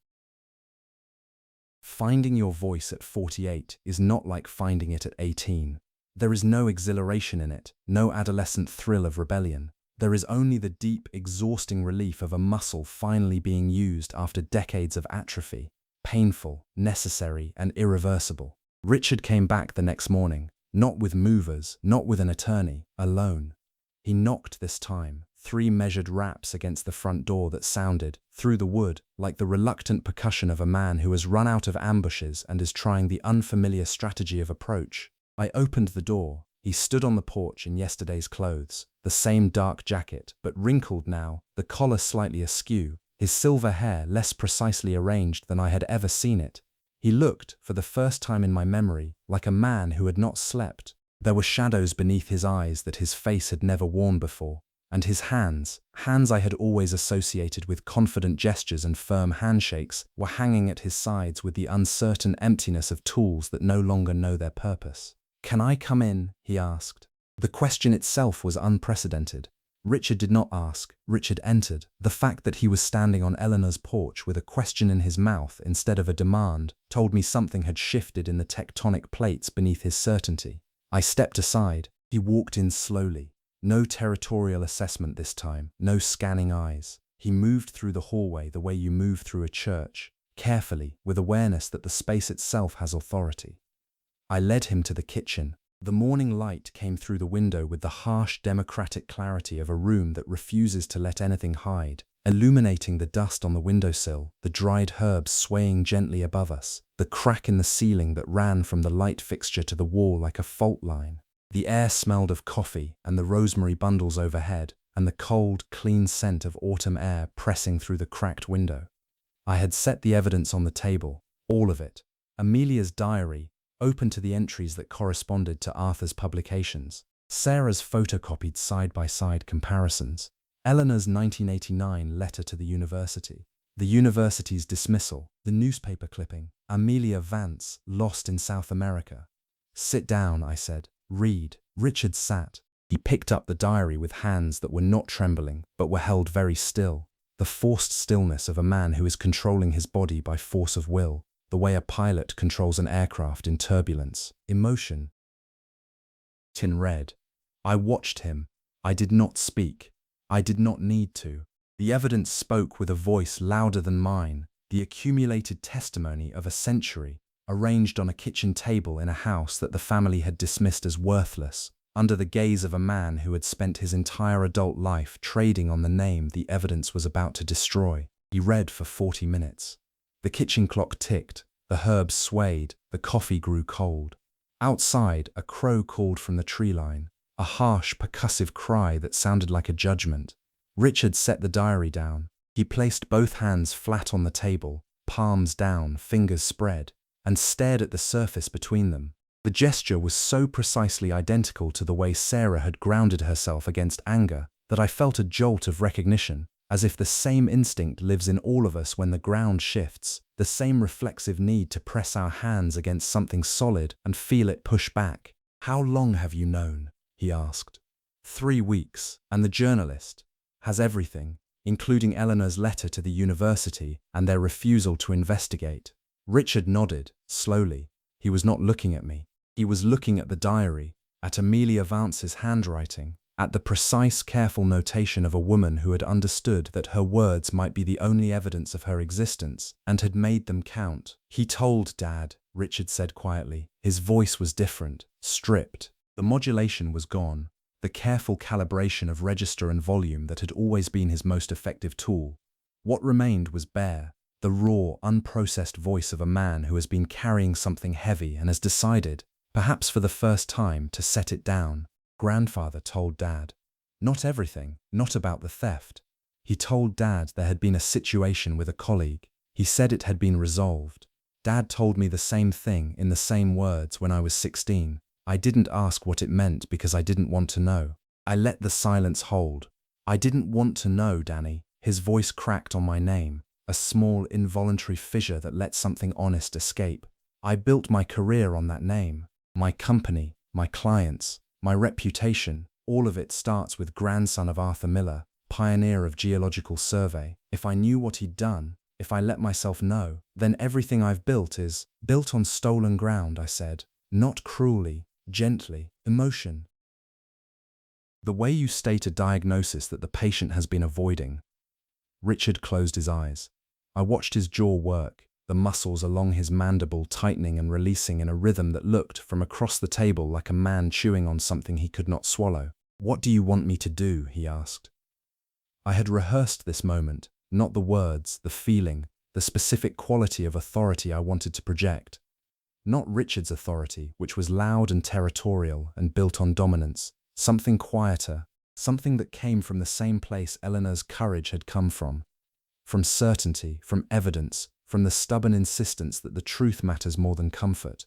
Finding your voice at 48 is not like finding it at 18. There is no exhilaration in it, no adolescent thrill of rebellion. There is only the deep, exhausting relief of a muscle finally being used after decades of atrophy. Painful, necessary, and irreversible. Richard came back the next morning, not with movers, not with an attorney, alone. He knocked this time, 3 measured raps against the front door that sounded, through the wood, like the reluctant percussion of a man who has run out of ambushes and is trying the unfamiliar strategy of approach. I opened the door. He stood on the porch in yesterday's clothes, the same dark jacket, but wrinkled now, the collar slightly askew, his silver hair less precisely arranged than I had ever seen it. He looked, for the first time in my memory, like a man who had not slept. There were shadows beneath his eyes that his face had never worn before. And his hands I had always associated with confident gestures and firm handshakes, were hanging at his sides with the uncertain emptiness of tools that no longer know their purpose. "Can I come in?" he asked. The question itself was unprecedented. Richard did not ask, Richard entered. The fact that he was standing on Eleanor's porch with a question in his mouth instead of a demand told me something had shifted in the tectonic plates beneath his certainty. I stepped aside. He walked in slowly. No territorial assessment this time, no scanning eyes. He moved through the hallway the way you move through a church, carefully, with awareness that the space itself has authority. I led him to the kitchen. The morning light came through the window with the harsh, democratic clarity of a room that refuses to let anything hide, illuminating the dust on the windowsill, the dried herbs swaying gently above us, the crack in the ceiling that ran from the light fixture to the wall like a fault line. The air smelled of coffee and the rosemary bundles overhead, and the cold, clean scent of autumn air pressing through the cracked window. I had set the evidence on the table, all of it. Amelia's diary, open to the entries that corresponded to Arthur's publications. Sarah's photocopied side-by-side comparisons. Eleanor's 1989 letter to the university. The university's dismissal. The newspaper clipping. Amelia Vance, lost in South America. "Sit down," I said. "Read." Richard sat. He picked up the diary with hands that were not trembling, but were held very still. The forced stillness of a man who is controlling his body by force of will, the way a pilot controls an aircraft in turbulence. Emotion. Tin read. I watched him. I did not speak. I did not need to. The evidence spoke with a voice louder than mine, the accumulated testimony of a century, arranged on a kitchen table in a house that the family had dismissed as worthless, under the gaze of a man who had spent his entire adult life trading on the name the evidence was about to destroy. He read for 40 minutes. The kitchen clock ticked, the herbs swayed, the coffee grew cold. Outside, a crow called from the tree line, a harsh, percussive cry that sounded like a judgment. Richard set the diary down. He placed both hands flat on the table, palms down, fingers spread, and stared at the surface between them. The gesture was so precisely identical to the way Sarah had grounded herself against anger that I felt a jolt of recognition, as if the same instinct lives in all of us when the ground shifts, the same reflexive need to press our hands against something solid and feel it push back. "How long have you known?" he asked. 3 weeks, and the journalist has everything, including Eleanor's letter to the university and their refusal to investigate. Richard nodded, slowly. He was not looking at me. He was looking at the diary, at Amelia Vance's handwriting, at the precise, careful notation of a woman who had understood that her words might be the only evidence of her existence and had made them count. "He told Dad," Richard said quietly. His voice was different, stripped. The modulation was gone, the careful calibration of register and volume that had always been his most effective tool. What remained was bare, the raw, unprocessed voice of a man who has been carrying something heavy and has decided, perhaps for the first time, to set it down. "Grandfather told Dad. Not everything, not about the theft. He told Dad there had been a situation with a colleague. He said it had been resolved. Dad told me the same thing in the same words when I was 16. I didn't ask what it meant because I didn't want to know. I let the silence hold. I didn't want to know, Danny." His voice cracked on my name, a small, involuntary fissure that let something honest escape. "I built my career on that name. My company, my clients, my reputation, all of it starts with grandson of Arthur Miller, pioneer of geological survey. If I knew what he'd done, if I let myself know, then everything I've built is built on stolen ground," I said. "Not cruelly, gently, emotion. The way you state a diagnosis that the patient has been avoiding." Richard closed his eyes. I watched his jaw work, the muscles along his mandible tightening and releasing in a rhythm that looked, from across the table, like a man chewing on something he could not swallow. "What do you want me to do?" he asked. I had rehearsed this moment, not the words, the feeling, the specific quality of authority I wanted to project. Not Richard's authority, which was loud and territorial and built on dominance, something quieter, something that came from the same place Eleanor's courage had come from certainty, from evidence, from the stubborn insistence that the truth matters more than comfort.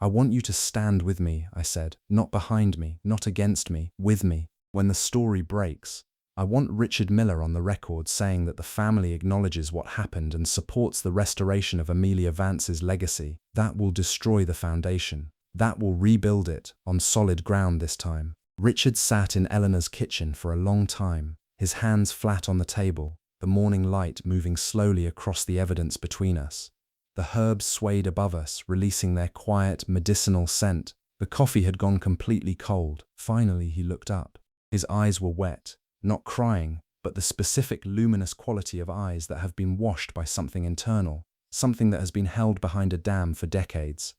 "I want you to stand with me," I said, "not behind me, not against me, with me. When the story breaks, I want Richard Miller on the record saying that the family acknowledges what happened and supports the restoration of Amelia Vance's legacy. That will destroy the foundation. That will rebuild it, on solid ground this time." Richard sat in Eleanor's kitchen for a long time, his hands flat on the table, the morning light moving slowly across the evidence between us. The herbs swayed above us, releasing their quiet, medicinal scent. The coffee had gone completely cold. Finally, he looked up. His eyes were wet. Not crying, but the specific luminous quality of eyes that have been washed by something internal, something that has been held behind a dam for decades.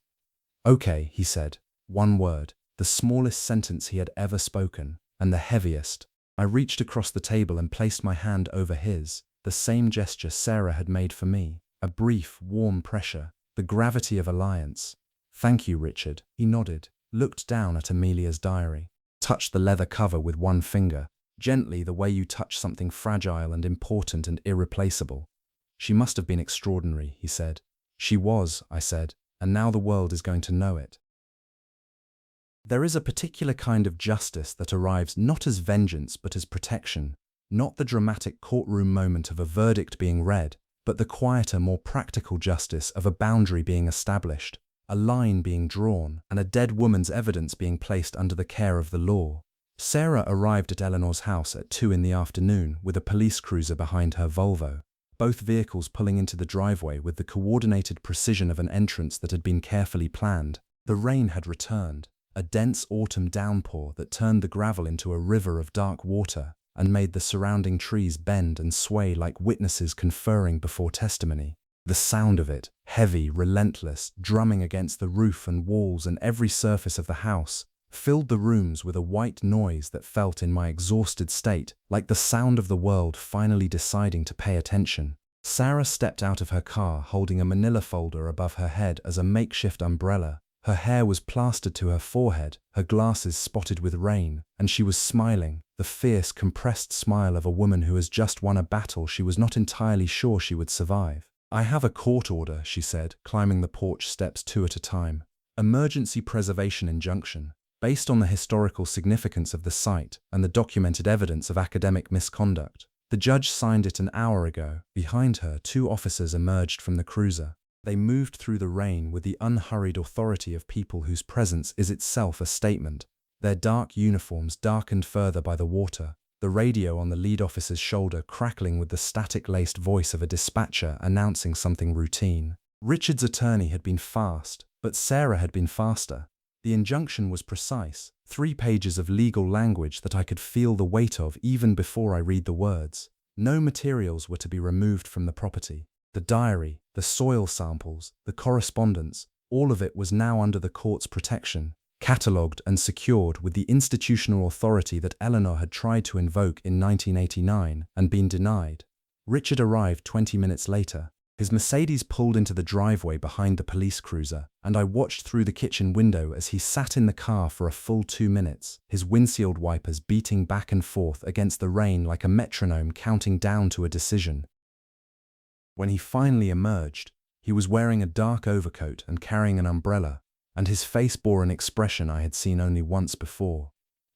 "Okay," he said, one word, the smallest sentence he had ever spoken, and the heaviest. I reached across the table and placed my hand over his, the same gesture Sarah had made for me, a brief, warm pressure, the gravity of alliance. "Thank you, Richard." He nodded, looked down at Amelia's diary, touched the leather cover with one finger, gently, the way you touch something fragile and important and irreplaceable. "She must have been extraordinary," he said. "She was," I said, "and now the world is going to know it." There is a particular kind of justice that arrives not as vengeance but as protection, not the dramatic courtroom moment of a verdict being read, but the quieter, more practical justice of a boundary being established, a line being drawn, and a dead woman's evidence being placed under the care of the law. Sarah arrived at Eleanor's house at 2 in the afternoon with a police cruiser behind her Volvo, both vehicles pulling into the driveway with the coordinated precision of an entrance that had been carefully planned. The rain had returned, a dense autumn downpour that turned the gravel into a river of dark water and made the surrounding trees bend and sway like witnesses conferring before testimony. The sound of it, heavy, relentless, drumming against the roof and walls and every surface of the house, filled the rooms with a white noise that felt, in my exhausted state, like the sound of the world finally deciding to pay attention. Sarah stepped out of her car holding a manila folder above her head as a makeshift umbrella. Her hair was plastered to her forehead, her glasses spotted with rain, and she was smiling, the fierce, compressed smile of a woman who has just won a battle she was not entirely sure she would survive. "I have a court order," she said, climbing the porch steps two at a time. "Emergency preservation injunction, based on the historical significance of the site and the documented evidence of academic misconduct. The judge signed it an hour ago." Behind her, two officers emerged from the cruiser. They moved through the rain with the unhurried authority of people whose presence is itself a statement. Their dark uniforms darkened further by the water, the radio on the lead officer's shoulder crackling with the static-laced voice of a dispatcher announcing something routine. Richard's attorney had been fast, but Sarah had been faster. The injunction was precise, 3 pages of legal language that I could feel the weight of even before I read the words. No materials were to be removed from the property. The diary, the soil samples, the correspondence, all of it was now under the court's protection, catalogued and secured with the institutional authority that Eleanor had tried to invoke in 1989 and been denied. Richard arrived 20 minutes later. His Mercedes pulled into the driveway behind the police cruiser, and I watched through the kitchen window as he sat in the car for a full 2 minutes, his windshield wipers beating back and forth against the rain like a metronome counting down to a decision. When he finally emerged, he was wearing a dark overcoat and carrying an umbrella, and his face bore an expression I had seen only once before.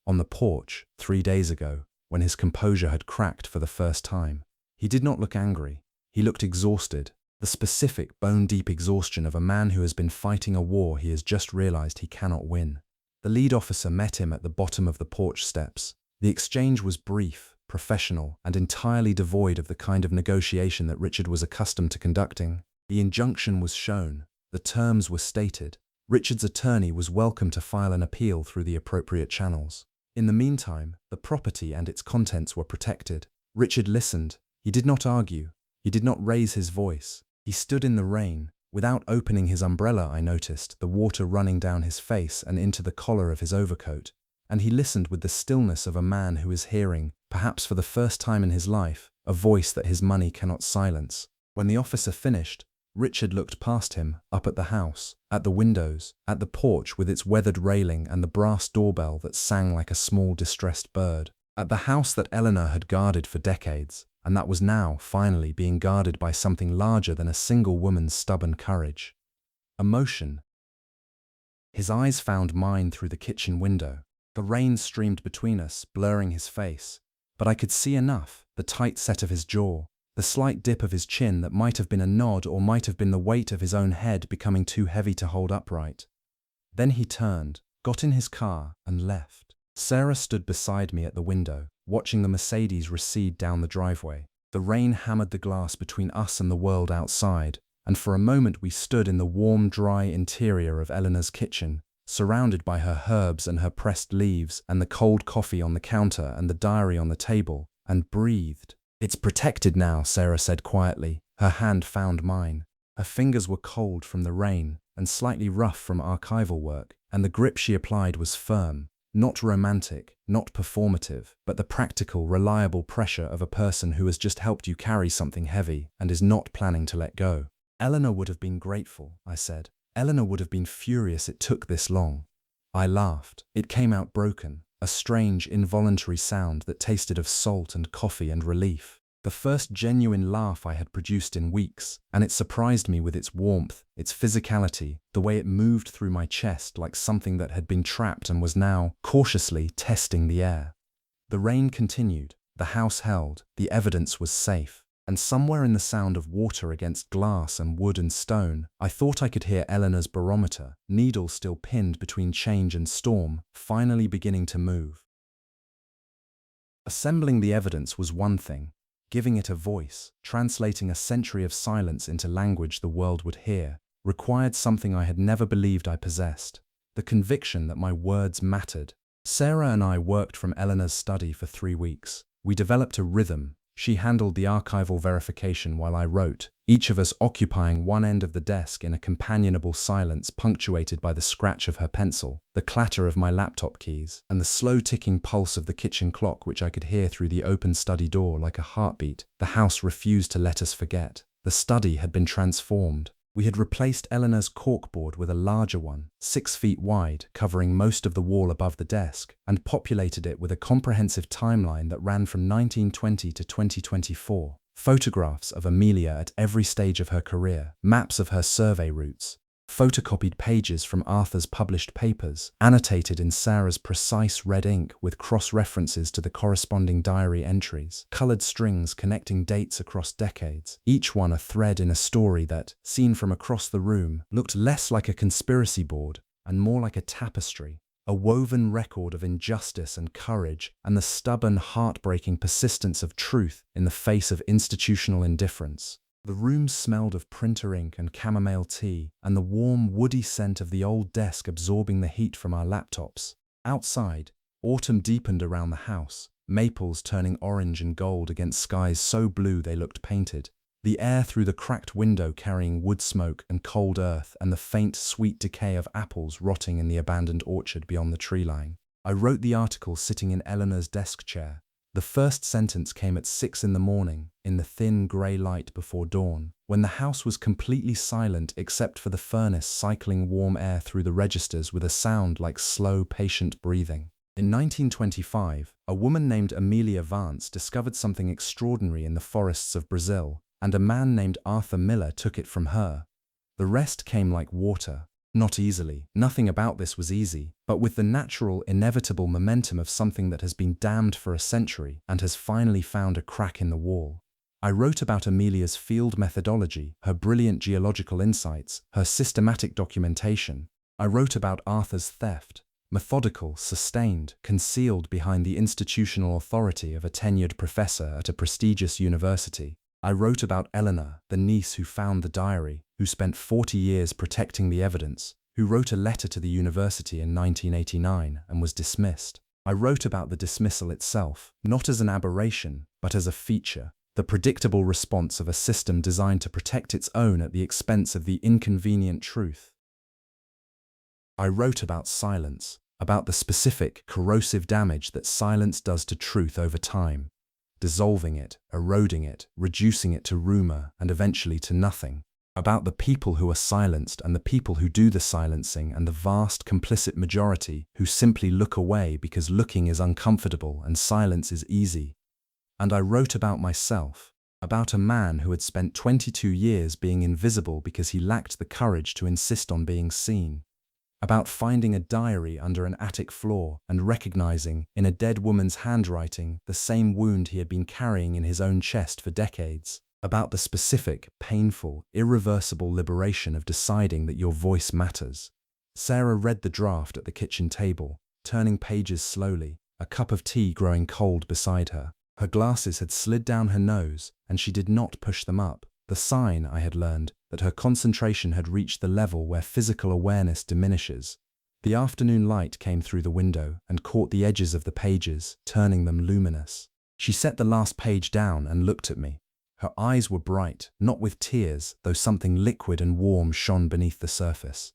On the porch, 3 days ago, when his composure had cracked for the first time. He did not look angry. He looked exhausted, the specific, bone-deep exhaustion of a man who has been fighting a war he has just realized he cannot win. The lead officer met him at the bottom of the porch steps. The exchange was brief, professional, and entirely devoid of the kind of negotiation that Richard was accustomed to conducting. The injunction was shown. The terms were stated. Richard's attorney was welcome to file an appeal through the appropriate channels. In the meantime, the property and its contents were protected. Richard listened. He did not argue. He did not raise his voice. He stood in the rain. Without opening his umbrella, I noticed the water running down his face and into the collar of his overcoat, and he listened with the stillness of a man who is hearing, perhaps for the first time in his life, a voice that his money cannot silence. When the officer finished, Richard looked past him, up at the house, at the windows, at the porch with its weathered railing and the brass doorbell that sang like a small distressed bird, at the house that Eleanor had guarded for decades, and that was now, finally, being guarded by something larger than a single woman's stubborn courage. Emotion. His eyes found mine through the kitchen window. The rain streamed between us, blurring his face, but I could see enough, the tight set of his jaw, the slight dip of his chin that might have been a nod or might have been the weight of his own head becoming too heavy to hold upright. Then he turned, got in his car, and left. Sarah stood beside me at the window, watching the Mercedes recede down the driveway. The rain hammered the glass between us and the world outside, and for a moment we stood in the warm, dry interior of Eleanor's kitchen, surrounded by her herbs and her pressed leaves and the cold coffee on the counter and the diary on the table, and breathed. "It's protected now," Sarah said quietly. Her hand found mine. Her fingers were cold from the rain and slightly rough from archival work, and the grip she applied was firm. Not romantic, not performative, but the practical, reliable pressure of a person who has just helped you carry something heavy and is not planning to let go. "Eleanor would have been grateful," I said. "Eleanor would have been furious it took this long." I laughed. It came out broken, a strange, involuntary sound that tasted of salt and coffee and relief. The first genuine laugh I had produced in weeks, and it surprised me with its warmth, its physicality, the way it moved through my chest like something that had been trapped and was now, cautiously, testing the air. The rain continued, the house held, the evidence was safe, and somewhere in the sound of water against glass and wood and stone, I thought I could hear Eleanor's barometer, needle still pinned between change and storm, finally beginning to move. Assembling the evidence was one thing. Giving it a voice, translating a century of silence into language the world would hear, required something I had never believed I possessed, the conviction that my words mattered. Sarah and I worked from Eleanor's study for 3 weeks. We developed a rhythm. She handled the archival verification while I wrote, each of us occupying one end of the desk in a companionable silence punctuated by the scratch of her pencil, the clatter of my laptop keys, and the slow ticking pulse of the kitchen clock which I could hear through the open study door like a heartbeat. The house refused to let us forget. The study had been transformed. We had replaced Eleanor's corkboard with a larger one, 6 feet wide, covering most of the wall above the desk, and populated it with a comprehensive timeline that ran from 1920 to 2024. Photographs of Amelia at every stage of her career, maps of her survey routes, photocopied pages from Arthur's published papers, annotated in Sarah's precise red ink with cross-references to the corresponding diary entries, colored strings connecting dates across decades, each one a thread in a story that, seen from across the room, looked less like a conspiracy board and more like a tapestry, a woven record of injustice and courage and the stubborn, heartbreaking persistence of truth in the face of institutional indifference. The room smelled of printer ink and chamomile tea, and the warm, woody scent of the old desk absorbing the heat from our laptops. Outside, autumn deepened around the house, maples turning orange and gold against skies so blue they looked painted. The air through the cracked window carrying wood smoke and cold earth and the faint, sweet decay of apples rotting in the abandoned orchard beyond the tree line. I wrote the article sitting in Eleanor's desk chair. The first sentence came at 6 in the morning, in the thin grey light before dawn, when the house was completely silent except for the furnace cycling warm air through the registers with a sound like slow, patient breathing. In 1925, a woman named Amelia Vance discovered something extraordinary in the forests of Brazil, and a man named Arthur Miller took it from her. The rest came like water. Not easily. Nothing about this was easy, but with the natural, inevitable momentum of something that has been damned for a century and has finally found a crack in the wall. I wrote about Amelia's field methodology, her brilliant geological insights, her systematic documentation. I wrote about Arthur's theft, methodical, sustained, concealed behind the institutional authority of a tenured professor at a prestigious university. I wrote about Eleanor, the niece who found the diary, who spent 40 years protecting the evidence, who wrote a letter to the university in 1989 and was dismissed. I wrote about the dismissal itself, not as an aberration, but as a feature, the predictable response of a system designed to protect its own at the expense of the inconvenient truth. I wrote about silence, about the specific, corrosive damage that silence does to truth over time, dissolving it, eroding it, reducing it to rumor, and eventually to nothing. About the people who are silenced and the people who do the silencing and the vast complicit majority who simply look away because looking is uncomfortable and silence is easy. And I wrote about myself, about a man who had spent 22 years being invisible because he lacked the courage to insist on being seen. About finding a diary under an attic floor and recognizing, in a dead woman's handwriting, the same wound he had been carrying in his own chest for decades. About the specific, painful, irreversible liberation of deciding that your voice matters. Sarah read the draft at the kitchen table, turning pages slowly, a cup of tea growing cold beside her. Her glasses had slid down her nose, and she did not push them up. The sign, I had learned, that her concentration had reached the level where physical awareness diminishes. The afternoon light came through the window and caught the edges of the pages, turning them luminous. She set the last page down and looked at me. Her eyes were bright, not with tears, though something liquid and warm shone beneath the surface.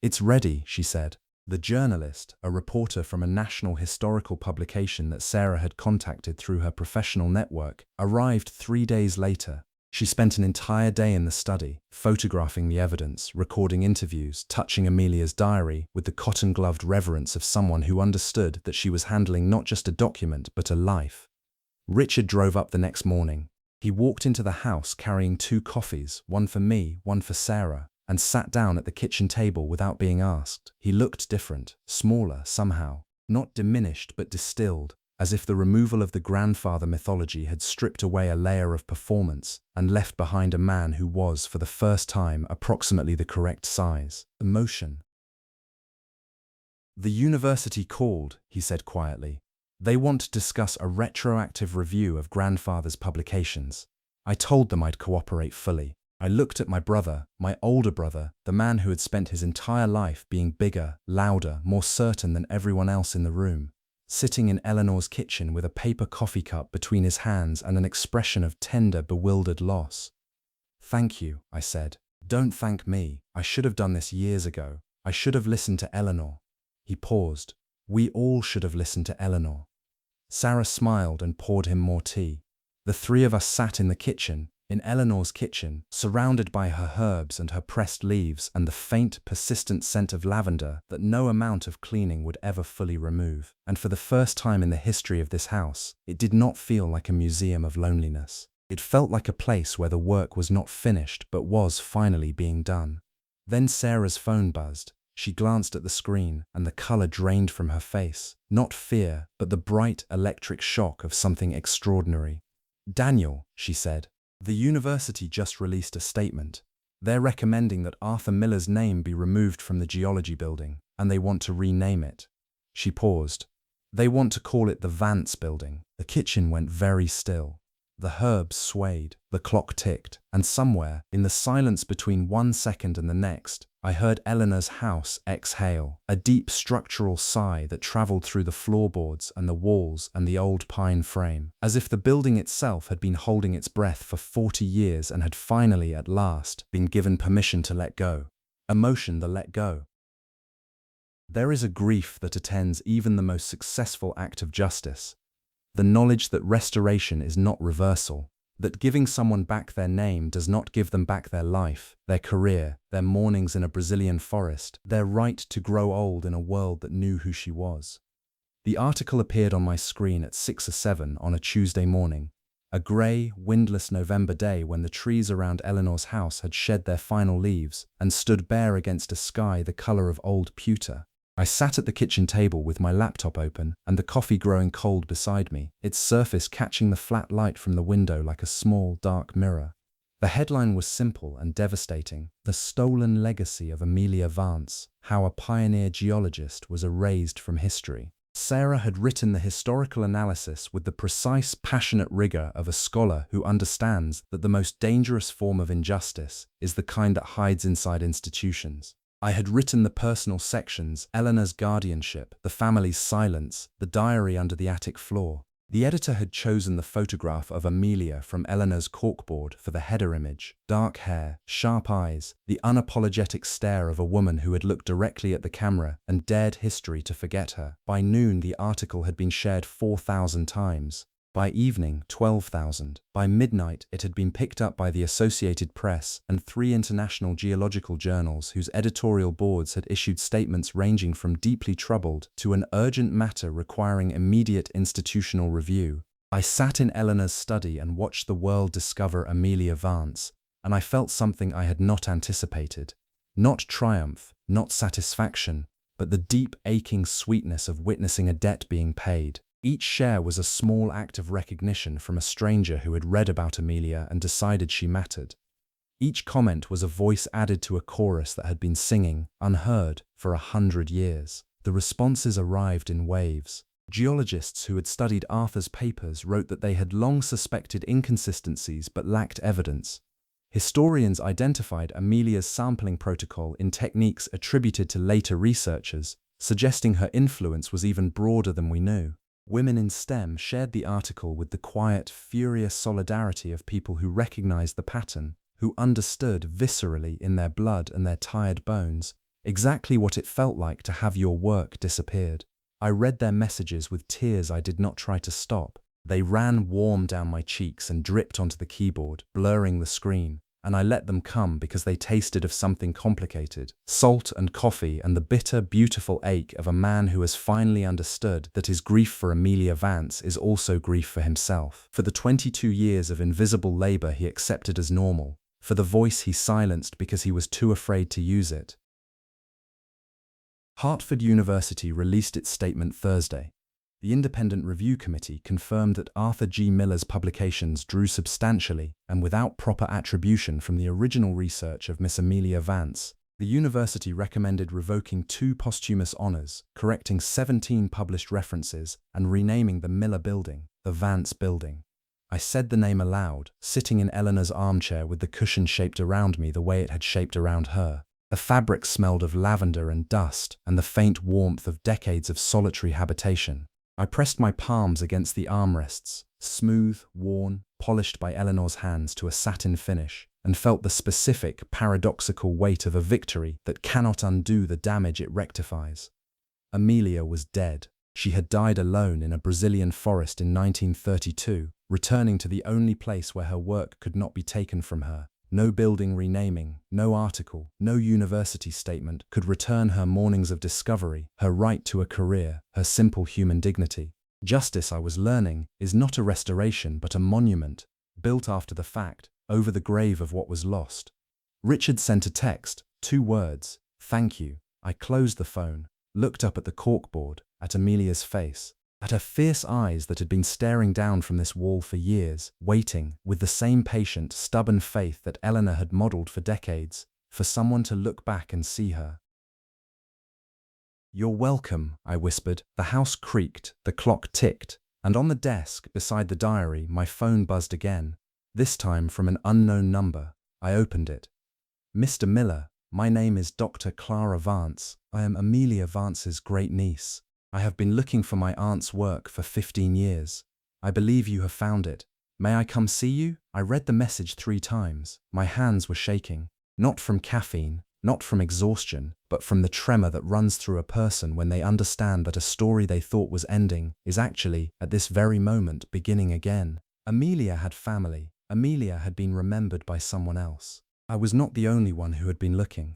"It's ready," she said. The journalist, a reporter from a national historical publication that Sarah had contacted through her professional network, arrived 3 days later. She spent an entire day in the study, photographing the evidence, recording interviews, touching Amelia's diary with the cotton-gloved reverence of someone who understood that she was handling not just a document but a life. Richard drove up the next morning. He walked into the house carrying 2 coffees, one for me, one for Sarah, and sat down at the kitchen table without being asked. He looked different, smaller somehow, not diminished but distilled, as if the removal of the grandfather mythology had stripped away a layer of performance and left behind a man who was, for the first time, approximately the correct size. Emotion. "The university called," he said quietly. "They want to discuss a retroactive review of grandfather's publications. I told them I'd cooperate fully. I looked at my brother, my older brother, the man who had spent his entire life being bigger, louder, more certain than everyone else in the room, sitting in Eleanor's kitchen with a paper coffee cup between his hands and an expression of tender, bewildered loss. "Thank you," I said. "Don't thank me. I should have done this years ago. I should have listened to Eleanor." He paused. "We all should have listened to Eleanor." Sarah smiled and poured him more tea. The 3 of us sat in the kitchen, In Eleanor's kitchen, surrounded by her herbs and her pressed leaves and the faint, persistent scent of lavender that no amount of cleaning would ever fully remove. And for the first time in the history of this house, it did not feel like a museum of loneliness. It felt like a place where the work was not finished but was finally being done. Then Sarah's phone buzzed. She glanced at the screen, and the color drained from her face. Not fear, but the bright electric shock of something extraordinary. "Daniel," she said, "the university just released a statement. They're recommending that Arthur Miller's name be removed from the geology building, and they want to rename it." She paused. "They want to call it the Vance Building." The kitchen went very still. The herbs swayed, the clock ticked, and somewhere, in the silence between 1 second and the next, I heard Eleanor's house exhale, a deep structural sigh that traveled through the floorboards and the walls and the old pine frame, as if the building itself had been holding its breath for 40 years and had finally, at last, been given permission to let go. Emotion that let go. There is a grief that attends even the most successful act of justice. The knowledge that restoration is not reversal, that giving someone back their name does not give them back their life, their career, their mornings in a Brazilian forest, their right to grow old in a world that knew who she was. The article appeared on my screen at 6 or 7 on a Tuesday morning, a grey, windless November day when the trees around Eleanor's house had shed their final leaves and stood bare against a sky the colour of old pewter. I sat at the kitchen table with my laptop open and the coffee growing cold beside me, its surface catching the flat light from the window like a small, dark mirror. The headline was simple and devastating: "The Stolen Legacy of Amelia Vance, How a Pioneer Geologist Was Erased from History." Sarah had written the historical analysis with the precise, passionate rigor of a scholar who understands that the most dangerous form of injustice is the kind that hides inside institutions. I had written the personal sections: Eleanor's guardianship, the family's silence, the diary under the attic floor. The editor had chosen the photograph of Amelia from Eleanor's corkboard for the header image. Dark hair, sharp eyes, the unapologetic stare of a woman who had looked directly at the camera and dared history to forget her. By noon, the article had been shared 4,000 times. By evening, 12,000. By midnight, it had been picked up by the Associated Press and 3 international geological journals whose editorial boards had issued statements ranging from deeply troubled to an urgent matter requiring immediate institutional review. I sat in Eleanor's study and watched the world discover Amelia Vance, and I felt something I had not anticipated. Not triumph, not satisfaction, but the deep, aching sweetness of witnessing a debt being paid. Each share was a small act of recognition from a stranger who had read about Amelia and decided she mattered. Each comment was a voice added to a chorus that had been singing, unheard, for 100 years. The responses arrived in waves. Geologists who had studied Arthur's papers wrote that they had long suspected inconsistencies but lacked evidence. Historians identified Amelia's sampling protocol in techniques attributed to later researchers, suggesting her influence was even broader than we knew. Women in STEM shared the article with the quiet, furious solidarity of people who recognized the pattern, who understood viscerally in their blood and their tired bones exactly what it felt like to have your work disappeared. I read their messages with tears I did not try to stop. They ran warm down my cheeks and dripped onto the keyboard, blurring the screen, and I let them come because they tasted of something complicated: salt and coffee and the bitter, beautiful ache of a man who has finally understood that his grief for Amelia Vance is also grief for himself, for the 22 years of invisible labor he accepted as normal, for the voice he silenced because he was too afraid to use it. Hartford University released its statement Thursday. The Independent Review Committee confirmed that Arthur G. Miller's publications drew substantially and without proper attribution from the original research of Miss Amelia Vance. The university recommended revoking 2 posthumous honors, correcting 17 published references, and renaming the Miller Building the Vance Building. I said the name aloud, sitting in Eleanor's armchair with the cushion shaped around me the way it had shaped around her. The fabric smelled of lavender and dust and the faint warmth of decades of solitary habitation. I pressed my palms against the armrests, smooth, worn, polished by Eleanor's hands to a satin finish, and felt the specific, paradoxical weight of a victory that cannot undo the damage it rectifies. Amelia was dead. She had died alone in a Brazilian forest in 1932, returning to the only place where her work could not be taken from her. No building renaming, no article, no university statement could return her mornings of discovery, her right to a career, her simple human dignity. Justice, I was learning, is not a restoration but a monument, built after the fact, over the grave of what was lost. Richard sent a text, 2 words, "Thank you." I closed the phone, looked up at the corkboard, at Amelia's face, at her fierce eyes that had been staring down from this wall for years, waiting, with the same patient, stubborn faith that Eleanor had modeled for decades, for someone to look back and see her. "You're welcome," I whispered. The house creaked, the clock ticked, and on the desk, beside the diary, my phone buzzed again, this time from an unknown number. I opened it. "Mr. Miller, my name is Dr. Clara Vance. I am Amelia Vance's great niece. I have been looking for my aunt's work for 15 years. I believe you have found it. May I come see you?" I read the message 3 times. My hands were shaking, not from caffeine, not from exhaustion, but from the tremor that runs through a person when they understand that a story they thought was ending is actually, at this very moment, beginning again. Amelia had family. Amelia had been remembered by someone else. I was not the only one who had been looking.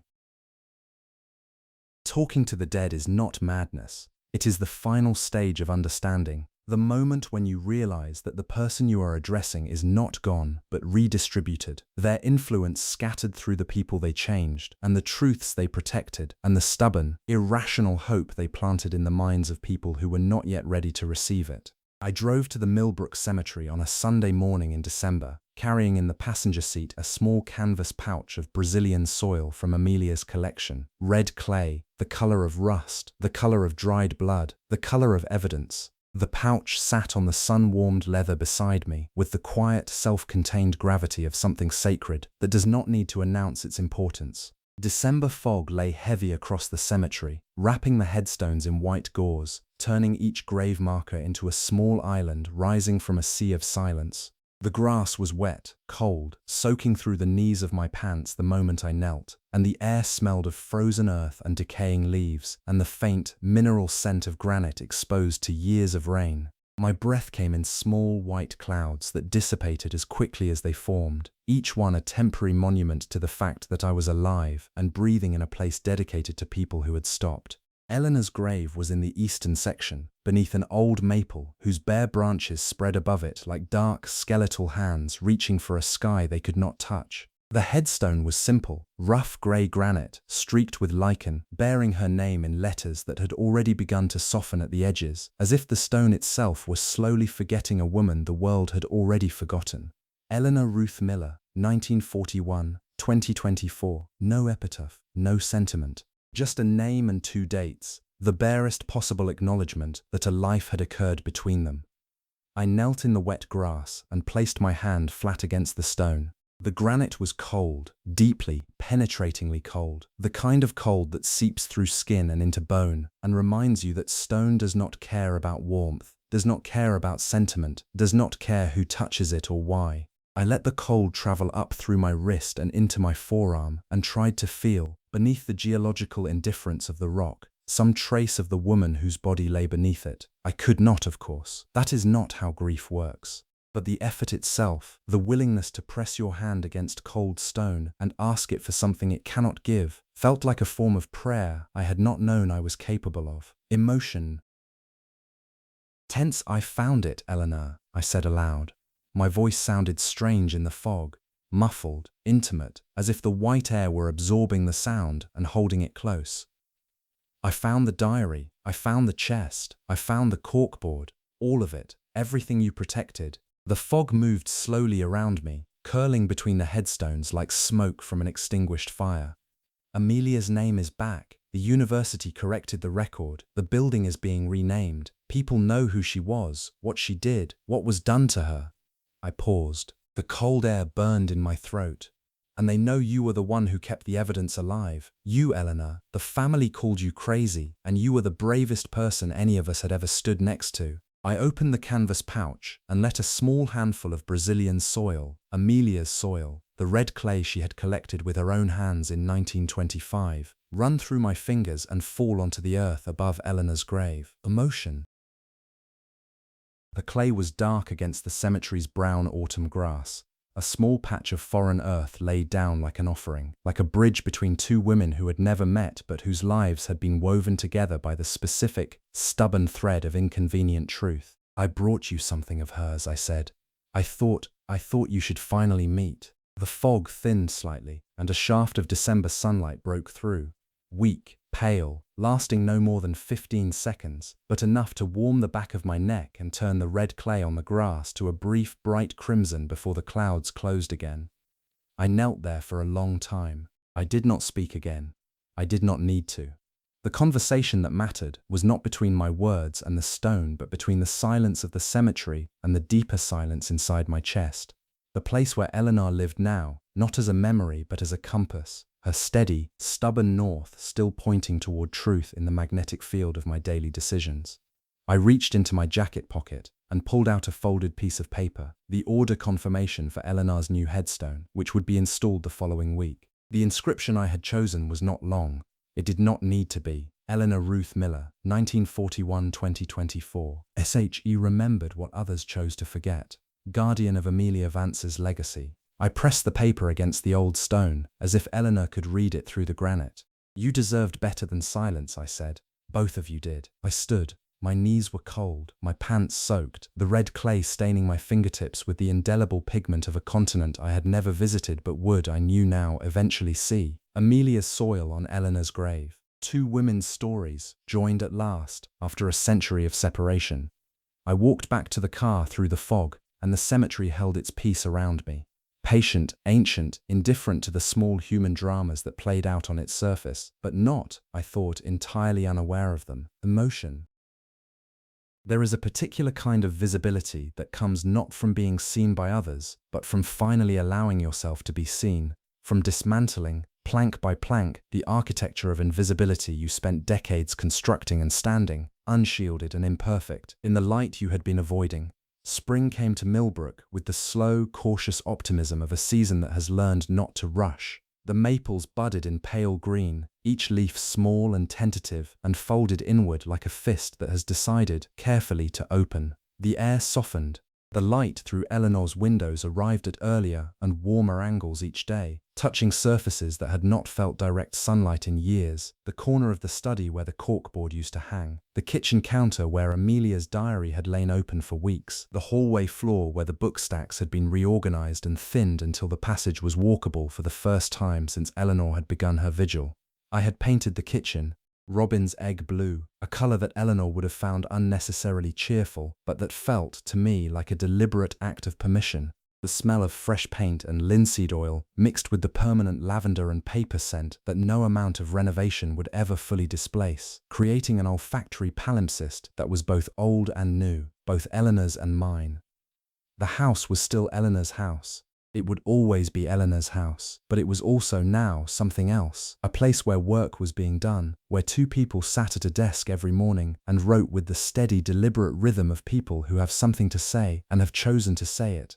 Talking to the dead is not madness. It is the final stage of understanding, the moment when you realize that the person you are addressing is not gone, but redistributed, their influence scattered through the people they changed, and the truths they protected, and the stubborn, irrational hope they planted in the minds of people who were not yet ready to receive it. I drove to the Millbrook Cemetery on a Sunday morning in December, carrying in the passenger seat a small canvas pouch of Brazilian soil from Amelia's collection, red clay, the color of rust, the color of dried blood, the color of evidence. The pouch sat on the sun-warmed leather beside me, with the quiet, self-contained gravity of something sacred that does not need to announce its importance. December fog lay heavy across the cemetery, wrapping the headstones in white gauze, turning each grave marker into a small island rising from a sea of silence. The grass was wet, cold, soaking through the knees of my pants the moment I knelt, and the air smelled of frozen earth and decaying leaves, and the faint, mineral scent of granite exposed to years of rain. My breath came in small white clouds that dissipated as quickly as they formed, each one a temporary monument to the fact that I was alive and breathing in a place dedicated to people who had stopped. Eleanor's grave was in the eastern section, beneath an old maple whose bare branches spread above it like dark, skeletal hands reaching for a sky they could not touch. The headstone was simple, rough grey granite, streaked with lichen, bearing her name in letters that had already begun to soften at the edges, as if the stone itself was slowly forgetting a woman the world had already forgotten. Eleanor Ruth Miller, 1941, 2024. No epitaph, no sentiment. Just a name and 2 dates, the barest possible acknowledgement that a life had occurred between them. I knelt in the wet grass and placed my hand flat against the stone. The granite was cold, deeply, penetratingly cold, the kind of cold that seeps through skin and into bone and reminds you that stone does not care about warmth, does not care about sentiment, does not care who touches it or why. I let the cold travel up through my wrist and into my forearm and tried to feel, beneath the geological indifference of the rock, some trace of the woman whose body lay beneath it. I could not, of course. That is not how grief works. But the effort itself, the willingness to press your hand against cold stone and ask it for something it cannot give, felt like a form of prayer I had not known I was capable of. Emotion. "Tense, I found it, Eleanor," I said aloud. My voice sounded strange in the fog, muffled, intimate, as if the white air were absorbing the sound and holding it close. "I found the diary, I found the chest, I found the corkboard, all of it, everything you protected." The fog moved slowly around me, curling between the headstones like smoke from an extinguished fire. "Amelia's name is back. The university corrected the record. The building is being renamed. People know who she was, what she did, what was done to her." I paused. The cold air burned in my throat. "And they know you were the one who kept the evidence alive. You, Eleanor. The family called you crazy, and you were the bravest person any of us had ever stood next to." I opened the canvas pouch and let a small handful of Brazilian soil, Amelia's soil, the red clay she had collected with her own hands in 1925, run through my fingers and fall onto the earth above Eleanor's grave. Emotion. The clay was dark against the cemetery's brown autumn grass, a small patch of foreign earth laid down like an offering, like a bridge between two women who had never met but whose lives had been woven together by the specific, stubborn thread of inconvenient truth. "I brought you something of hers," I said. I thought you should finally meet." The fog thinned slightly, and a shaft of December sunlight broke through. Weak, pale, lasting no more than 15 seconds, but enough to warm the back of my neck and turn the red clay on the grass to a brief, bright crimson before the clouds closed again. I knelt there for a long time. I did not speak again. I did not need to. The conversation that mattered was not between my words and the stone, but between the silence of the cemetery and the deeper silence inside my chest. The place where Eleanor lived now, not as a memory but as a compass, her steady, stubborn north still pointing toward truth in the magnetic field of my daily decisions. I reached into my jacket pocket and pulled out a folded piece of paper, the order confirmation for Eleanor's new headstone, which would be installed the following week. The inscription I had chosen was not long. It did not need to be. Eleanor Ruth Miller, 1941-2024. SHE remembered what others chose to forget. Guardian of Amelia Vance's legacy. I pressed the paper against the old stone, as if Eleanor could read it through the granite. "You deserved better than silence," I said. "Both of you did." I stood. My knees were cold, my pants soaked, the red clay staining my fingertips with the indelible pigment of a continent I had never visited but would, I knew now, eventually see. Amelia's soil on Eleanor's grave. Two women's stories, joined at last, after a century of separation. I walked back to the car through the fog, and the cemetery held its peace around me. Patient, ancient, indifferent to the small human dramas that played out on its surface, but not, I thought, entirely unaware of them. Emotion. There is a particular kind of visibility that comes not from being seen by others, but from finally allowing yourself to be seen, from dismantling, plank by plank, the architecture of invisibility you spent decades constructing and standing, unshielded and imperfect, in the light you had been avoiding. Spring came to Millbrook with the slow, cautious optimism of a season that has learned not to rush. The maples budded in pale green, each leaf small and tentative and folded inward like a fist that has decided, carefully, to open. The air softened. The light through Eleanor's windows arrived at earlier and warmer angles each day, touching surfaces that had not felt direct sunlight in years. The corner of the study where the corkboard used to hang, the kitchen counter where Amelia's diary had lain open for weeks, the hallway floor where the book stacks had been reorganized and thinned until the passage was walkable for the first time since Eleanor had begun her vigil. I had painted the kitchen, robin's egg blue, a color that Eleanor would have found unnecessarily cheerful, but that felt, to me, like a deliberate act of permission. The smell of fresh paint and linseed oil mixed with the permanent lavender and paper scent that no amount of renovation would ever fully displace, creating an olfactory palimpsest that was both old and new, both Eleanor's and mine. The house was still Eleanor's house. It would always be Eleanor's house, but it was also now something else, a place where work was being done, where two people sat at a desk every morning and wrote with the steady, deliberate rhythm of people who have something to say and have chosen to say it.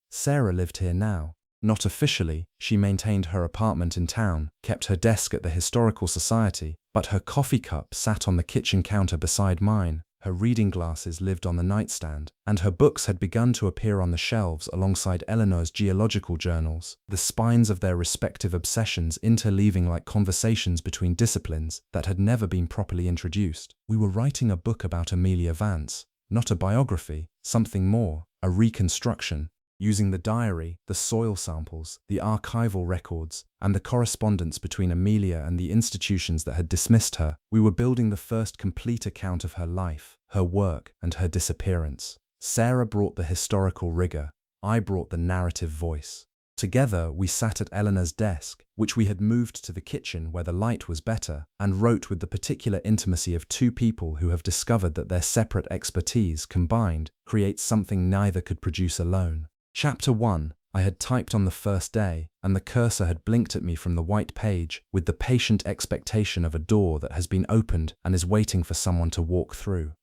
Sarah lived here now. Not officially, she maintained her apartment in town, kept her desk at the Historical Society, but her coffee cup sat on the kitchen counter beside mine. Her reading glasses lived on the nightstand, and her books had begun to appear on the shelves alongside Eleanor's geological journals, the spines of their respective obsessions interleaving like conversations between disciplines that had never been properly introduced. We were writing a book about Amelia Vance, not a biography, something more, a reconstruction. Using the diary, the soil samples, the archival records, and the correspondence between Amelia and the institutions that had dismissed her, we were building the first complete account of her life, her work, and her disappearance. Sarah brought the historical rigor. I brought the narrative voice. Together, we sat at Eleanor's desk, which we had moved to the kitchen where the light was better, and wrote with the particular intimacy of two people who have discovered that their separate expertise, combined, creates something neither could produce alone. Chapter 1, I had typed on the first day, and the cursor had blinked at me from the white page with the patient expectation of a door that has been opened and is waiting for someone to walk through.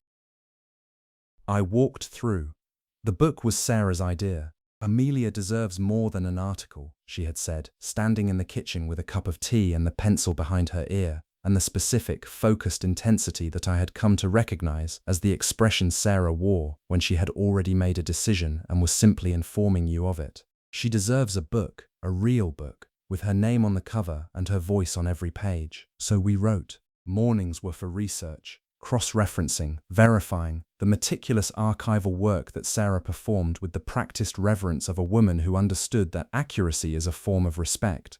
I walked through. The book was Sarah's idea. "Amelia deserves more than an article," she had said, standing in the kitchen with a cup of tea and the pencil behind her ear. and the specific, focused intensity that I had come to recognize as the expression Sarah wore when she had already made a decision and was simply informing you of it. She deserves a book, a real book, with her name on the cover and her voice on every page. So we wrote. Mornings were for research, cross-referencing, verifying, the meticulous archival work that Sarah performed with the practiced reverence of a woman who understood that accuracy is a form of respect.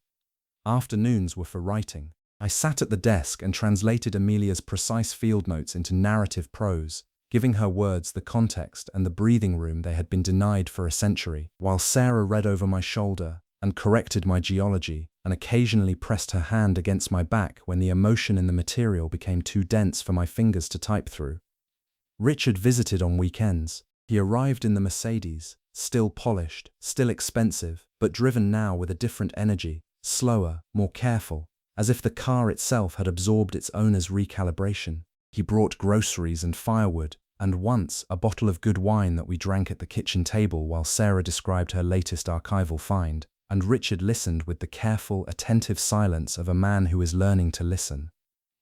Afternoons were for writing. I sat at the desk and translated Amelia's precise field notes into narrative prose, giving her words the context and the breathing room they had been denied for a century, while Sarah read over my shoulder and corrected my geology and occasionally pressed her hand against my back when the emotion in the material became too dense for my fingers to type through. Richard visited on weekends. He arrived in the Mercedes, still polished, still expensive, but driven now with a different energy, slower, more careful, as if the car itself had absorbed its owner's recalibration. He brought groceries and firewood, and once a bottle of good wine that we drank at the kitchen table while Sarah described her latest archival find, and Richard listened with the careful, attentive silence of a man who is learning to listen.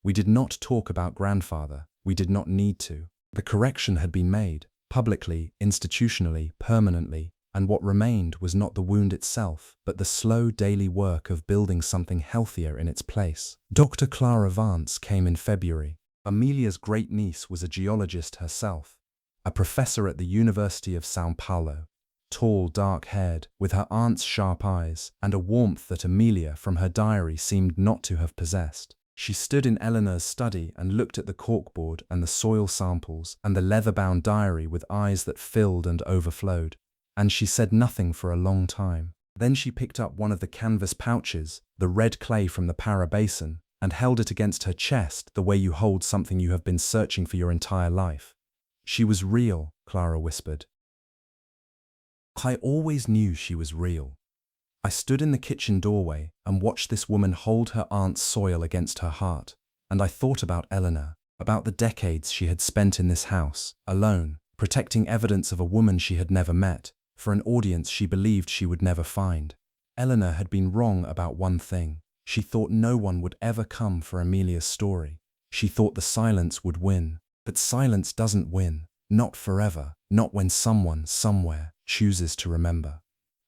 We did not talk about grandfather. We did not need to. The correction had been made, publicly, institutionally, permanently, and what remained was not the wound itself, but the slow daily work of building something healthier in its place. Dr. Clara Vance came in February. Amelia's great-niece was a geologist herself, a professor at the University of São Paulo. Tall, dark-haired, with her aunt's sharp eyes, and a warmth that Amelia, from her diary, seemed not to have possessed. She stood in Eleanor's study and looked at the corkboard and the soil samples and the leather-bound diary with eyes that filled and overflowed. And she said nothing for a long time. Then she picked up one of the canvas pouches, the red clay from the Para basin, and held it against her chest the way you hold something you have been searching for your entire life. She was real, Clara whispered. I always knew she was real. I stood in the kitchen doorway and watched this woman hold her aunt's soil against her heart, and I thought about Eleanor, about the decades she had spent in this house, alone, protecting evidence of a woman she had never met, for an audience she believed she would never find. Eleanor had been wrong about one thing. She thought no one would ever come for Amelia's story. She thought the silence would win. But silence doesn't win. Not forever. Not when someone, somewhere, chooses to remember.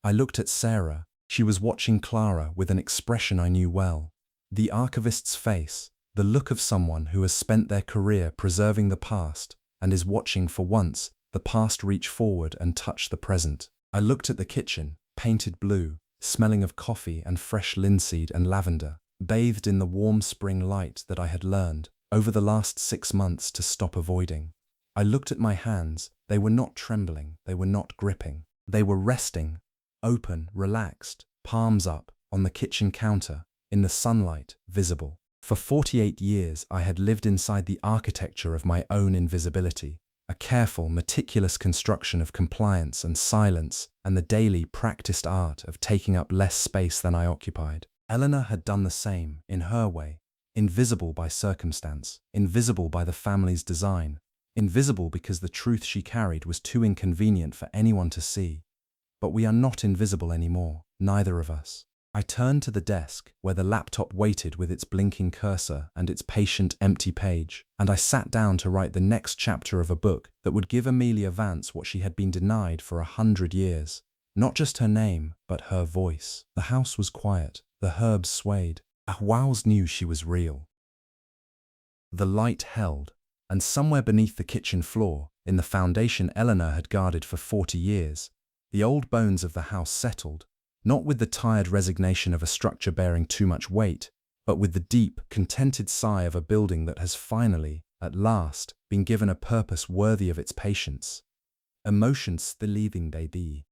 I looked at Sarah. She was watching Clara with an expression I knew well. The archivist's face, the look of someone who has spent their career preserving the past and is watching for once the past reach forward and touch the present. I looked at the kitchen, painted blue, smelling of coffee and fresh linseed and lavender, bathed in the warm spring light that I had learned, over the last 6 months, to stop avoiding. I looked at my hands. They were not trembling, they were not gripping. They were resting, open, relaxed, palms up, on the kitchen counter, in the sunlight, visible. For 48 years I had lived inside the architecture of my own invisibility, a careful, meticulous construction of compliance and silence and the daily practiced art of taking up less space than I occupied. Eleanor had done the same, in her way, invisible by circumstance, invisible by the family's design, invisible because the truth she carried was too inconvenient for anyone to see. But we are not invisible anymore, neither of us. I turned to the desk, where the laptop waited with its blinking cursor and its patient empty page, and I sat down to write the next chapter of a book that would give Amelia Vance what she had been denied for 100 years. Not just her name, but her voice. The house was quiet. The herbs swayed. Wows knew she was real. The light held, and somewhere beneath the kitchen floor, in the foundation Eleanor had guarded for 40 years, the old bones of the house settled, not with the tired resignation of a structure bearing too much weight, but with the deep, contented sigh of a building that has finally, at last, been given a purpose worthy of its patience. Emotions leaving they be.